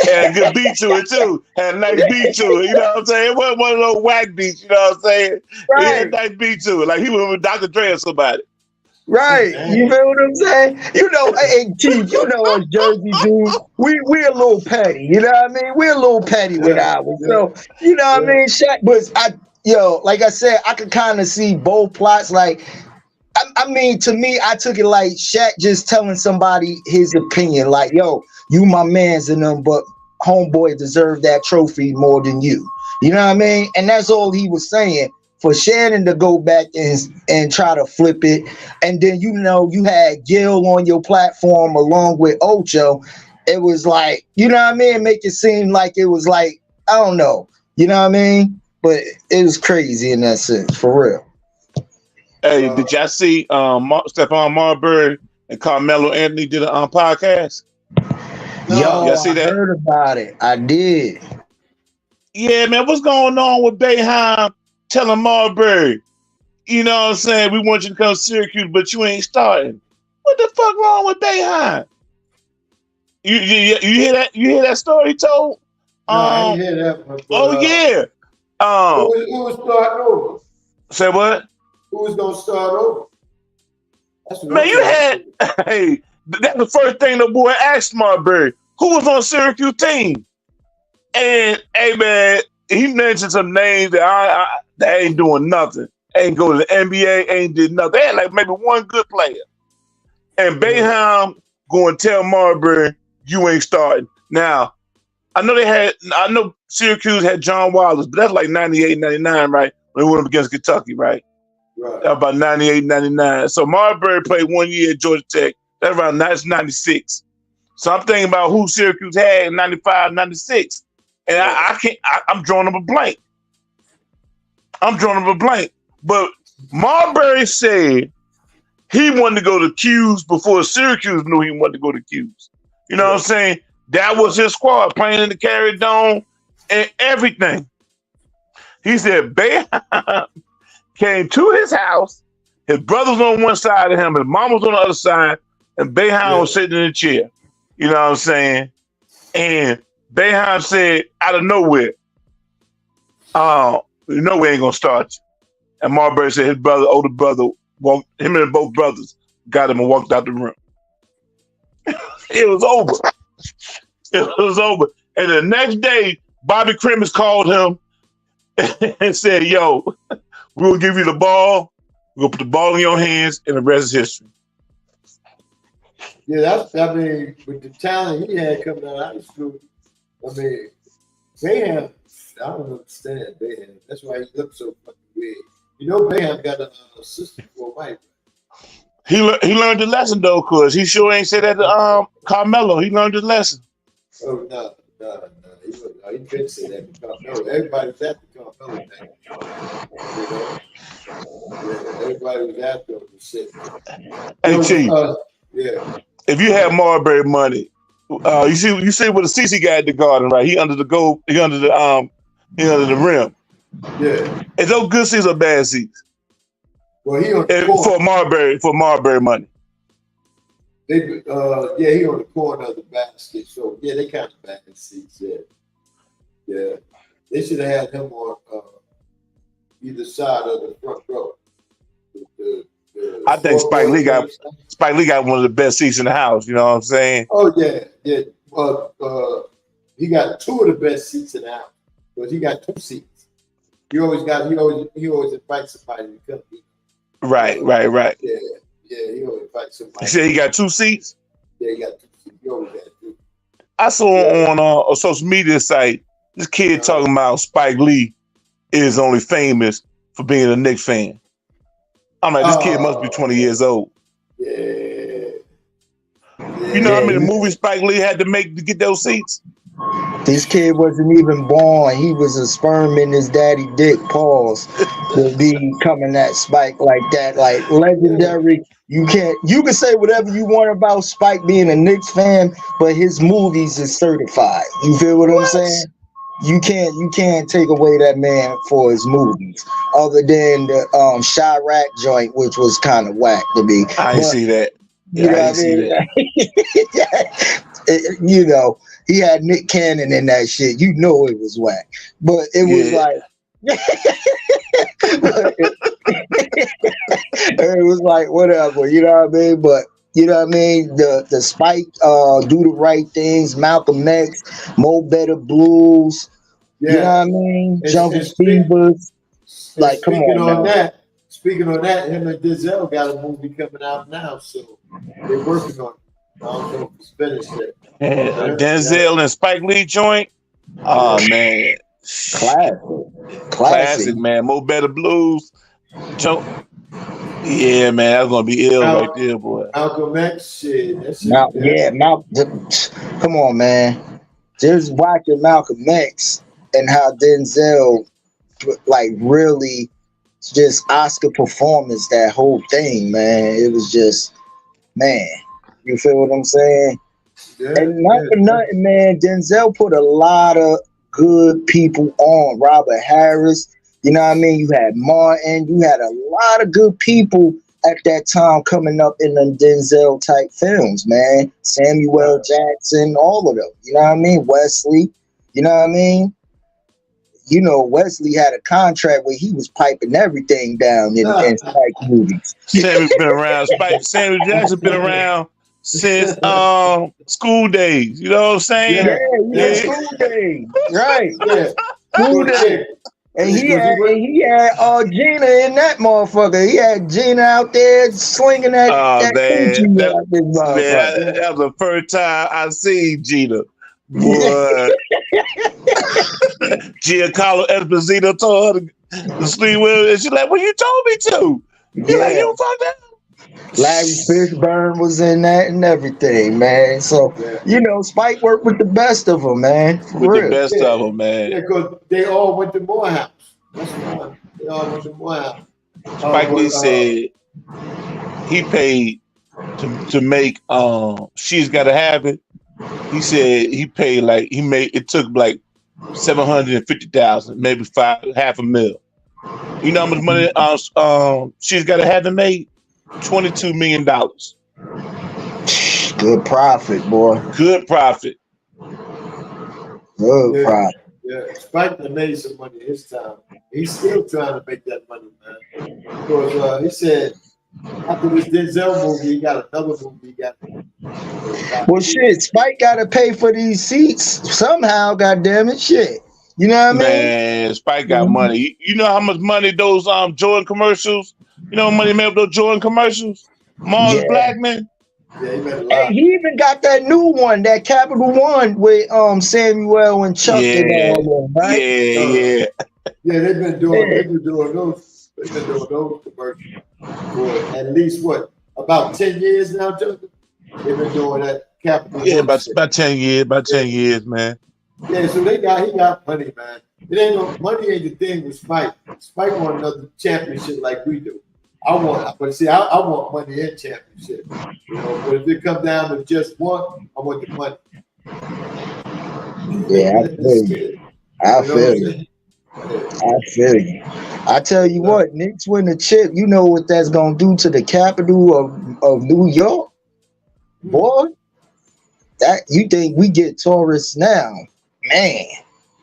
Had a good beat to it too. Had a nice beat to it. You know what I'm saying? It wasn't one of those whack beats, you know what I'm saying? Right. He had a nice beat to it. Like he went with Dr. Dre or somebody. Right. You feel what I'm saying? You know, hey, Chief, you know us Jersey dudes. We're a little petty, you know what I mean? We're a little petty with ours. So, you know what I mean? Shaq, but like I said, I could kind of see both plots. Like, I mean, to me, I took it like Shaq just telling somebody his opinion. Like, yo, you my mans in them, but homeboy deserved that trophy more than you. You know what I mean? And that's all he was saying. For Shannon to go back and try to flip it, and then you know you had Gil on your platform along with Ocho, it was like, you know what I mean? Make it seem like it was like, I don't know, you know what I mean? But it was crazy in that sense, for real. Hey, did y'all see Stephon Marbury and Carmelo Anthony did a podcast? Yo, y'all see that? I heard about it. I did. Yeah, man, what's going on with Boeheim telling Marbury, you know what I'm saying, we want you to come to Syracuse, but you ain't starting. What the fuck wrong with Boeheim? You hear that? You hear that story he told? No, I didn't hear that one. But, yeah. Who was starting over? Say what? Who was gonna start over? Man, you had hey, that's the first thing the boy asked Marbury. Who was on Syracuse team? And hey man, he mentioned some names that that ain't doing nothing. Ain't go to the NBA, ain't did nothing. They had like maybe one good player. And Boeheim going to tell Marbury, you ain't starting. Now, I know Syracuse had John Wallace, but that's like 98, 99, right? When they went up against Kentucky, right? Right. About 98, 99. So Marbury played 1 year at Georgia Tech. That's around 96. So I'm thinking about who Syracuse had in 95, 96. And I'm drawing up a blank. But Marbury said he wanted to go to Q's before Syracuse knew he wanted to go to Q's. You know what I'm saying? That was his squad, playing in the Carry Dome and everything. He said Boeheim came to his house, his brother was on one side of him, his mom was on the other side, and Boeheim was sitting in a chair. You know what I'm saying? And Boeheim said, out of nowhere, you know we ain't gonna start you. And Marbury said his older brother, him and both brothers got him and walked out the room. It was over. And the next day, Bobby Crimmins called him and said, yo, we're gonna give you the ball, we're gonna put the ball in your hands, and the rest is history. Yeah, I mean, with the talent he had coming out of high school, I mean, Bayham, I don't understand Bayham. That's why he looks so fucking weird. You know, Bayham got a sister for a wife. He learned the lesson though, cause he sure ain't said that to Carmelo. He learned his lesson. Oh no. He didn't say that to Carmelo. Everybody was after Carmelo back. You know? Yeah, everybody was after him and shit. Hey, Chief. Yeah. If you had Marbury money, you see what the CC got at the Garden, right? He under the rim. Yeah. Is those good seats or bad seats? Well, he on the for Marbury money. He on the corner of the basket. So yeah, they kind of back in seats. Yeah. They should have had him on either side of the front row. I think Spike Lee got one of the best seats in the house. You know what I'm saying? Oh yeah. He got two of the best seats in the house, but he got two seats. He always invites somebody to come. Right. Yeah. He always invites somebody. You said he got two seats? Yeah, he got two seats. He always got two. I saw on a social media site this kid talking about Spike Lee is only famous for being a Knicks fan. I'm like, this kid must be 20 years old. Yeah. You know how many movies Spike Lee had to make to get those seats? This kid wasn't even born. He was a sperm in his daddy dick, pause, to be coming at Spike like that. Like legendary. You can say whatever you want about Spike being a Knicks fan, but his movies is certified. You feel what I'm saying? You can't take away that man for his movies, other than the Chirac joint, which was kind of whack to me. I didn't see that. You know what I mean? You know, he had Nick Cannon in that shit. You know it was whack, but it was like it was like whatever. You know what I mean? But you know what I mean? The Spike, Do the Right Things, Malcolm X, Mo Better Blues. Yeah. You know what I mean? Jungle Fevers. Like, come on. Speaking on that, him and Denzel got a movie coming out now, so they're working on it. I don't know if it's finished yet. Denzel and Spike Lee joint. Oh man, classic, man. Mo Better Blues. Yeah, man, that's gonna be ill right there, boy. Malcolm X, shit. Come on, man. Just watching Malcolm X and how Denzel, like, really just Oscar performance, that whole thing, man. It was just, man. You feel what I'm saying? Yeah, and not for nothing, man. Denzel put a lot of good people on. Robert Harris. You know what I mean? You had Martin. You had a lot of good people at that time coming up in the Denzel type films, man. Samuel Jackson, all of them. You know what I mean? Wesley. You know what I mean? You know, Wesley had a contract where he was piping everything down in Spike movies. Samuel's been around. Samuel Jackson been around since school days. You know what I'm saying? Yeah. School days. Right. Yeah. School days. And he had Gina in that motherfucker. He had Gina out there slinging that. That was the first time I seen Gina. Boy. Giancarlo Esposito told her to sleep with her, and she's like, "Well, you told me to." You're like, "You fucked up." Larry Fishburne was in that and everything, man. So, you know, Spike worked with the best of them, man. The best of them, man. Yeah, because they all went to Morehouse. That's why. They all went to Morehouse. Spike Lee said he paid to make She's Gotta Have It. He said he paid it took like $750,000, maybe $500,000. You know how much money She's Gotta Have It made? $22 million. Good profit, boy. Good profit. Good profit. Yeah, Spike made some money this time. He's still trying to make that money, man. Because he said after this Denzel movie, he got another movie. Well, shit, Spike got to pay for these seats somehow. Goddamn it, shit. You know what I mean? Man, Spike got money. You know how much money those Jordan commercials? You know how money made up those Jordan commercials? Mars Blackman. Yeah, he met a Hey, lot. he even got that new one, that Capital One with Samuel and Chuck and all them, right? Yeah. Yeah, they've been doing those commercials for at least what, about 10 years now, Justin? They've been doing that Capital Yeah, One shit. about 10 years, man. Yeah, so he got money, man. It ain't no money ain't the thing with Spike. Spike want another championship like we do. I want money and championship. You know, but if it comes down to just one, I want the money. Yeah, I feel you. I tell you what, Knicks win the chip. You know what that's gonna do to the capital of New York, boy. That you think we get tourists now, man?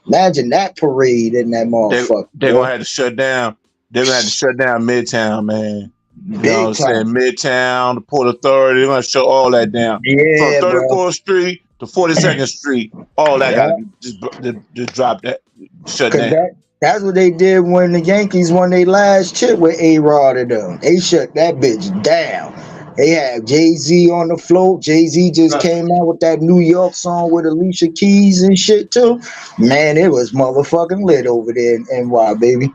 Imagine that parade in that motherfucker. They're gonna have to shut down. They're gonna have to shut down Midtown, man. You know what I'm saying? Midtown, the Port Authority, they're gonna shut all that down. Yeah, from 34th Street to 42nd Street, all that gotta just drop that, shut down. That's what they did when the Yankees won their last chip with A-Rod and them. They shut that bitch down. They had Jay-Z on the float. Jay-Z just came out with that New York song with Alicia Keys and shit too. Man, it was motherfucking lit over there in NY, baby.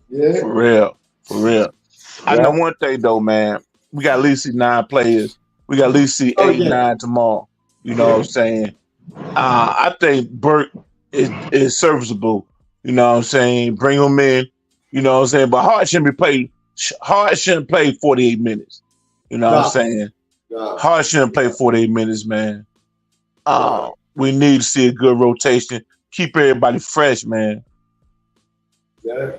Yeah. For real. I know one thing though, man. We got at least see 9 players. We got at least see 8, 9 tomorrow. You know what I'm saying? I think Burke is serviceable. You know what I'm saying? Bring him in. You know what I'm saying? But Hart shouldn't play 48 minutes. You know what I'm saying? Hart shouldn't play 48 minutes, man. We need to see a good rotation. Keep everybody fresh, man. Yeah.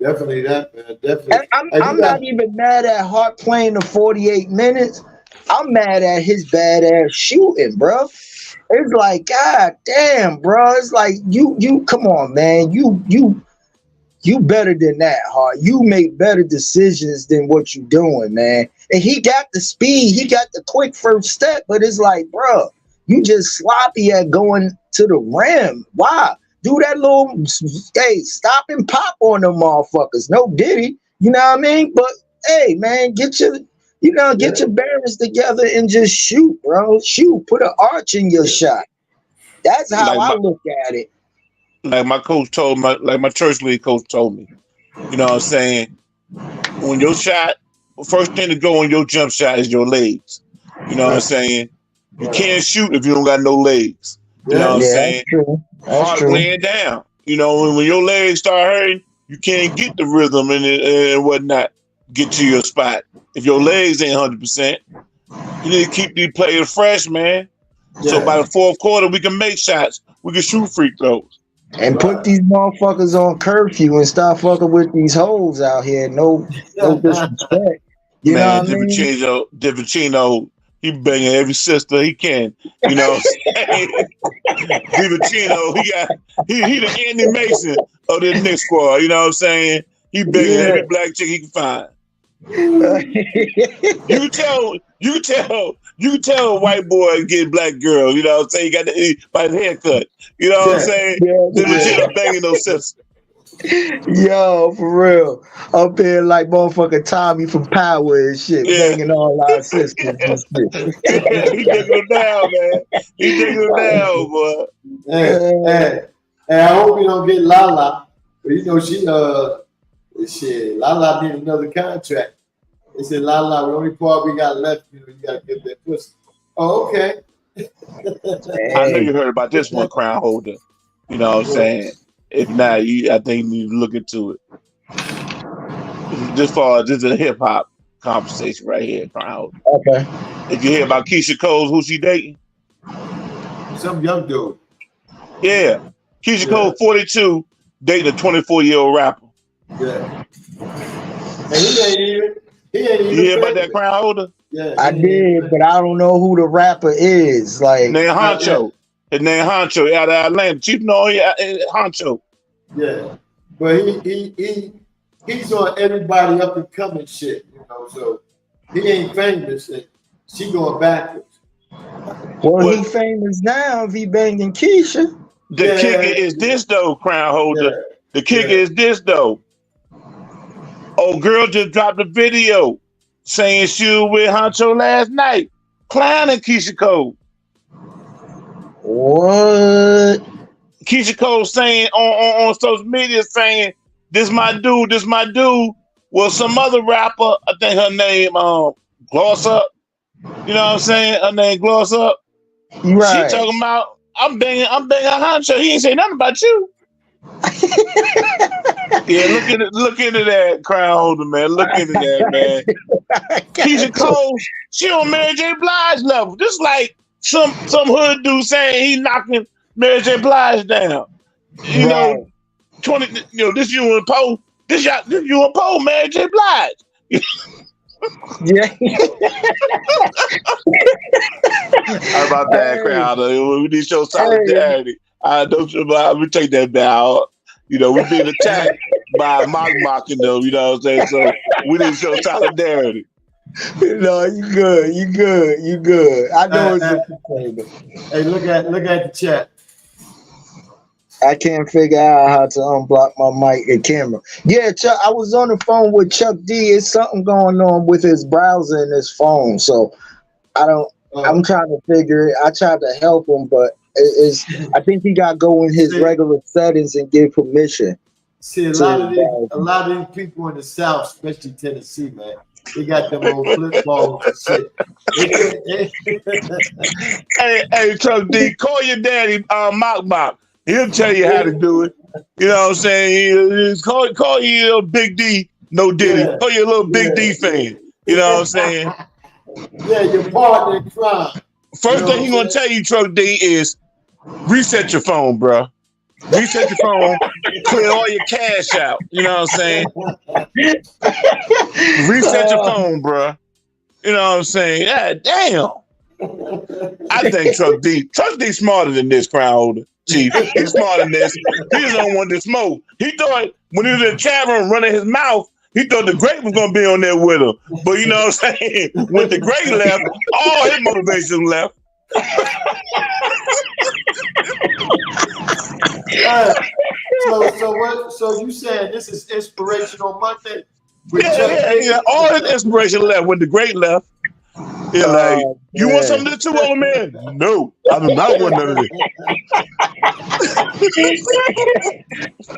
Definitely that, man. Definitely. I'm not even mad at Hart playing the 48 minutes. I'm mad at his badass shooting, bro. It's like, God damn, bro. It's like you come on, man. You better than that, Hart. You make better decisions than what you doing, man. And he got the speed, he got the quick first step, but it's like, bro, you just sloppy at going to the rim. Why? Do that little, hey, stop and pop on them motherfuckers. No Diddy, you know what I mean? But hey, man, get your bearings together and just shoot, bro. Shoot, put an arch in your shot. That's how I look at it. Like my coach told me, like my church league coach told me, you know what I'm saying? When your shot, first thing to go on your jump shot is your legs. You know what I'm saying? You can't shoot if you don't got no legs. You know what I'm saying? That's true. Laying down. You know, when your legs start hurting, you can't get the rhythm and whatnot, get to your spot. If your legs ain't 100%, you need to keep these players fresh, man. So by the fourth quarter, we can make shots. We can shoot free throws. And put these motherfuckers on curfew and stop fucking with these hoes out here. No disrespect. You know what I mean? DiVicino, he banging every sister he can. You know what I'm saying? DiVicino, he the Andy Mason of this Knicks squad. You know what I'm saying? He banging every black chick he can find. You tell a white boy get black girl, you know what I'm saying? He got by his haircut. You know what I'm saying? DiVicino banging those sisters. Yo, for real. Up here like motherfucking Tommy from Power and shit, banging all our sisters and shit. He digging them down, man. He digging them down, boy. Hey, I hope you don't get Lala. But you know, Lala need another contract. They said, Lala, the only part we got left, you got to get that pussy. Oh, okay. I know you heard about this one, Crown Holder. You know what I'm saying? If not, I think you need to look into it. This is a hip hop conversation right here, Crown Holder. Okay. Did you hear about Keisha Cole, who she dating? Some young dude. Yeah. Keisha Cole, 42, dating a 24-year-old rapper. Yeah. And he ain't even. You hear about that, Crown Holder? Yeah. I did, but I don't know who the rapper is. Like name Honcho. His name Honcho out of Atlanta. Chief know Honcho. Yeah. But he's on everybody up and coming shit, you know, so he ain't famous and she going backwards. Well, he famous now if he banging Keisha. The kicker is this though, Crown Holder. Yeah. The kicker is this though. Oh, girl just dropped a video saying she was with Honcho last night, clowning Keisha Cole. What? Keisha Cole saying on social media saying, this my dude. Well, some other rapper, I think her name Gloss Up. You know what I'm saying? Her name Gloss Up. Right. She talking about I'm banging Honcho. He ain't say nothing about you. Yeah, look into that, Crown Holder, man. Look into that, man. Keisha Cole, she on Mary J. Blige level. Just like some hood dude saying he knocking Mary J. Blige down. You know, 20. You know, this you and Poe. This you and Poe, Mary J. Blige. Yeah. How about that, Crown? We need to show solidarity. Don't let me take that down. You know, we're being attacked by mocking them, you know what I'm saying? So we need to show solidarity. No, you good. I know it's just hey, look at the chat. I can't figure out how to unblock my mic and camera. Yeah, Chuck, I was on the phone with Chuck D. It's something going on with his browser and his phone. So I'm trying to figure it. I tried to help him, but I think he got to go in his regular settings and give permission. See, a lot of these people in the South, especially Tennessee, man, they got them old flip phones and shit. Hey, Chuck D, call your daddy, Mock. He'll tell you how to do it. You know what I'm saying? Call you little Big D, no Diddy. Call you a little Big D fan. You know what I'm saying? Yeah, your partner in crime. First thing he's gonna tell you, Chuck D, is reset your phone, bro. Reset your phone, clear all your cash out. You know what I'm saying? Reset your phone, bro. You know what I'm saying? Yeah, damn. I think Chuck D smarter than this, Crown Holder. Chief, he's smarter than this. He just don't want to smoke. He thought when he was in the chat room running his mouth, he thought the Great was gonna be on there with him. But you know what I'm saying? When the Great left, all his motivation left. So you saying this is Inspirational Monday? Yeah. All his inspiration left when the Great left. Yeah, like, you want some of this too, old man? No, I do not want none of this.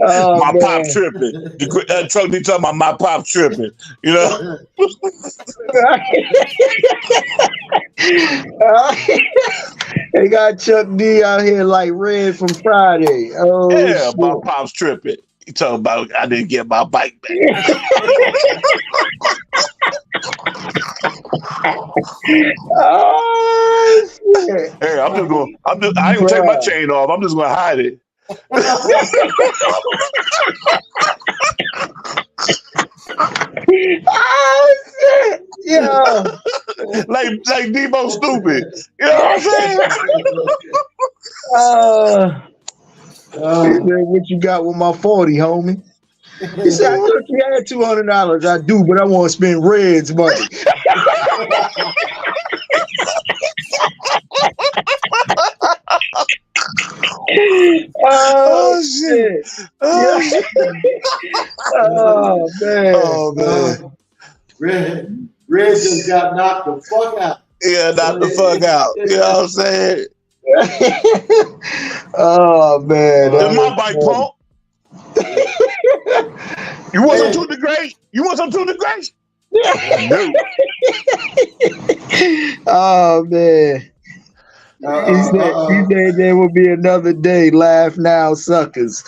My pop tripping. The truck be talking about my pop tripping. You know? They got Chuck D out here like Red from Friday. Oh, yeah, shit. my pop's tripping. He talking about I didn't get my bike back. Oh, shit. Hey, I ain't gonna take my chain off. I'm just gonna hide it. Oh shit! Yeah, like Debo stupid. You know what I'm saying? What you got with my 40, homie? He said, I thought you had $200. I do, but I want to spend Red's money. Oh shit! Oh man! Oh man! Red just got knocked the fuck out. Yeah, knocked the fuck out. You know what I'm saying? Oh man! That's my bike, pump. You want some to the Great? You want some to the Great? No. Oh man! He said there will be another day. Laugh now, suckers.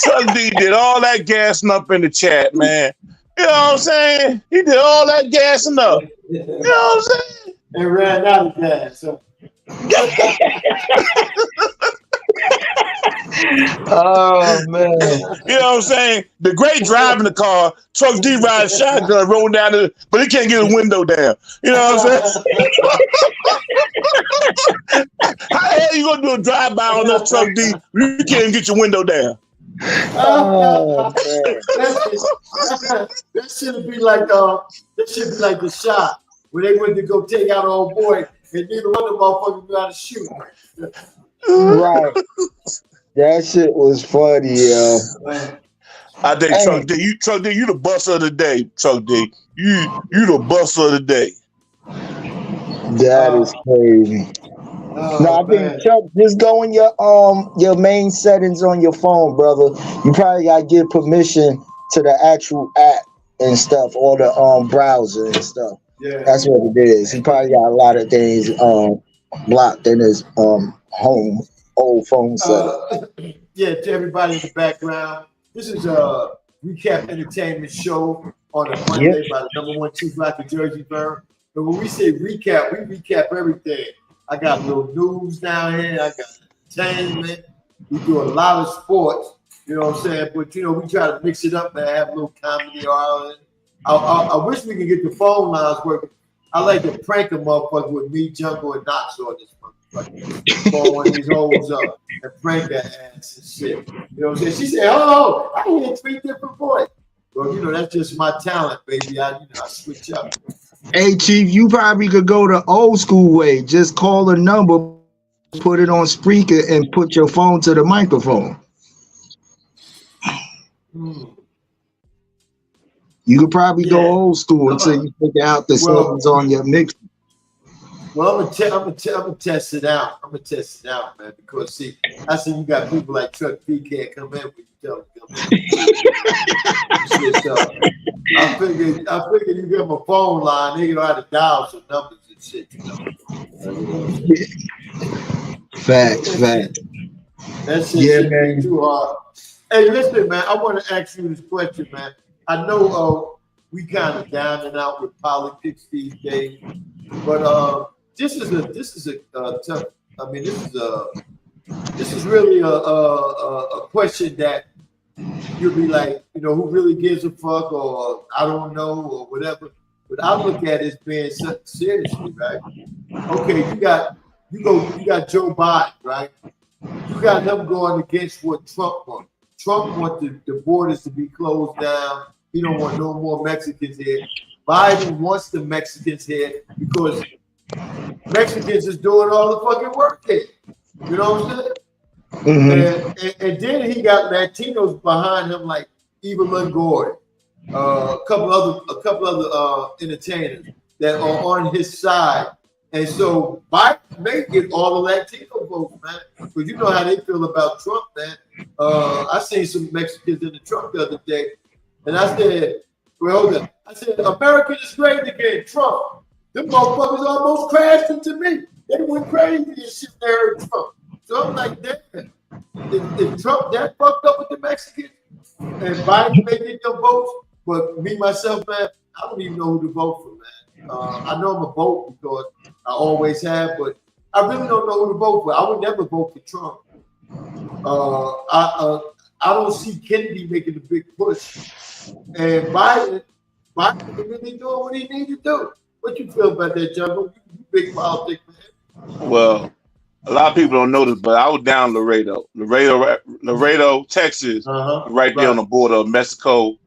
Chuck D did all that gassing up in the chat, man. You know what I'm saying? He did all that gassing up. You know what I'm saying? And ran out of gas. So. Oh man! You know what I'm saying? The Great driving the car, Chuck D riding shotgun, rolling down but he can't get his window down. You know what I'm saying? How the hell you gonna do a drive-by on that Chuck D? You can't even get your window down. Oh man! That should be like the shot where they went to go take out old boy and neither one of them motherfuckers knew how to shoot. Right. That shit was funny, yo. I think Chuck D, you the bust of the day, Chuck D. You the bust of the day. That is crazy. No, I think Chuck, just go in your main settings on your phone, brother. You probably gotta give permission to the actual app and stuff, or the browser and stuff. Yeah. That's what it is. He probably got a lot of things blocked in his home old phone setup. Yeah, to everybody in the background, this is a recap entertainment show on a Monday by the #1 Chief Rock of Jerseyvern. But when we say recap, we recap everything. I got little news down here. I got entertainment. We do a lot of sports. You know what I'm saying? But you know, we try to mix it up and have a little comedy. I wish we could get the phone lines working. I like to prank a motherfucker with me, Jungle, and Knox on this motherfucker. Call one of these hoes up and prank that ass and shit. You know what I'm saying? She said, "Oh, I hear 3 different voices." Well, you know, that's just my talent, baby. I switch up. Hey, Chief, you probably could go the old school way. Just call a number, put it on speaker, and put your phone to the microphone. You could probably go old school until you figure out the settings on your mix. Well, I'm gonna test it out. I'm gonna test it out, man. Because see, I see you got people like Chuck D can't come in when you tell them to come in. So, I figured you give them a phone line, they know how to dial some numbers and shit. You know? Facts. That shit man. Too hard. Hey, listen, man. I want to ask you this question, man. I know we kind of down and out with politics these days, but this is a tough. I mean, this is really a question that you'll be like, you know, who really gives a fuck, or I don't know, or whatever. But I look at it as being seriously, right? Okay, you got Joe Biden, right? You got him going against what Trump wants. Trump wants the borders to be closed down. He don't want no more Mexicans here. Biden wants the Mexicans here because Mexicans is doing all the fucking work here. You know what I'm saying? Mm-hmm. And then he got Latinos behind him like Eva Longoria, a couple other entertainers that are on his side. And so Biden may get all the Latino votes, man. Because you know how they feel about Trump, man. I seen some Mexicans in the truck the other day, and I said, well, hold on. I said, America is great again, Trump. Them motherfuckers almost crashed into me. They went crazy and shit when they heard Trump. So I'm like, damn, if Trump that fucked up with the Mexicans and Biden may get them votes, but me, myself, man, I don't even know who to vote for, man. I know I'm a vote because I always have, but I really don't know who to vote for. I would never vote for Trump. I don't see Kennedy making a big push. And Biden really doing what he needs to do. What you feel about that, Jungle? You big politics, man. Well, a lot of people don't know this, but I was down Laredo, Texas, right there on the border of Mexico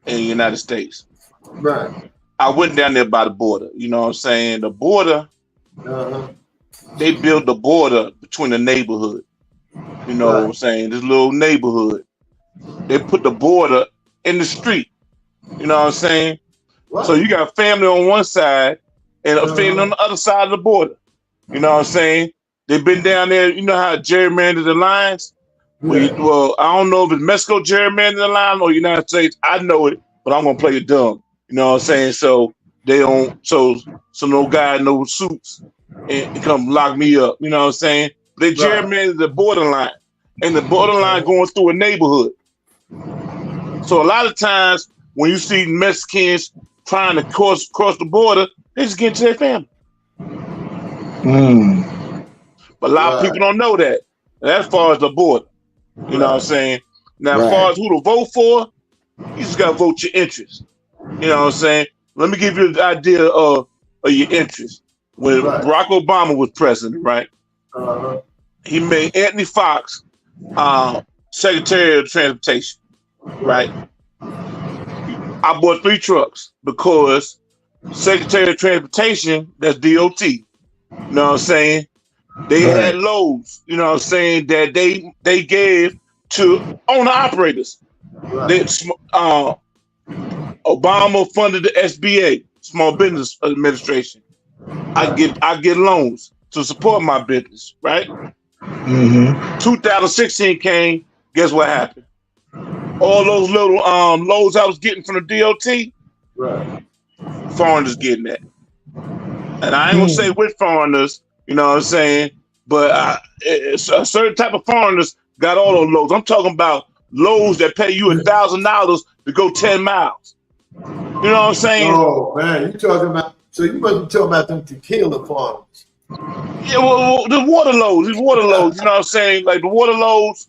and the United States. Right. I went down there by the border. You know what I'm saying? The border, they built the border between the neighborhood. You know what I'm saying? This little neighborhood. They put the border in the street. You know what I'm saying? What? So you got family on one side and a family on the other side of the border. You know what I'm saying? They've been down there. You know how gerrymandered the lines? Yeah. Well, I don't know if it's Mexico gerrymandered the line or United States. I know it, but I'm going to play it dumb. You know what I'm saying? So they don't, so no guy, no suits and come lock me up. You know what I'm saying? They gerrymandered the borderline, and the borderline going through a neighborhood. So a lot of times when you see Mexicans trying to cross the border, they just get to their family. But a lot of people don't know that. As far as the border, you know what I'm saying? Now, as far as who to vote for, you just got to vote your interest. You know what I'm saying? Let me give you the idea of your interest. When Barack Obama was president, right? He made Anthony Fox Secretary of Transportation, right? I bought 3 trucks because Secretary of Transportation, that's DOT. You know what I'm saying? They had loads, you know what I'm saying, that they gave to owner operators. Obama funded the SBA, Small Business Administration. I get loans to support my business, right? 2016 came. Guess what happened? All those little loans I was getting from the DOT, foreigners getting that. And I ain't gonna say which foreigners, you know what I'm saying? But it's a certain type of foreigners got all those loads. I'm talking about loads that pay you $1,000 to go 10 miles. You know what I'm saying? Oh man, you talking about? So you must be talking about them tequila farms. Yeah, well, the water loads. You know what I'm saying? Like the water loads,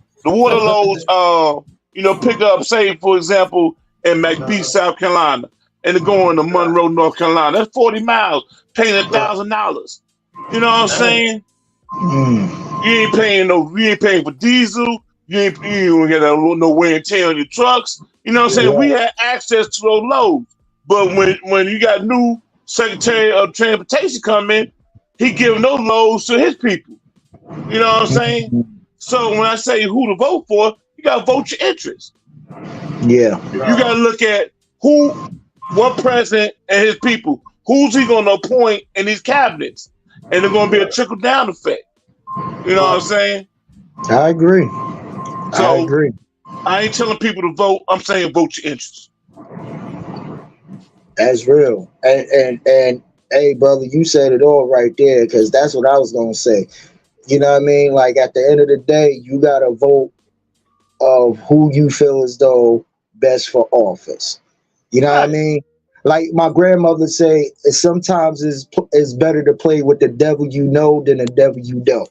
pick up, say, for example, in McBeach, South Carolina, and they're going to Monroe, North Carolina. That's 40 miles, paying $1,000. You know what I'm saying? You ain't paying for diesel. You ain't get no wear and tear on your trucks. You know what I'm saying? We had access to those loads. But when you got new Secretary of Transportation come in, he giving those loads to his people. You know what I'm saying? So when I say who to vote for, you gotta vote your interest. Yeah. You gotta look at what president and his people, who's he gonna appoint in these cabinets? And there's gonna be a trickle down effect. You know what I'm saying? I agree. So I ain't telling people to vote. I'm saying vote your interests. That's real. And hey, brother, you said it all right there, because that's what I was gonna say. You know what I mean? Like at the end of the day, you gotta vote of who you feel as though best for office. You know what I mean? Like my grandmother say, sometimes it's better to play with the devil you know than the devil you don't.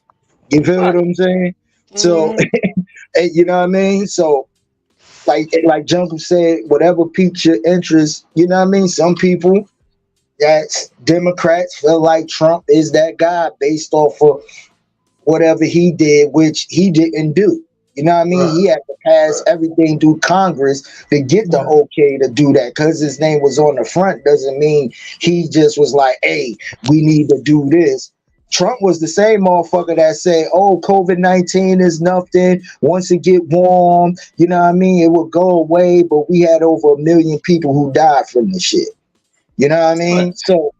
You feel what I'm saying? So, you know what I mean? So, like Jungle said, whatever piques your interest, you know what I mean? Some people, that's Democrats, feel like Trump is that guy based off of whatever he did, which he didn't do. You know what I mean? He had to pass everything through Congress to get the okay to do that. Because his name was on the front doesn't mean he just was like, hey, we need to do this. Trump was the same motherfucker that said, oh, COVID-19 is nothing. Once it get warm, you know what I mean? It will go away. But we had over 1 million people who died from the shit. You know what I mean? So,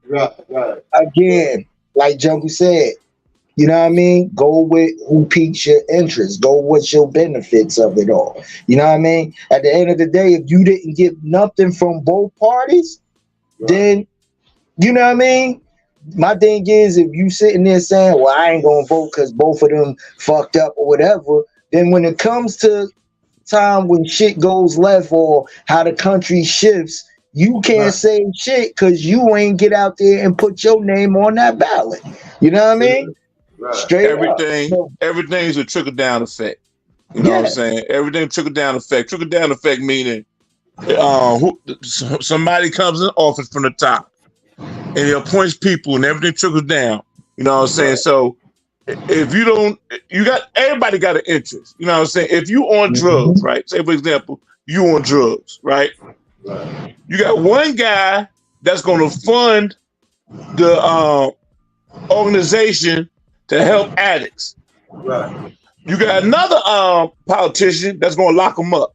again, like Jungle said, you know what I mean? Go with who piques your interest. Go with your benefits of it all. You know what I mean? At the end of the day, if you didn't get nothing from both parties, then, you know what I mean? My thing is, if you sitting there saying, well, I ain't going to vote because both of them fucked up or whatever, then when it comes to time when shit goes left or how the country shifts, you can't say shit because you ain't get out there and put your name on that ballot. You know what I mean? Straight everything's a trickle down effect. You know what I'm saying? Everything trickle down effect. Trickle down effect meaning somebody comes in office from the top and he appoints people and everything trickles down. You know what I'm saying? So if you don't, everybody got an interest. You know what I'm saying? If you on drugs, right? Say for example, you on drugs, right? You got one guy that's going to fund the organization to help addicts. You got another politician that's going to lock them up.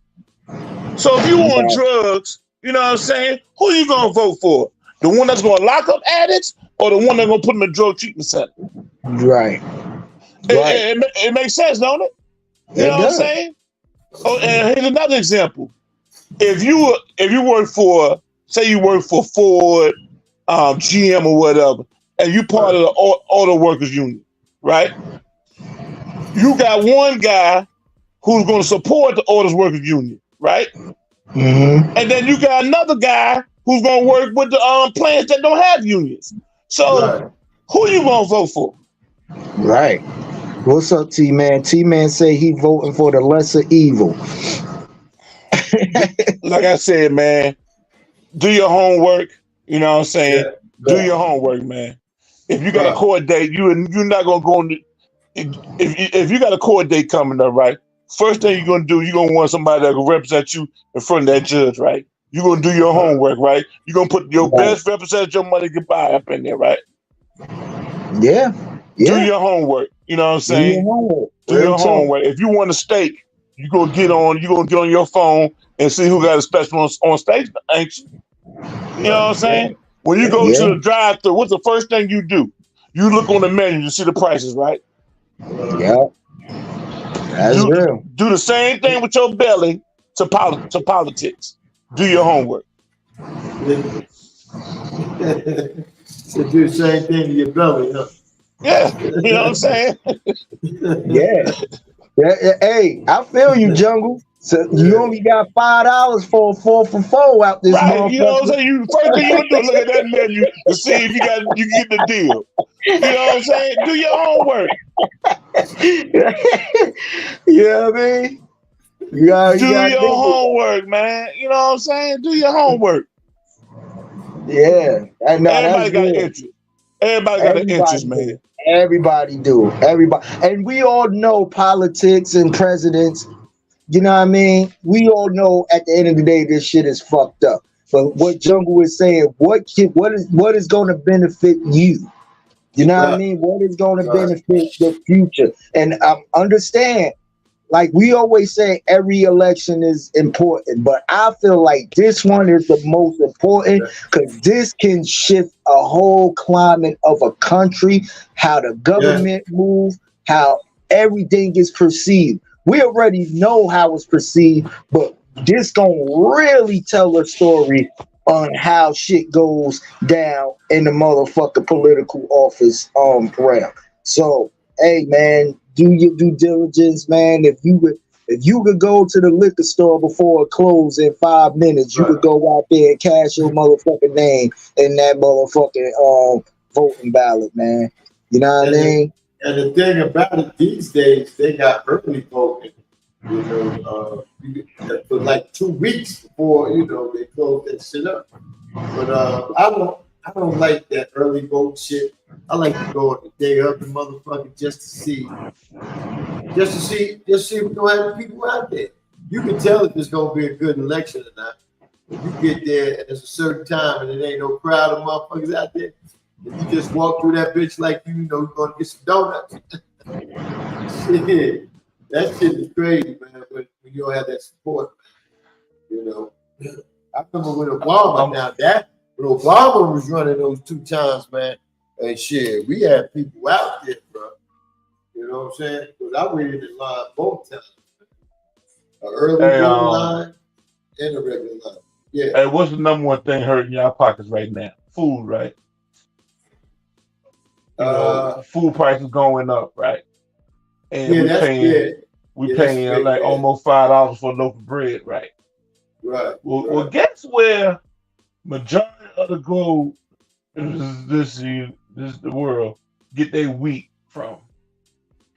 So if you on drugs, you know what I'm saying? Who you going to vote for? The one that's going to lock up addicts or the one that's going to put them in a drug treatment center? Right. It makes sense, don't it? You know what I'm saying? Oh, and here's another example. If you work for, say you work for Ford, GM or whatever, and you part of the auto workers union, right? You got one guy who's going to support the auto workers union, right? And then you got another guy who's going to work with the plants that don't have unions. So who you going to vote for? Right. What's up, T-Man? T-Man say he voting for the lesser evil. Like I said, man, do your homework. You know what I'm saying? Do your homework, man. If you got a court date, you're not gonna go on. If you got a court date coming up, right? First thing you're gonna do, you're gonna want somebody that can represent you in front of that judge, right? You're gonna do your homework, right? You're gonna put your best represent your money goodbye up in there, right? Yeah. Do your homework. You know what I'm saying? Do your homework. If you want a steak, You gonna get on your phone and see who got a special on stage, ain't you? You know what I'm saying? When you go to the drive-thru, what's the first thing you do? You look on the menu to see the prices, right? Yeah, that's real. Do the same thing with your belly to politics. Do your homework. So do the same thing to your belly, huh? Yeah, you know what I'm saying? Yeah. Hey, I feel you, Jungle. So you only got $5 for a 4 for 4 out this Right, you know what I'm motherfucker. saying? You first thing you gonna do is look at that menu to see if you get the deal. You know what I'm saying? Do your homework. You know what I mean? You Do got your homework, man. You know what I'm saying? Do your homework. Yeah. Everybody got an interest. Everybody got an interest, man. Do. Everybody do. Everybody. And we all know politics and presidents. You know what I mean? We all know at the end of the day, this shit is fucked up. But what Jungle is saying, what is going to benefit you? You know what I mean? What is going to benefit the future? And understand, like we always say, every election is important, but I feel like this one is the most important because this can shift a whole climate of a country, how the government moves, how everything is perceived. We already know how it's perceived, but this gonna really tell a story on how shit goes down in the motherfucking political office realm. So, hey man, do your due diligence, man. If you could go to the liquor store before it closed in 5 minutes, you could go out there and cash your motherfucking name in that motherfucking voting ballot, man. You know what I mean? And the thing about it, these days they got early voting. You know, for like 2 weeks before they close that shit up. But I don't like that early vote shit. I like to go on the day of the motherfucker just to see if we don't have people out there. You can tell if it's gonna be a good election or not. If you get there and it's a certain time and it ain't no crowd of motherfuckers out there, if you just walk through that bitch like you're gonna get some donuts. Shit. That shit is crazy, man, when you don't have that support, man. I remember when Obama was running those 2 times, man, and shit, we had people out there, bro. You know what I'm saying? Because I waited in line both times. An early voting line and a regular line. Yeah. Hey, what's the number one thing hurting y'all pockets right now? Food, right? Food prices going up, right? And we paying like almost $5 for a loaf of bread, right? Right. Well, guess where majority of the globe, this is the world, get their wheat from?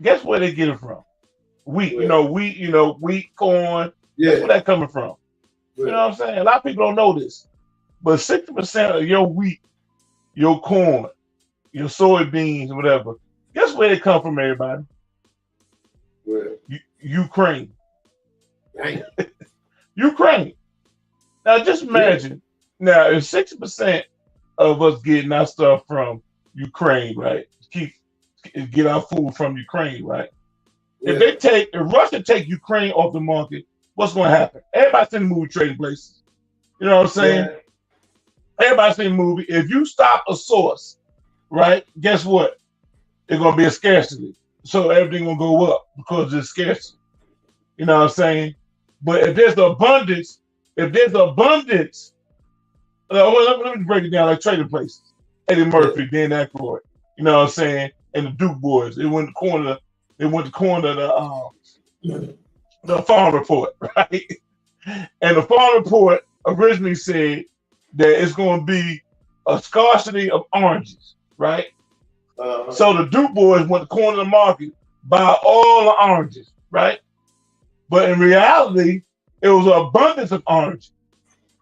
Guess where they get it from? Wheat, wheat, corn. Yeah. That's where that coming from. You know what I'm saying? A lot of people don't know this, but 60% of your wheat, your corn, your soybeans, whatever, guess where they come from, everybody? Where? Ukraine. Ukraine. Now just imagine. Now if 60% of us getting our stuff from Ukraine, right? Get our food from Ukraine, right? Yeah. If Russia take Ukraine off the market, what's going to happen? Everybody's in the movie trading places. You know what I'm saying? Yeah. Everybody's in the movie. If you stop a source, right? Guess what? There's going to be a scarcity. So everything will go up because there's scarcity. You know what I'm saying? But if there's abundance, let me break it down like trading places. Eddie Murphy, Dan Aykroyd, you know what I'm saying? And the Duke boys. They went to corner the farm report, right? And the farm report originally said that it's going to be a scarcity of oranges, right? So the Duke boys went to corner the market, buy all the oranges, right? But in reality, it was an abundance of oranges.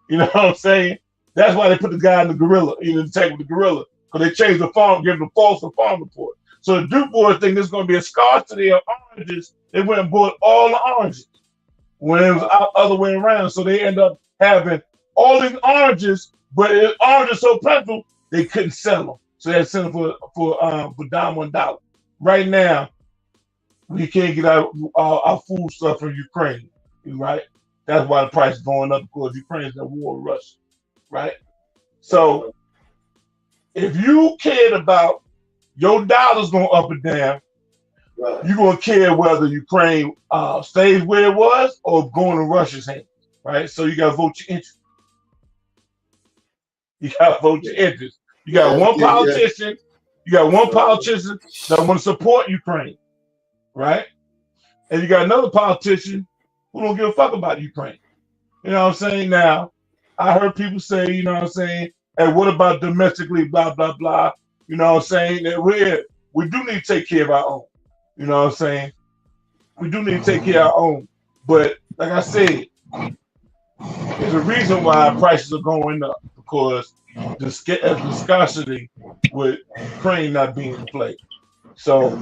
You know what I'm saying? That's why they put the guy in the gorilla, the tank with the gorilla, because they changed the farm, gave them a false farm report. So the Duke boys think there's going to be a scarcity of oranges. They went and bought all the oranges when it was the other way around. So they end up having all these oranges, but oranges so plentiful they couldn't sell them. So they had to sell them for $1. Right now, we can't get our food stuff from Ukraine, right? That's why the price is going up because Ukraine's in war with Russia, right? So if you cared about your dollars going up and down, you're gonna care whether Ukraine stays where it was or going to Russia's hands, right? So you gotta vote your interest. You gotta vote your interest. You got one politician. You got one politician that want to support Ukraine, right? And you got another politician who don't give a fuck about Ukraine. You know what I'm saying? Now, I heard people say, you know what I'm saying, and what about domestically, blah, blah, blah. You know what I'm saying? That we do need to take care of our own. You know what I'm saying? We do need to take care of our own. But like I said, there's a reason why prices are going up because the scarcity with Ukraine not being in play. So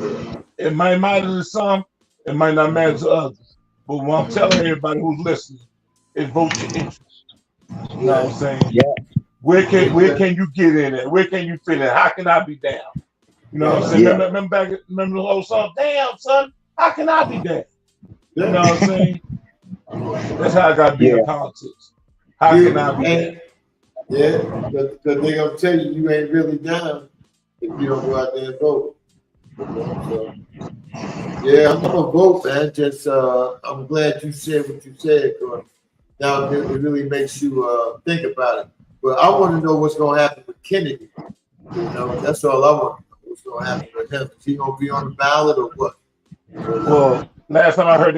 it might matter to some, it might not matter to others. But what I'm telling everybody who's listening is vote your interest. You know what I'm saying? Yeah. Where can you get in it? Where can you fit in? How can I be down? You know what I'm saying? Yeah. Remember the whole song? Damn, son, how can I be down? You know what I'm saying? That's how I got to be in politics. How can I be down? Yeah, because they're going to tell you ain't really down if you don't go out there and vote. So, yeah, I'm going to vote, man. Just, I'm glad you said what you said, because now it really makes you think about it. But I want to know what's going to happen with Kennedy. You know, that's all I want to know. What's going to happen with him? Is he going to be on the ballot or what? Well, last time I heard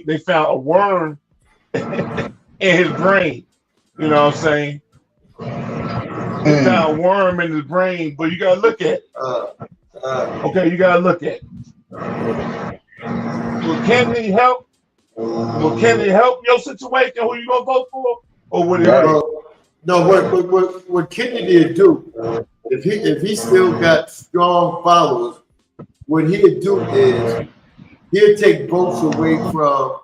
they found a worm in his brain. You know what I'm saying? They found a worm in his brain, but you gotta look at it. Okay, you gotta look at it. Will Kennedy help? Will Kennedy help your situation? Who you gonna vote for? Or would it hurt? No, what Kennedy would do, if he still got strong followers, what he'd do is he'll take votes away from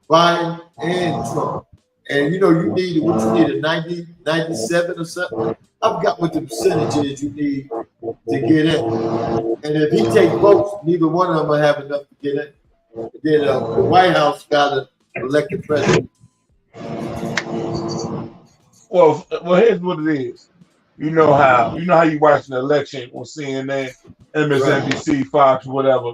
Biden and Trump. And you know, you need a 90, 97 or something. I forgot what the percentage is you need to get in. And if he take votes, neither one of them will have enough to get in. And then the White House got to elect the president. Well, here's what it is. You know how you watch an election on CNN, MSNBC, Fox, whatever,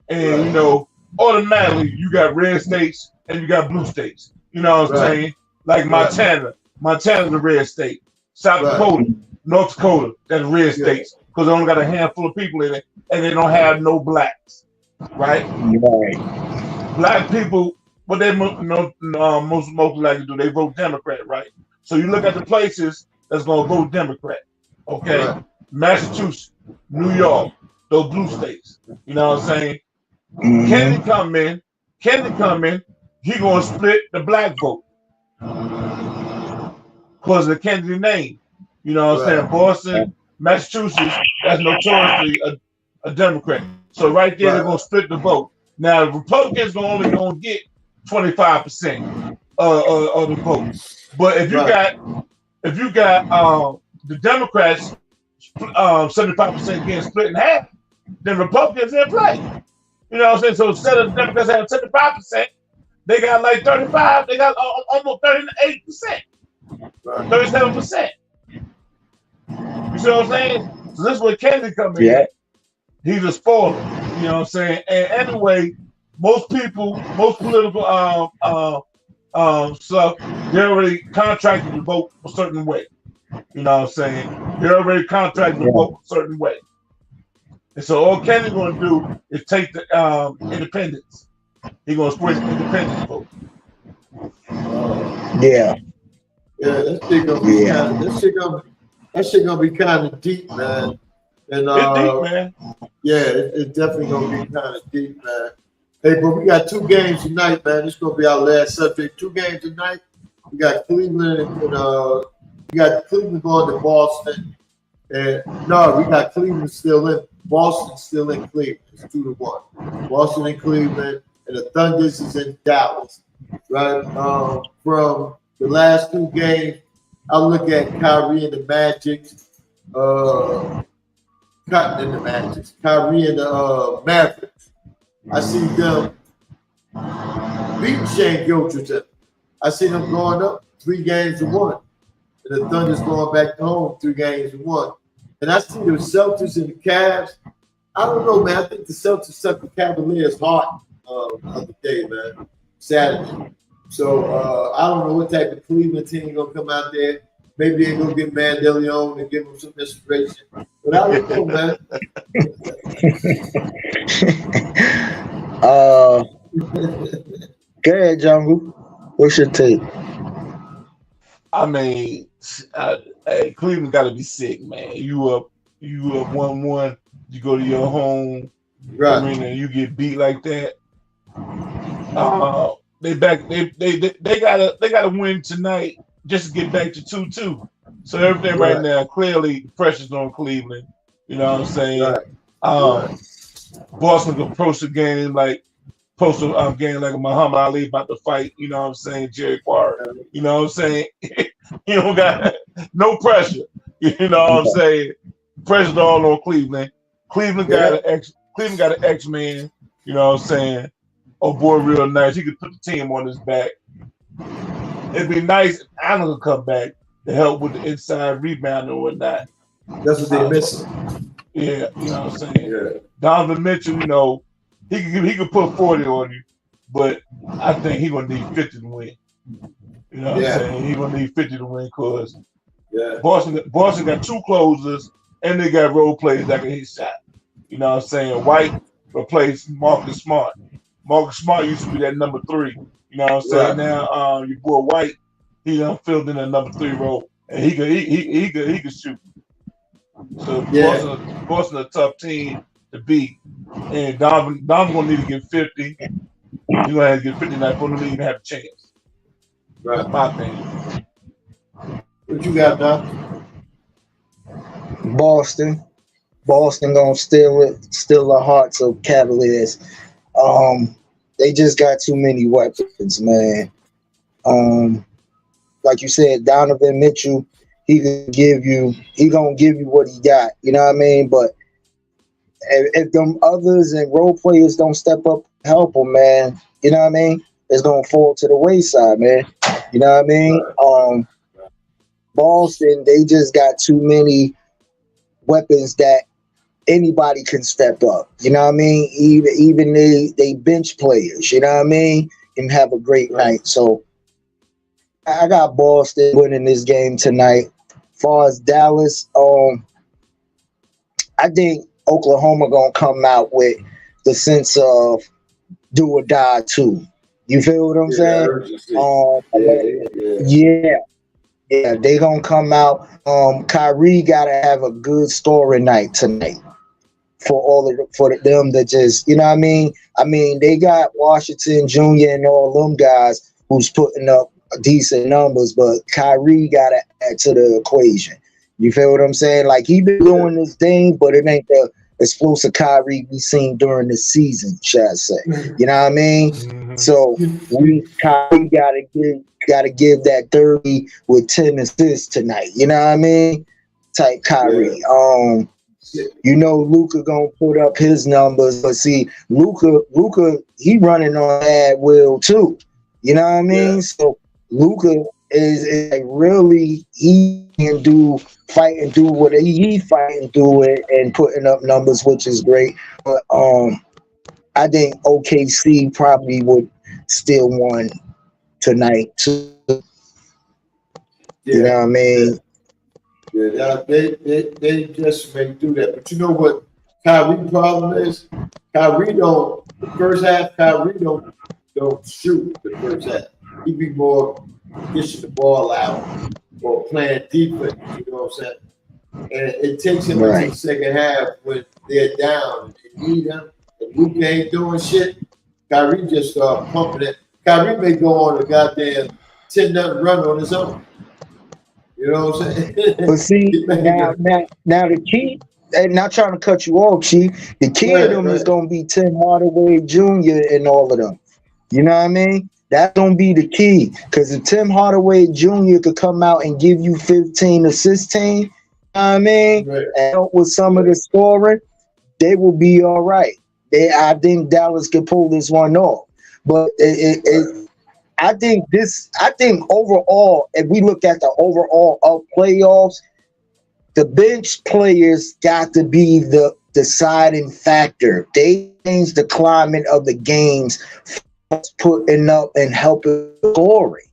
and you know automatically you got red states and you got blue states. You know what I'm saying? Like Montana's a red state. South Dakota, North Dakota, that's red states because they only got a handful of people in it and they don't have no blacks, right? Black people, what they most likely do, they vote Democrat, right? So you look at the places that's gonna vote Democrat, okay? Massachusetts, New York, those blue states. You know what I'm saying? Kennedy come in, he gonna split the black vote. Because of the Kennedy name. You know what I'm saying? Boston, Massachusetts, that's notoriously a Democrat. So right there, they're gonna split the vote. Now the Republicans only gonna get 25% of the vote. But if you got the Democrats 75% getting split in half, then Republicans in play. You know what I'm saying? So instead of the Democrats having 75%, they got like 35, they got almost 38%. 37%. You see what I'm saying? So this is where Kennedy comes in. Yeah. He's a spoiler. You know what I'm saying? And anyway, most political stuff, they're already contracted to vote a certain way. You know what I'm saying? They're already contracted to vote a certain way. And so all Kennedy's gonna do is take the independents. He's gonna split the independent vote. Yeah, that shit gonna be that shit gonna be kind of deep, man. And it's deep, man. Yeah, it's definitely gonna be kind of deep, man. Hey, but we got 2 games tonight, man. This is gonna be our last subject. 2 games tonight. We got Cleveland and we got Cleveland going to Boston. And no, we got Cleveland still in. Boston still in Cleveland. It's 2-1. Boston and Cleveland, and the Thunders is in Dallas. Right? From the last 2 games, I look at Kyrie and the Magic. Kyrie and the Mavericks. I see them beating Shane Gilchrist. I see them going up 3-1. And the Thunder's going back home 3-1. And I see the Celtics and the Cavs. I don't know, man. I think the Celtics sucked the Cavaliers hard the other day, man. Saturday. So I don't know what type of Cleveland team gonna come out there. Maybe they're gonna get Mandelion and give him some inspiration. But I don't know, man. Go ahead, Jungle. What's your take? I mean, hey, Cleveland got to be sick, man. You up 1-1. You go to your home arena and you get beat like that. They gotta win tonight just to get back to 2-2. So everything right now clearly pressure's on Cleveland. You know what I'm saying? Boston can approach the game like a Muhammad Ali about to fight. You know what I'm saying? Jerry Quarry. You know what I'm saying? You don't got no pressure. You know what I'm saying? Pressure's all on Cleveland. Cleveland got an X-Man. You know what I'm saying? Oh boy, real nice. He could put the team on his back. It'd be nice if Allen could come back to help with the inside rebound or whatnot. That's what they're missing. Yeah, you know what I'm saying? Yeah. Donovan Mitchell, you know, he could put 40 on you, but I think he's gonna need 50 to win. You know what I'm saying? He's gonna need 50 to win because Boston got 2 closers and they got role players that can hit shot. You know what I'm saying? White replaced Marcus Smart. Marcus Smart used to be that number 3. You know what I'm saying? Now your boy White, he done filled in that number 3 role, and he could shoot. So Boston a tough team to beat, and Donovan's gonna need to get 50. He's gonna have to get 50 tonight for them to even have a chance. Right, that's my opinion. What you got, Don? Boston gonna steal the hearts of Cavaliers. They just got too many weapons, man. Like you said, Donovan Mitchell, he gonna give you what he got. You know what I mean? But if them others and role players don't step up and help him, man, you know what I mean? It's gonna fall to the wayside, man. You know what I mean? Boston, they just got too many weapons that anybody can step up. You know what I mean? Even they bench players, you know what I mean, can have a great night. So I got Boston winning this game tonight. As far as Dallas, I think Oklahoma gonna come out with the sense of do or die too. You feel what I'm saying? They gonna come out. Kyrie gotta have a good story night tonight for them that just, you know what I mean? I mean, they got Washington Jr. and all them guys who's putting up decent numbers, but Kyrie gotta add to the equation. You feel what I'm saying? Like, he been doing this thing, but it ain't the explosive Kyrie we seen during the season, shall I say. You know what I mean? Mm-hmm. So Kyrie gotta give that 30 with 10 assists tonight. You know what I mean? Type Kyrie. You know Luka gonna put up his numbers, but see, Luka, he running on that will too. You know what I mean? Yeah. So Luka is like, really, he can fight and do what he fight and do it and putting up numbers, which is great. But I think OKC probably would still win tonight too. You know what I mean? Yeah, they just may do that. But you know what Kyrie's problem is? The first half, Kyrie don't shoot the first half. He be more dishing the ball out or playing defense, you know what I'm saying? And it takes him into the second half when they're down and they need him. And Luka ain't doing shit. Kyrie just start pumping it. Kyrie may go on a goddamn 10-0 run on his own. You know what I'm saying? But see, now the key, and not trying to cut you off, Chief, the key of them is going to be Tim Hardaway Jr. and all of them. You know what I mean? That's going to be the key. Because if Tim Hardaway Jr. could come out and give you 15 or 16, you know what I mean? And help with some of the scoring, they will be all right. I think Dallas could pull this one off. But I think overall, if we look at the overall of playoffs, the bench players got to be the deciding factor. They change the climate of the games, putting up and helping scoring.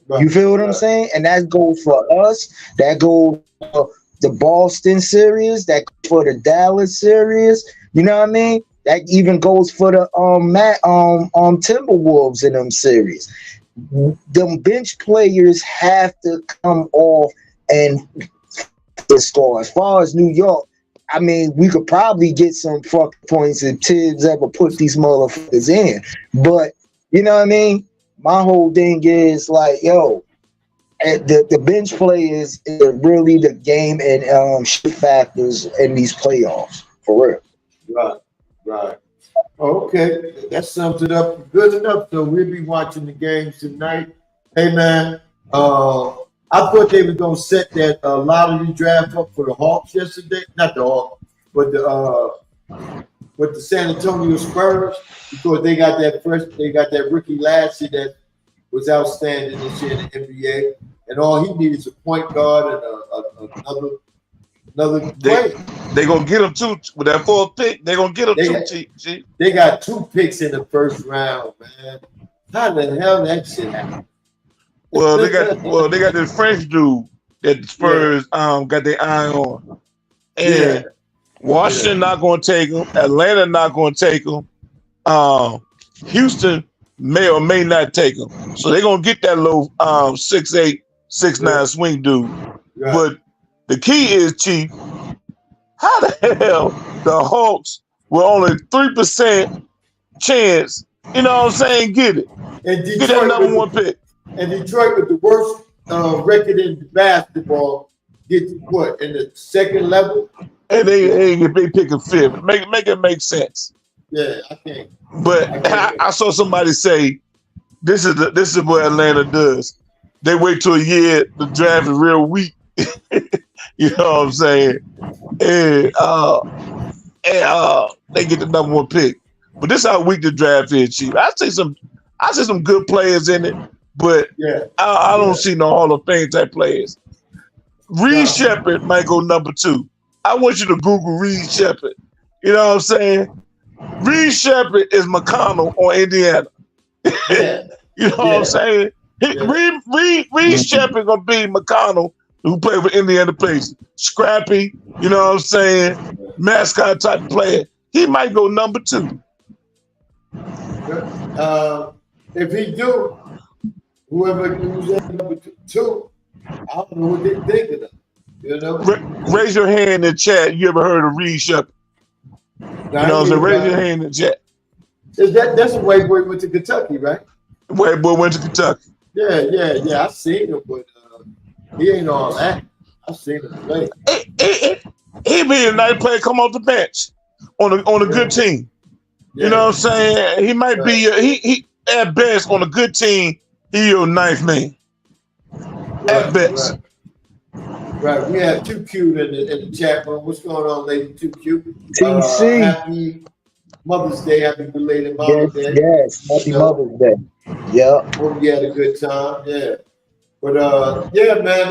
Right. You feel what I'm saying? And that goes for us. That goes for the Boston series. That goes for the Dallas series. You know what I mean? That even goes for the Timberwolves in them series. Them bench players have to come off and score. As far as New York, I mean, we could probably get some fucking points if Tibbs ever put these motherfuckers in. But you know what I mean? My whole thing is like, yo, the bench players is really the game and shit factors in these playoffs for real. Right. Okay, that sums it up good enough. So we'll be watching the games tonight. Hey man, I thought they were gonna set that lottery draft up for the Hawks yesterday. Not the Hawks, but the San Antonio Spurs, because they got that rookie last year that was outstanding this year in the NBA, and all he needs is a point guard and another player. They gonna get him too with that 4th pick. They gonna get him too. They got 2 picks in the first round, man. How the hell that shit happened? Well, they got this French dude that the Spurs got their eye on, and Washington not going to take him. Atlanta not going to take him. Houston may or may not take him. So they're going to get that little 6'8", 6'9" swing dude. Right. But the key is, Chief, how the hell the Hawks were only 3% chance, you know what I'm saying, get it. And Detroit get that number 1 pick. And Detroit with the worst record in basketball gets what, in the 2nd level? And they pick a 5th. Make it make sense. Yeah, I can't. But I saw somebody say this is what Atlanta does. They wait till a year, the draft is real weak. You know what I'm saying? And they get the number 1 pick. But this is how weak the draft is, Chief. I see some good players in it, but I don't see no Hall of Fame type players. Reed Shepherd might go number 2. I want you to Google Reed Shepherd. You know what I'm saying? Reed Shepherd is McConnell on Indiana. You know what I'm saying? Reed Shepherd gonna be McConnell, who played with Indiana Pacers. Scrappy, you know what I'm saying? Mascot type player. He might go number 2. If he do, who's at number 2, I don't know what they think of them. You know? Raise your hand in the chat. You ever heard of Reed Shepherd? You know, so raise your hand in the chat. That's a white boy went to Kentucky, right? White boy went to Kentucky. Yeah. I seen him, but he ain't all that. I seen him play. He be a nice player, come off the bench on a good team. You know what I'm saying? He might be he at best on a good team. He your 9th man at best. Right. We have 2Q in the chat room. What's going on, lady? 2Q. TC. Happy Mother's Day. Happy belated Mother's Day. Yes. Happy Mother's Day. Yeah. Hope you had a good time. Yeah. But man,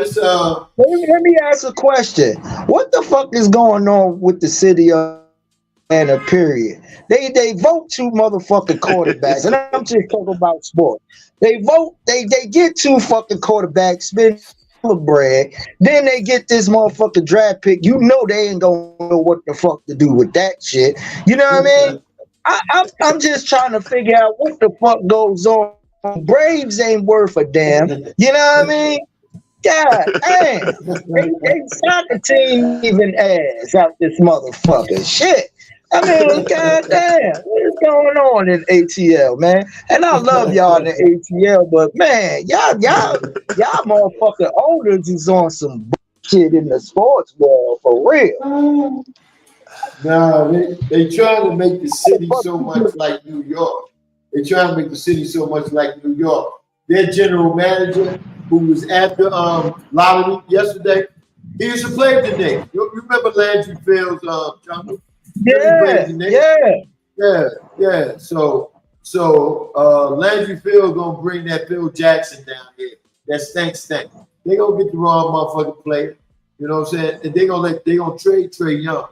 it's Let me ask a question. What the fuck is going on with the city of Atlanta, period? They vote 2 motherfucking quarterbacks, and I'm just talking about sports. They get 2 fucking quarterbacks, spend bread, then they get this motherfucking draft pick. You know they ain't gonna know what the fuck to do with that shit. You know what I mean? I'm just trying to figure out what the fuck goes on. Braves ain't worth a damn. You know what I mean? God damn. They soccer team even ass out this motherfucker. Shit. I mean, goddamn, what is going on in ATL, man? And I love y'all in the ATL, but man, y'all motherfucking owners is on some bullshit in the sports world for real. Nah, they trying to make the city so much like New York. They trying to make the city so much like New York. Their general manager, who was at the lottery yesterday, he used to play the Knicks. You remember Landry Fields, Jungle? Yeah. Yeah. So Landry Field gonna bring that Phil Jackson down here. That stank. They gonna get the wrong motherfucking player. You know what I'm saying? And they gonna trade Trey Young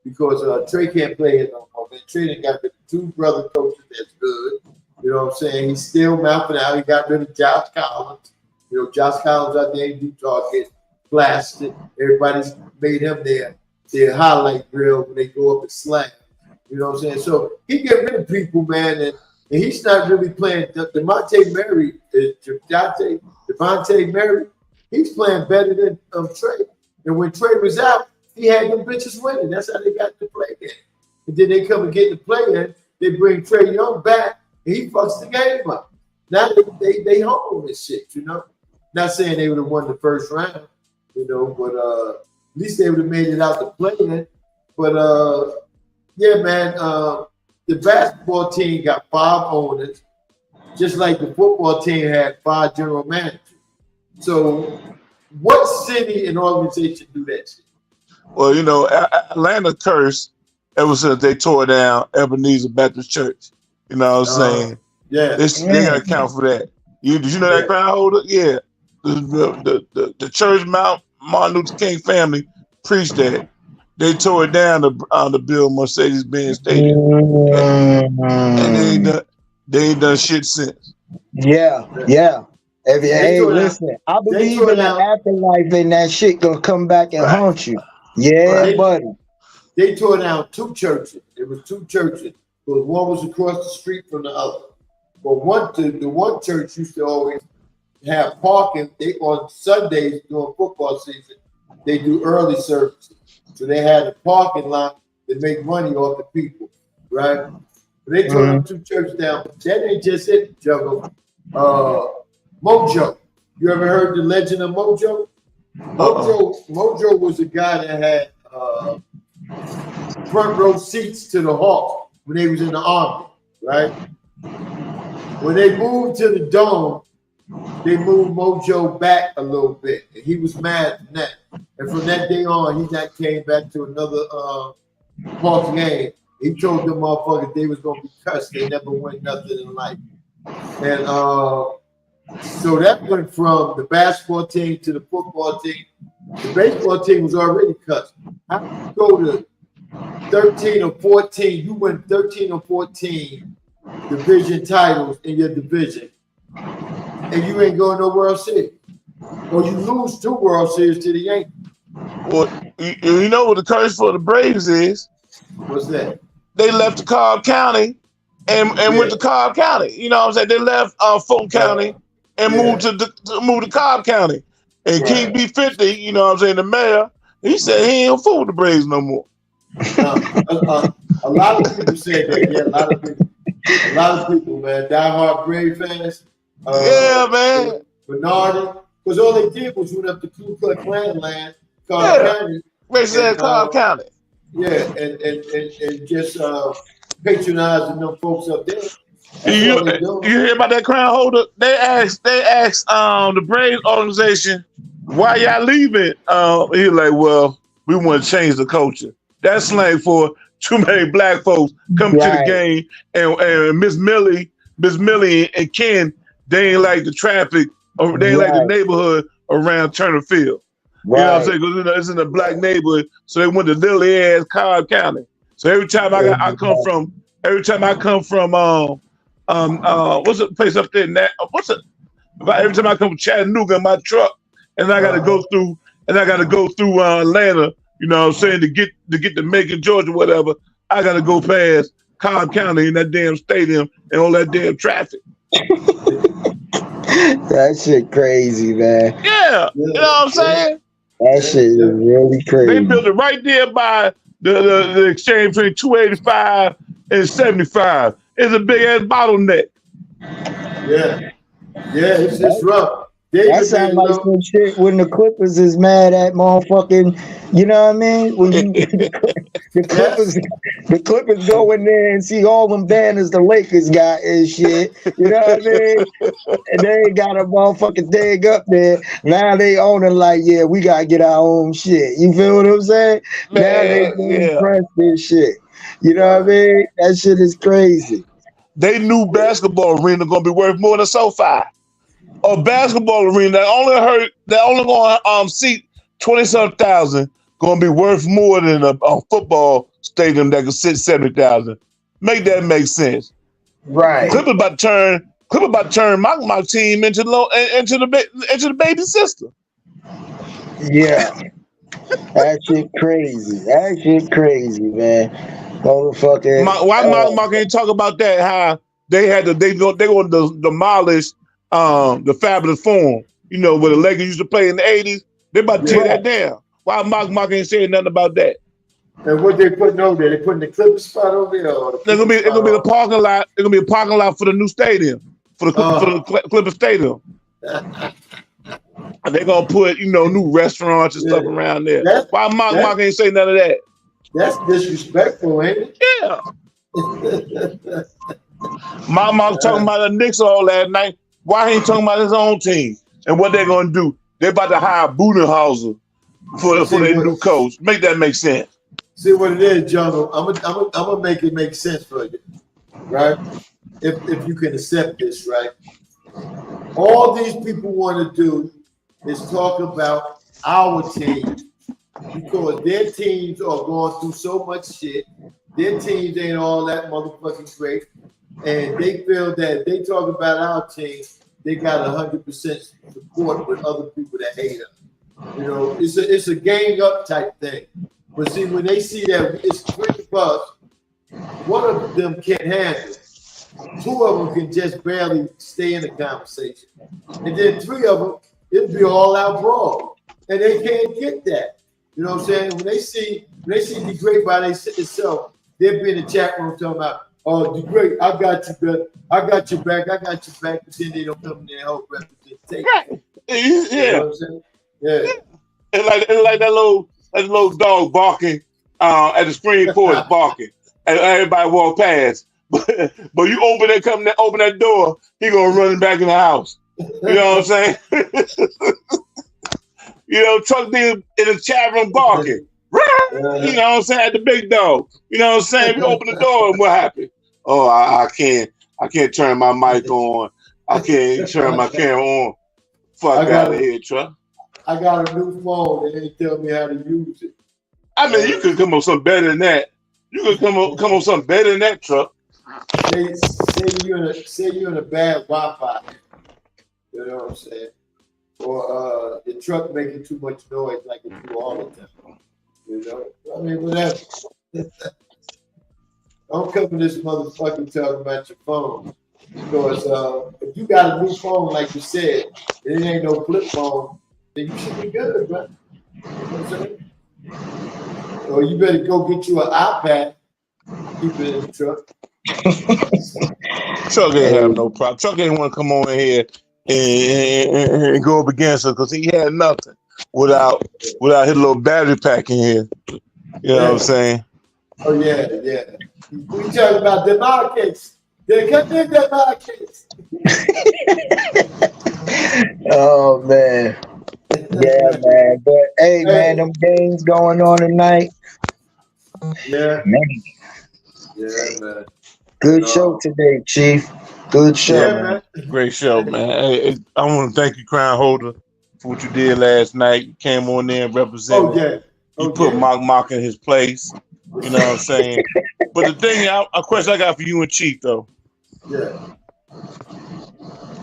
because Trey can't play it no more. Man, Trey done got rid of 2 brother coaches that's good. You know what I'm saying? He's still mouthing out. He got rid of Josh Collins. You know, Josh Collins out there in Utah gets blasted. Everybody's made him their highlight reel when they go up and slam. You know what I'm saying? So he get rid of people, man, and he's not really playing. Devontae Murray, he's playing better than Trey. And when Trey was out, he had them bitches winning. That's how they got the play in. And then they come and get the play in. They bring Trey Young back, and he fucks the game up. Now they home and shit, you know. Not saying they would have won the first round, you know, but at least they would have made it out the play in. But yeah, man, the basketball team got 5 owners, just like the football team had 5 general managers. So what city and organization do that shit? Well, you know, Atlanta cursed ever since they tore down Ebenezer Baptist Church. You know what I'm saying? Yeah. They got to account for that. Did you know that crown holder? Yeah. The church Martin Luther King family preached that. They tore it down to build Mercedes-Benz Stadium. And they ain't done shit since. Yeah. Hey, listen, I believe in the afterlife and that shit gonna come back and haunt you. Yeah, buddy. They tore down 2 churches. It was 2 churches. Because one was across the street from the other. But the one church used to always have parking. They on Sundays during football season, they do early services. So they had a parking lot that make money off the people, right? But they tore them 2 churches down. But that ain't just it, Juggle. Mojo. You ever heard the legend of Mojo? Mojo was a guy that had front row seats to the Hawks when they was in the Army, right? When they moved to the Dome, they moved Mojo back a little bit, and he was mad from that. And from that day on, he not came back to another Hawks game. He told them motherfuckers they was gonna be cussed. They never win nothing in life. And so that went from the basketball team to the football team. The baseball team was already cussed. How do you go to 13 or 14? You win 13 or 14 division titles in your division, and you ain't going no World Series. Or you lose 2 World Series to the Yankees. Well, you know what the curse for the Braves is? What's that? They left the Cobb County and went to Cobb County. You know what I'm saying? They left Fulton County and moved to Cobb County. And King B50, you know what I'm saying, the mayor, he said he ain't fool with the Braves no more. A lot of people said that. Yeah, a lot of people, man. Diehard Brave fans. Man. Bernardi. Because all they did was went up to Ku Klux Klan land, Cobb County. They said Cobb County. Yeah, and just patronizing them folks up there. You hear about that crown holder? They asked the Braves organization, why y'all leaving? He like, well, we want to change the culture. That's slang for too many black folks come to the game, and Miss Millie and Ken, they ain't like the traffic, or they ain't like the neighborhood around Turner Field. You know what I'm saying? Because it's in a black neighborhood, so they went to little ass Cobb County. So every time I come from what's the place up there? Every time I come from Chattanooga in my truck, and I got to go through Atlanta. You know what I'm saying, to get to Macon, Georgia, whatever, I got to go past Cobb County in that damn stadium and all that damn traffic. That shit crazy, man. Yeah, you know what I'm saying? That shit is really crazy. They built it right there by the exchange between 285 and 75. It's a big ass bottleneck. Yeah, it's rough. That sounds like some shit when the Clippers is mad at motherfucking, you know what I mean? When the Clippers go in there and see all them banners the Lakers got and shit, you know what I mean? And they ain't got a motherfucking thing up there. Now they own it like, we gotta get our own shit. You feel what I'm saying? Now they press this shit. You know what I mean? That shit is crazy. They knew basketball arena gonna be worth more than SoFi. A basketball arena that only gonna seat 20-something thousand gonna be worth more than a football stadium that can sit 70,000. Make that make sense. Right. Clipper about to turn my team into the baby sister. Yeah. That shit crazy. That shit crazy, man. Motherfucking. Why Mark ain't talk about that? How they going to demolish the Fabulous Forum. You know, where the Lakers used to play in the 80s. They about to tear that down. Why Mark ain't saying nothing about that? And what they putting over there? They putting the Clipper spot over there? It's gonna be the parking lot. It's gonna be a parking lot for the new stadium, for the Clipper Stadium. And they're gonna put new restaurants and stuff around there. Why Mark ain't say none of that? That's disrespectful, ain't it? Yeah. Mark talking about the Knicks all last night. Why he ain't talking about his own team and what they're gonna do? They're about to hire Budenholzer for their new coach. Make that make sense. See what it is, Jungle. I'm gonna make it make sense for you, right? If you can accept this, right? All these people want to do is talk about our team because their teams are going through so much shit. Their teams ain't all that motherfucking great, and they feel that if they talk about our team, they got 100% support with other people that hate us. You know, it's a gang up type thing. But see, when they see that it's 3 of us, one of them can't handle it. 2 of them can just barely stay in the conversation. And then 3 of them, it'll be all out brawl. And they can't get that. You know what I'm saying? When they see the great by itself, they'll be in the chat room talking about, oh, the great, I got you, brother. I got your back. But then they don't come in there and help represent. Right. Yeah. You know what I'm saying? Yeah. It's like that little dog barking at the Supreme Court barking, and everybody walk past. But you open that door, he gonna run back in the house. You know what I'm saying? Chuck D in the chat room barking. You know what I'm saying? At the big dog. You know what I'm saying? You open the door and what happened? Oh, I can't turn my mic on. I can't turn my camera on. Fuck out of here, Chuck. I got a new phone and they tell me how to use it. I mean, you could come up with something better than that. You could come up with something better than that, Chuck. Say you're in a bad Wi-Fi. You know what I'm saying? Or the truck making too much noise like it do all the time. You know? I mean, whatever. Don't come to this motherfucker talking about your phone. Because if you got a new phone, like you said, and it ain't no flip phone, then you should be good, bro. You know what I'm saying? Or you better go get you an iPad. Keep it in the truck. Chuck ain't have no problem. Chuck ain't want to come on here and go up against us because he had nothing without his little battery pack in here. You know what I'm saying? Oh yeah. We talking about the markets. They cut in the markets. Oh man. Yeah, man. But hey, man, them games going on tonight. Yeah. Man. Yeah, man. Good show today, Chief. Good show, man. Great show, man. Hey, I want to thank you, Crown Holder, for what you did last night. You came on there and represented. Oh, yeah. You put Mark in his place. You know what I'm saying? But the thing, a question I got for you and Chief, though. Yeah.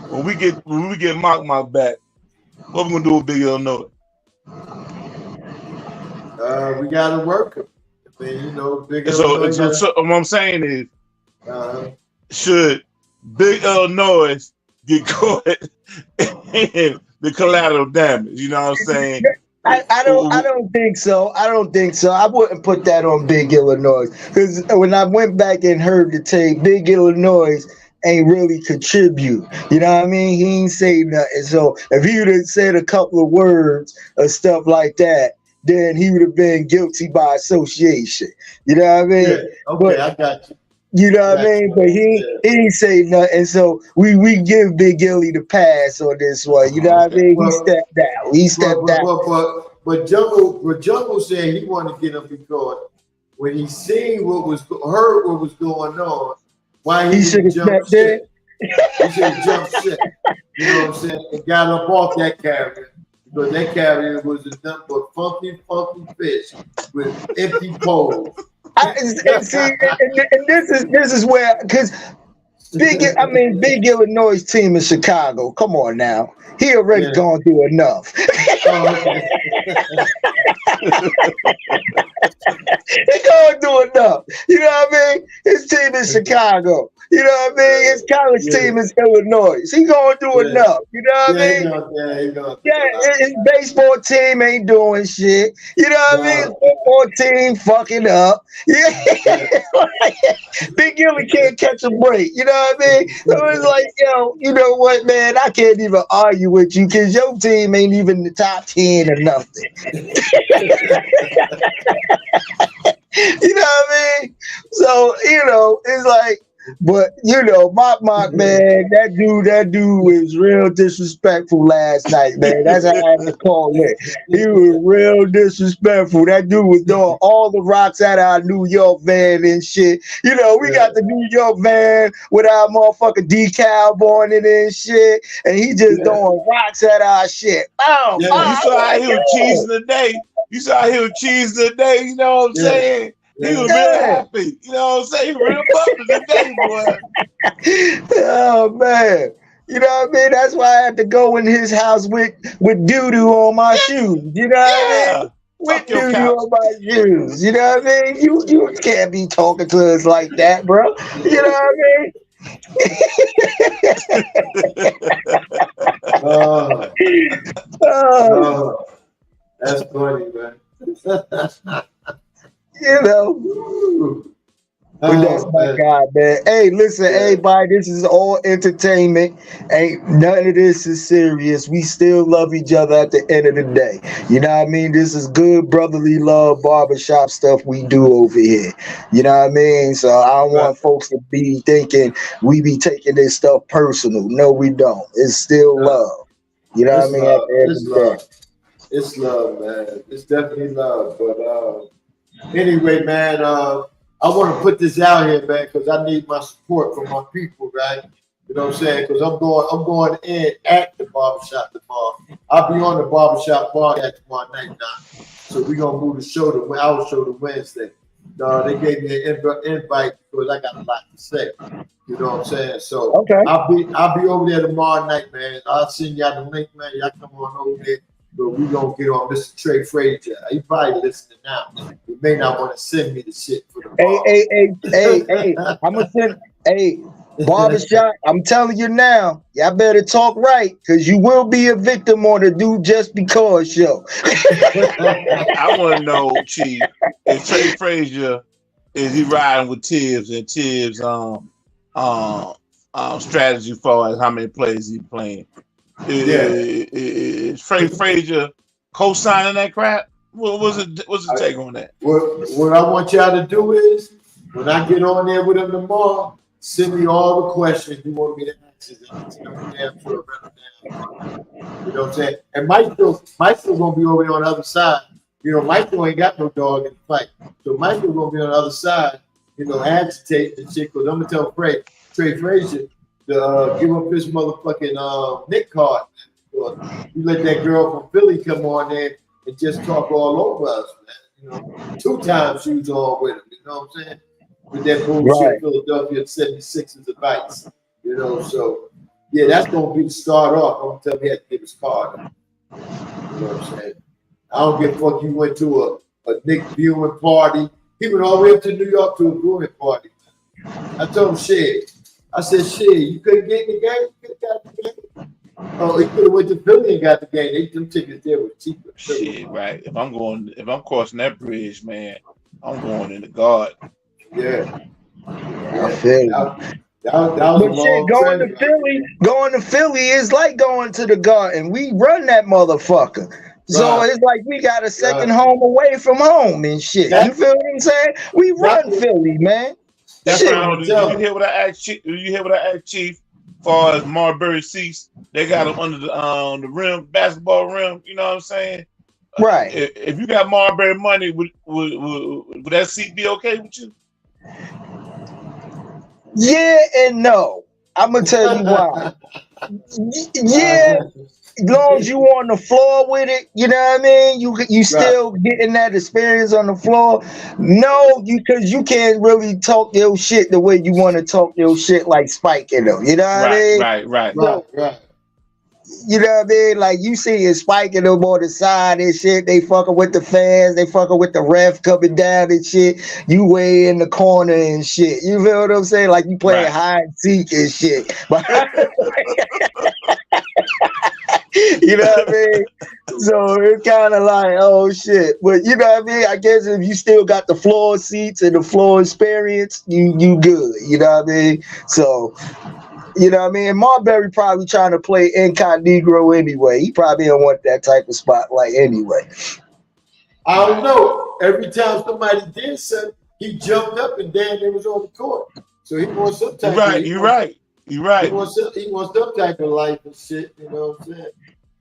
When we get Mark back, what we gonna do with Big Illinois? We gotta work him. I mean, Big Illinois. So what I'm saying is, should Big Illinois get caught in the collateral damage? You know what I'm saying? I don't think so. I wouldn't put that on Big Illinois because when I went back and heard the tape, Big Illinois ain't really contribute. You know what I mean? He ain't say nothing. So if he would have said a couple of words or stuff like that, then he would have been guilty by association. You know what I mean? Yeah. Okay, I got you. You know what I mean? But he ain't say nothing. So we give Big Illy the pass on this one. You know what I mean? He stepped out. But Jungle said he wanted to get him in court when he seen heard what was going on, why he should have jumped shit. He should have jumped shit. You know what I'm saying? And got up off that carrier because that carrier was a nothing but funky fish with empty poles. And this is where, because Big Illinois team in Chicago. Come on now, he already gone through enough. He gonna do enough. You know what I mean? His team is Chicago. You know what I mean? His college team is Illinois. He gonna do enough. You know what I mean? His baseball team ain't doing shit. You know what I mean? His football team fucking up. Yeah. Big Gilly can't catch a break. You know what I mean? So it's like, yo, you know what, man? I can't even argue with you because your team ain't even the top 10 or nothing. You know what I mean? So, you know, it's like, but you know, Mock man, that dude was real disrespectful last night, man. That's how I have to call it. He was real disrespectful. That dude was throwing all the rocks at our New York van and shit. You know, we got the New York van with our motherfucking decal on it and shit, and he just throwing rocks at our shit. You saw how he was cheesing today. You know what I'm saying? He was real happy. You know what I'm saying? He was real bumping today, boy. Oh, man. You know what I mean? That's why I had to go in his house with doo-doo on my shoes. You know what I mean? With doo-doo on my shoes. You know what I mean? You can't be talking to us like that, bro. You know what I mean? That's funny, man. You know, but that's my God, man. Hey, listen, everybody, this is all entertainment. Ain't none of this is serious. We still love each other at the end of the day. You know what I mean? This is good brotherly love barbershop stuff we do over here. You know what I mean? So I don't want folks to be thinking we be taking this stuff personal. No, we don't. It's still love. You know what I mean? At the end of the day. It's love, man. It's definitely love. But anyway, man, I want to put this out here, man, because I need my support from my people, right? You know what I'm saying? Because I'm going in at the barbershop tomorrow. I'll be on the barbershop podcast tomorrow night now. So we're gonna move our show to Wednesday. They gave me an invite because I got a lot to say. You know what I'm saying? So I'll be over there tomorrow night, man. I'll send y'all the link, man. Y'all come on over there. But we're going to get on Mr. Trey Frazier. He probably listening now. He may not want to send me the shit for the bar. Hey, I'm going to send, barbershop, I'm telling you now, y'all better talk right, because you will be a victim on the Do Just Because show. I want to know, Chief, if Trey Frazier, is he riding with Tibbs and Tibbs' strategy as far as how many plays he playing? Is Frank Frazier co-signing that crap? What's the take on that? What I want y'all to do is, when I get on there with him tomorrow, send me all the questions you want me to answer. You know what I'm saying? And Michael's gonna be over there on the other side. You know, Michael ain't got no dog in the fight, so Michael's gonna be on the other side. You know, agitating and shit. Because I'm gonna tell Trey Frazier to give up his motherfucking Nick card. You let that girl from Philly come on there and just talk all over us, man. You know, 2 times she was on with him. You know what I'm saying? With that bullshit Philadelphia 76ers advice. You know, so yeah, that's gonna be the start off. I'm gonna tell him he had to give his card up. You know what I'm saying? I don't give a fuck. You went to a Nick viewing party. He went all the way up to New York to a viewing party. I told him, shit. I said, shit, you couldn't get in the game? You could have got the game. Oh, he could have went to Philly and got the game. Them tickets there were cheaper. Shit, right. If I'm crossing that bridge, man, I'm going in the garden. Yeah. I feel that was a long going to Philly is like going to the garden. We run that motherfucker. So it's like we got a second home away from home and shit. You feel what I'm saying? We run Philly, man. That's right. Did you hear what I asked Chief? As far as Marbury seats, they got them under the rim, basketball rim. You know what I'm saying? Right. If you got Marbury money, would that seat be okay with you? Yeah and no. I'm gonna tell you why. Yeah, as long as you on the floor with it, you know what I mean. You still getting that experience on the floor. No, because you can't really talk your shit the way you want to talk your shit like Spike and them. You know what I mean? Right. You know what I mean? Like you see it spiking them on the side and shit. They fucking with the fans. They fucking with the ref coming down and shit. You way in the corner and shit. You feel what I'm saying? Like you playing hide and seek and shit. You know what I mean? So it's kind of like, oh shit. But you know what I mean? I guess if you still got the floor seats and the floor experience, you good. You know what I mean? So, you know what I mean? Marbury probably trying to play incognito anyway. He probably don't want that type of spotlight anyway. I don't know. Every time somebody did something, he jumped up and damn it was on the court. So he wants some type of You're right. He wants some type of life and shit, you know what I'm saying?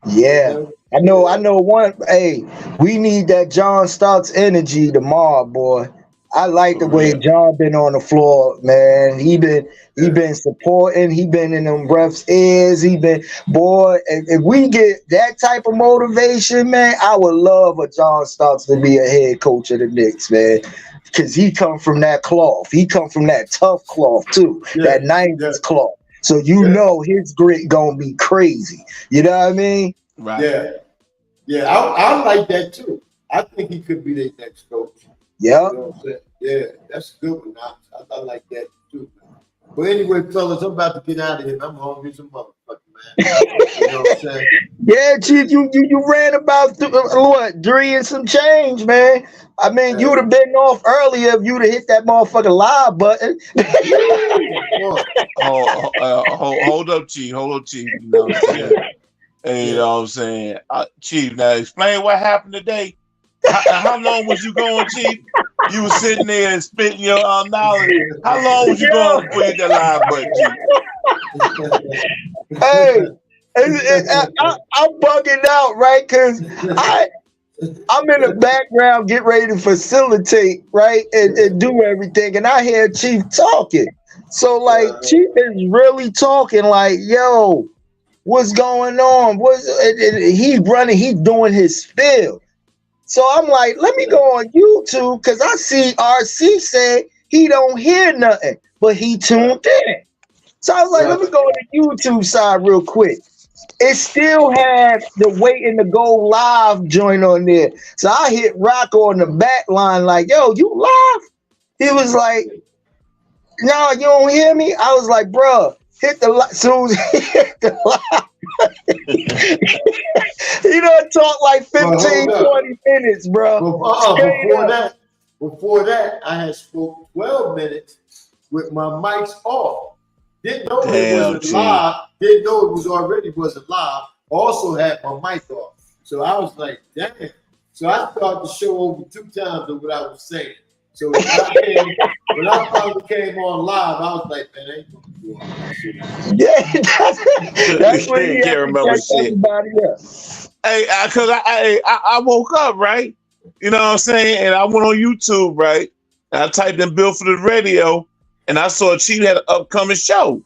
Yeah. I know one. Hey, we need that John Starks energy tomorrow, boy. I like the way John been on the floor, man. He been supporting. He been in them refs' ears. He been, boy. If we get that type of motivation, man, I would love a John Starks to be a head coach of the Knicks, man. Because he come from that cloth. He come from that tough cloth too. That 90s cloth. So you know his grit gonna be crazy. You know what I mean? Right. Yeah. I like that too. I think he could be the next coach. Yeah. You know what I'm saying? Yeah, that's a good one. I like that too. But anyway, fellas, I'm about to get out of here. I'm hungry as a motherfucker, man. You know what I'm saying? Yeah, Chief, you ran about what 3 and some change, man. I mean, you would have been off earlier if you'd have hit that motherfucking live button. Hold up, Chief. You know what I'm saying? Hey, you know what I'm saying? Chief, now explain what happened today. How long was you going, Chief? You were sitting there and spitting your knowledge. How long was you going before you hit that live button, Chief? Hey, I'm bugging out, right? Because I'm in the background, get ready to facilitate, right, and do everything, and I hear Chief talking. So, like, Chief is really talking, like, yo, what's going on? He's running, he's doing his spiel. So I'm like, let me go on YouTube because I see RC say he don't hear nothing, but he tuned in. So I was like, let me go on the YouTube side real quick. It still had the waiting to go live joint on there. So I hit Roka on the back line like, yo, you live? He was like, no, you don't hear me? I was like, bro, hit the live. Soon as he hit the live. He done talk like 15, 20 minutes, bro. Before that, I had spoke 12 minutes with my mics off. Didn't know it wasn't live. Didn't know it wasn't live. Also had my mic off. So I was like, damn. So I started the show over 2 times of what I was saying. So when I finally came on live, I was like, man, I ain't gonna do all that shit. Yeah, that's what he had to catch everybody up. Hey, because I woke up, right? You know what I'm saying? And I went on YouTube, right? And I typed in Bill for the radio, and I saw Chief had an upcoming show.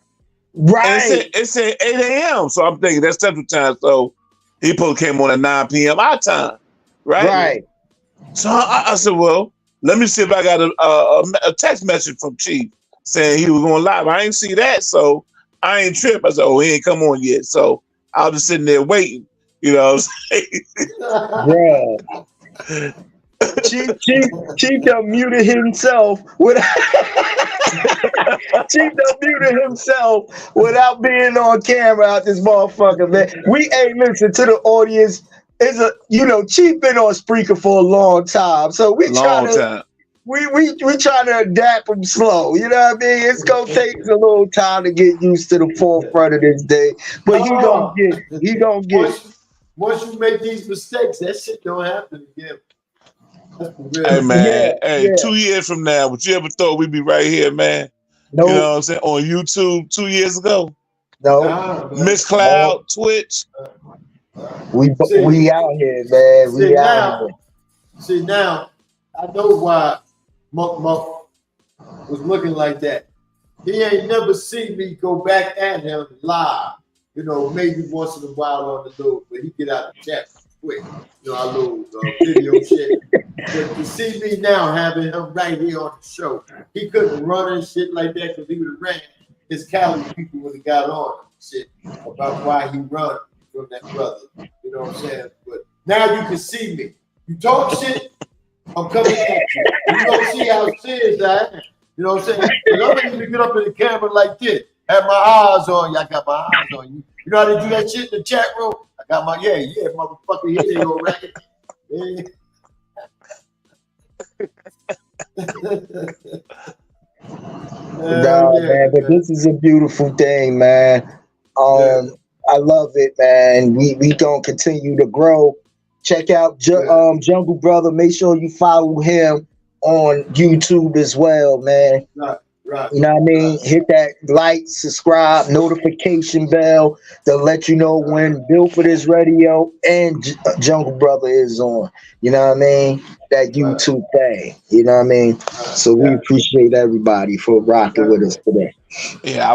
Right. And it said 8 a.m. So I'm thinking that's Central Time. So he probably came on at 9 p.m. our time, right? Right. So I said, well, let me see if I got a text message from Chief saying he was going live. I ain't see that, so I ain't tripped. I said, oh, he ain't come on yet. So I was just sitting there waiting, you know what I'm saying? Chief done muted himself Chief done muted himself without being on camera out this motherfucker, man. We ain't listen to the audience. Chief been on Spreaker for a long time, so we trying to adapt him slow. You know what I mean? It's gonna take a little time to get used to the forefront of this day, but he gonna get. Once you make these mistakes, that shit don't happen again. Hey man, 2 years from now, would you ever thought we'd be right here, man? No. You know what I'm saying? On YouTube 2 years ago. No. Miss Cloud, Twitch. We out here, man. We out here. See now, I know why Monk was looking like that. He ain't never seen me go back at him live. You know, maybe once in a while on the load, but he get out the chat quick. You know, our little video shit. But to see me now having him right here on the show, he couldn't run and shit like that because he would have ran. His Cali people would have got on and shit about why he run from that brother. You know what I'm saying? But now you can see me. You talk shit, I'm coming at you. You don't see how serious I am. You know what I'm saying? And I'm gonna even get up in the camera like this. Have my eyes on you. I got my eyes on you. You know how they do that shit in the chat room? I got my, yeah, motherfucker, here they go, racket. Yeah. Man, but this is a beautiful thing, man. I love it, man. We gonna continue to grow. Check out Jungle Brother. Make sure you follow him on YouTube as well, man. Right. You know what I mean? Hit that like, subscribe, notification bell to let you know when Billford Radio and Jungle Brother is on. You know what I mean? That YouTube thing. You know what I mean? So we appreciate everybody for rocking with us today. Yeah, I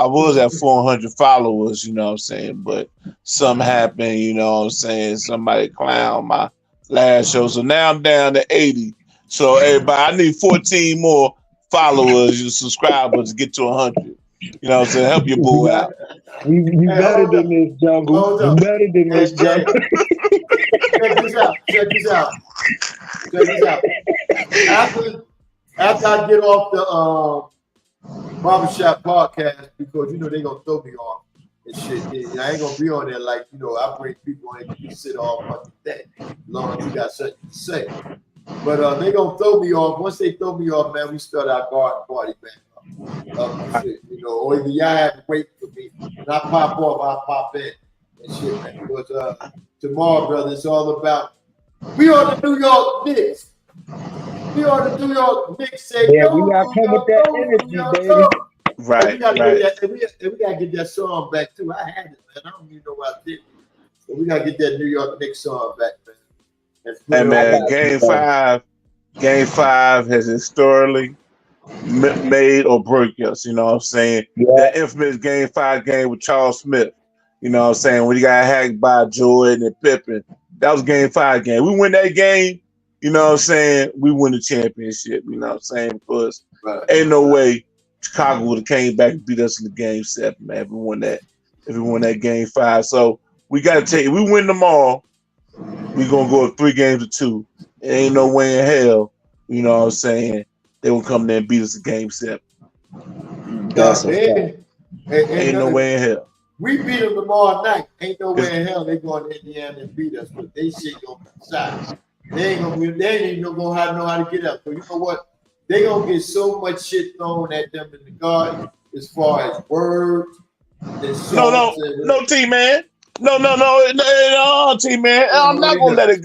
was at 400 followers, you know what I'm saying, but something happened, you know what I'm saying. Somebody clowned my last show, so now I'm down to 80. So everybody, I need 14 more followers, you subscribers to get to 100. You know what I'm saying? Help your boy out. You better than this, Jungle. You better than this, Jungle. Check this out. After I get off the barbershop podcast, because you know they gonna throw me off and shit. I ain't gonna be on there like, you know, I bring people in and sit all fucking day. As long as you got something to say. But they gonna throw me off. Once they throw me off, man, we start our garden party, man. Shit, you know, or either y'all have to wait for me. When I pop off, I'll pop in and shit, man. Because tomorrow, brother, it's all about we on the New York Knicks. We on the New York Knicks. Say, yeah, we gotta come with that energy, baby. Right. We gotta get that song back too. I had it, man. I don't even know what I did. So we gotta get that New York Knicks song back, man. Hey man, Game 5 has historically made or broke us. You know what I'm saying? Yeah. That infamous Game 5 game with Charles Smith. You know what I'm saying? When he got hacked by Jordan and Pippen, that was Game 5 game. We win that game. You know what I'm saying? We win the championship. You know what I'm saying? Because ain't no way Chicago would have came back and beat us in the Game 7, man. If we won that Game 5, so we got to take. If we win them all, we're going to go 3 games to 2. There ain't no way in hell, you know what I'm saying, they will come there and beat us in Game 7. That's a fact. Ain't no way in hell. We beat them tomorrow night. Ain't no way in hell they going to Indiana and beat us, but they shit going to be shot. They ain't even know how to get up. So you know what? They going to get so much shit thrown at them in the garden as far as words. No, T-Man. No, T-Man. I'm not gonna let it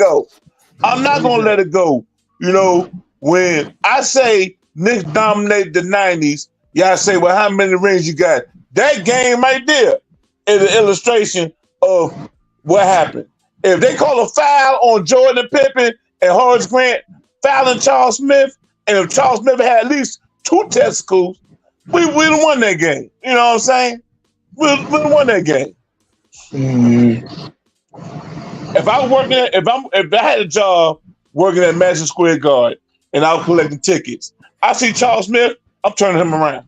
go. You know, when I say Knicks dominated the 90s, y'all say, well, how many rings you got? That game right there is an illustration of what happened. If they call a foul on Jordan Pippen and Horace Grant fouling Charles Smith, and if Charles Smith had at least 2 testicles, we would have won that game. You know what I'm saying? We would have won that game. Mm-hmm. If I had a job working at Madison Square Garden and I was collecting tickets, I see Charles Smith, I'm turning him around.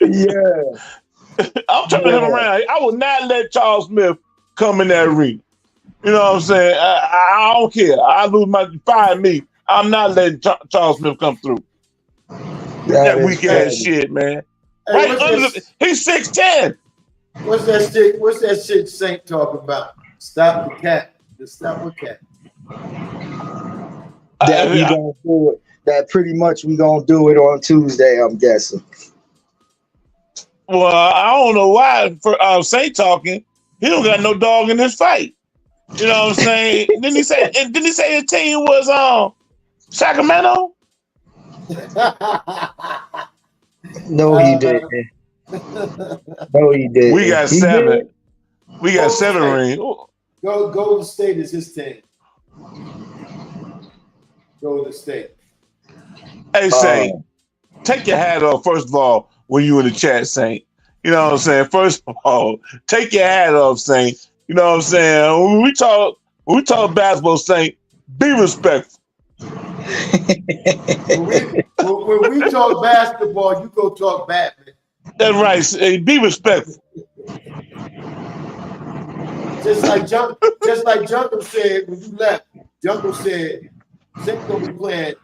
Yeah. I'm turning him around. I will not let Charles Smith come in that arena. You know what I'm saying? I don't care. I lose fire me. I'm not letting Charles Smith come through. That weak ass shit, man. Hey, right he's 6'10". What's that shit Saint talking about? Stop the cat. Just stop the cat. That we gonna do it. That pretty much we gonna do it on Tuesday, I'm guessing. Well, I don't know why for Saint talking. He don't got no dog in this fight. You know what I'm saying? Didn't he say his team was Sacramento? No, he didn't. No, he didn't. We got He 7. did. We got 7 rings. Golden State is his team. Golden State. Hey, Saint, take your hat off, first of all, when you in the chat, Saint. You know what I'm saying? First of all, take your hat off, Saint. You know what I'm saying? When we talk basketball, Saint, be respectful. when we talk basketball, you go talk Batman. That's right. Saint. Be respectful. Just like Jungle said when you left. Jungle said, Saint's gonna be playing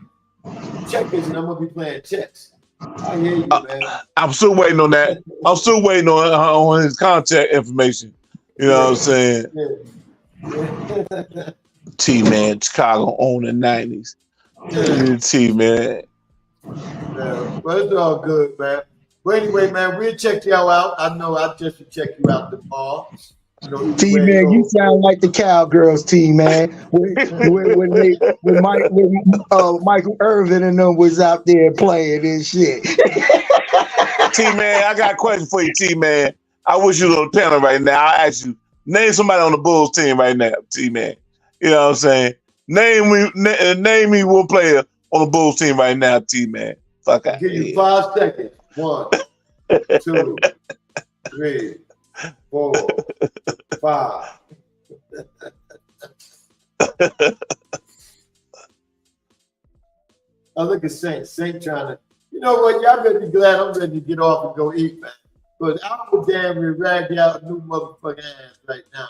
checkers and I'm gonna be playing chess. I hear you, man. I'm still waiting on that. I'm still waiting on his contact information. You know what I'm saying? Yeah. T-Man, Chicago on the 90s. T-Man. Yeah, but it's all good, man. But anyway, man, we'll check y'all out. I know I just will check you out tomorrow. You know, T-Man, you sound like the Cowgirls team, man. When Michael Irvin and them was out there playing and shit. T-Man, I got a question for you, T-Man. I wish you were on the panel right now. I'll ask you, name somebody on the Bulls team right now, T-Man. You know what I'm saying? Name me one player on the Bulls team right now, T-Man. Fuck out. Give you 5 seconds. 1, 2, 3, 4, 5. I look at Saint trying to, you know what, y'all better be glad I'm ready to get off and go eat, man. But I'm damn near ragged out a new motherfucking ass right now.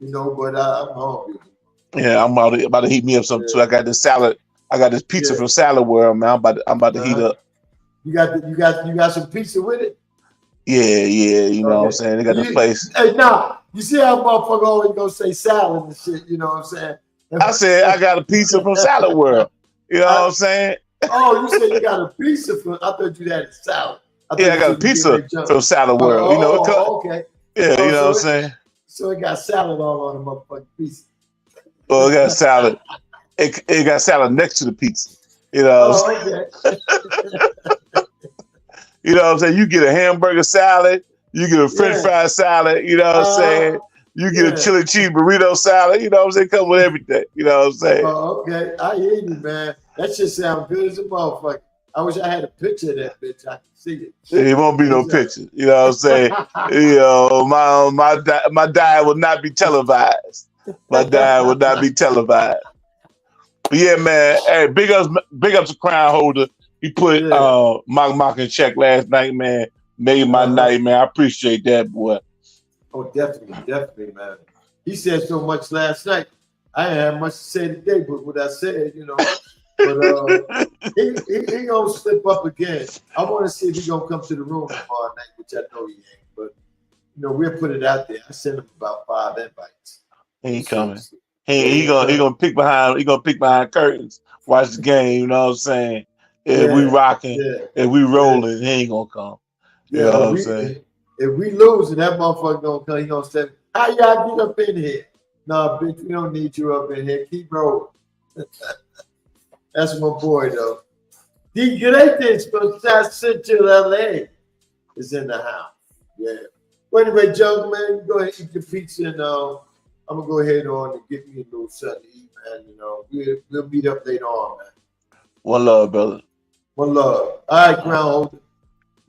You know, but I'm hungry. Yeah, I'm about to heat me up something too. I got this salad. I got this pizza from Salad World, man. I'm about to heat up. You got some pizza with it? Yeah, you know what I'm saying? They got the place. Hey, nah, you see how motherfucker always gonna say salad and shit, you know what I'm saying? I said I got a pizza from Salad World. You know what I'm saying? Oh, you said you got a pizza from, I thought you had a salad. I got a pizza from Salad World. Okay. Yeah, you know what I'm saying? So it got salad all on the motherfucking pizza. Well, it got salad. It got salad next to the pizza. You know what I'm saying? Okay. You know what I'm saying? You get a hamburger salad, you get a French fry salad, you know what I'm saying? You get a chili cheese burrito salad, you know what I'm saying? Come with everything, you know what I'm saying? Oh, okay. I hear you, man. That shit sounds good as a motherfucker. I wish I had a picture of that bitch. I can see it. It won't be no picture. You know what I'm saying? You know, my diet will not be televised. My diet will not be televised. But yeah, man. Hey, big ups to Crown Holder. He put Mock in check last night, man. Made my night, man. I appreciate that, boy. Oh, definitely, man. He said so much last night. I didn't have much to say today, but what I said, you know. But he gonna slip up again. I want to see if he gonna come to the room tomorrow night, which I know he ain't. But you know, we'll put it out there. I sent him about 5 invites. He ain't coming. He gonna pick behind curtains, watch the game. You know what I'm saying? If we rocking, if we rolling, he ain't gonna come. You know what I'm saying? If we lose, and that motherfucker gonna come, he gonna say, "How y'all get up in here?" Nah, bitch, we don't need you up in here. Keep rolling. That's my boy, though. The greatest from South Central LA is in the house. Yeah. Well, anyway, gentlemen, go ahead and eat your pizza, and I'm gonna go ahead on and get me a little something to eat, man. You know, we'll meet up later on, man. One love, brother. One love. All right, Crown Holder.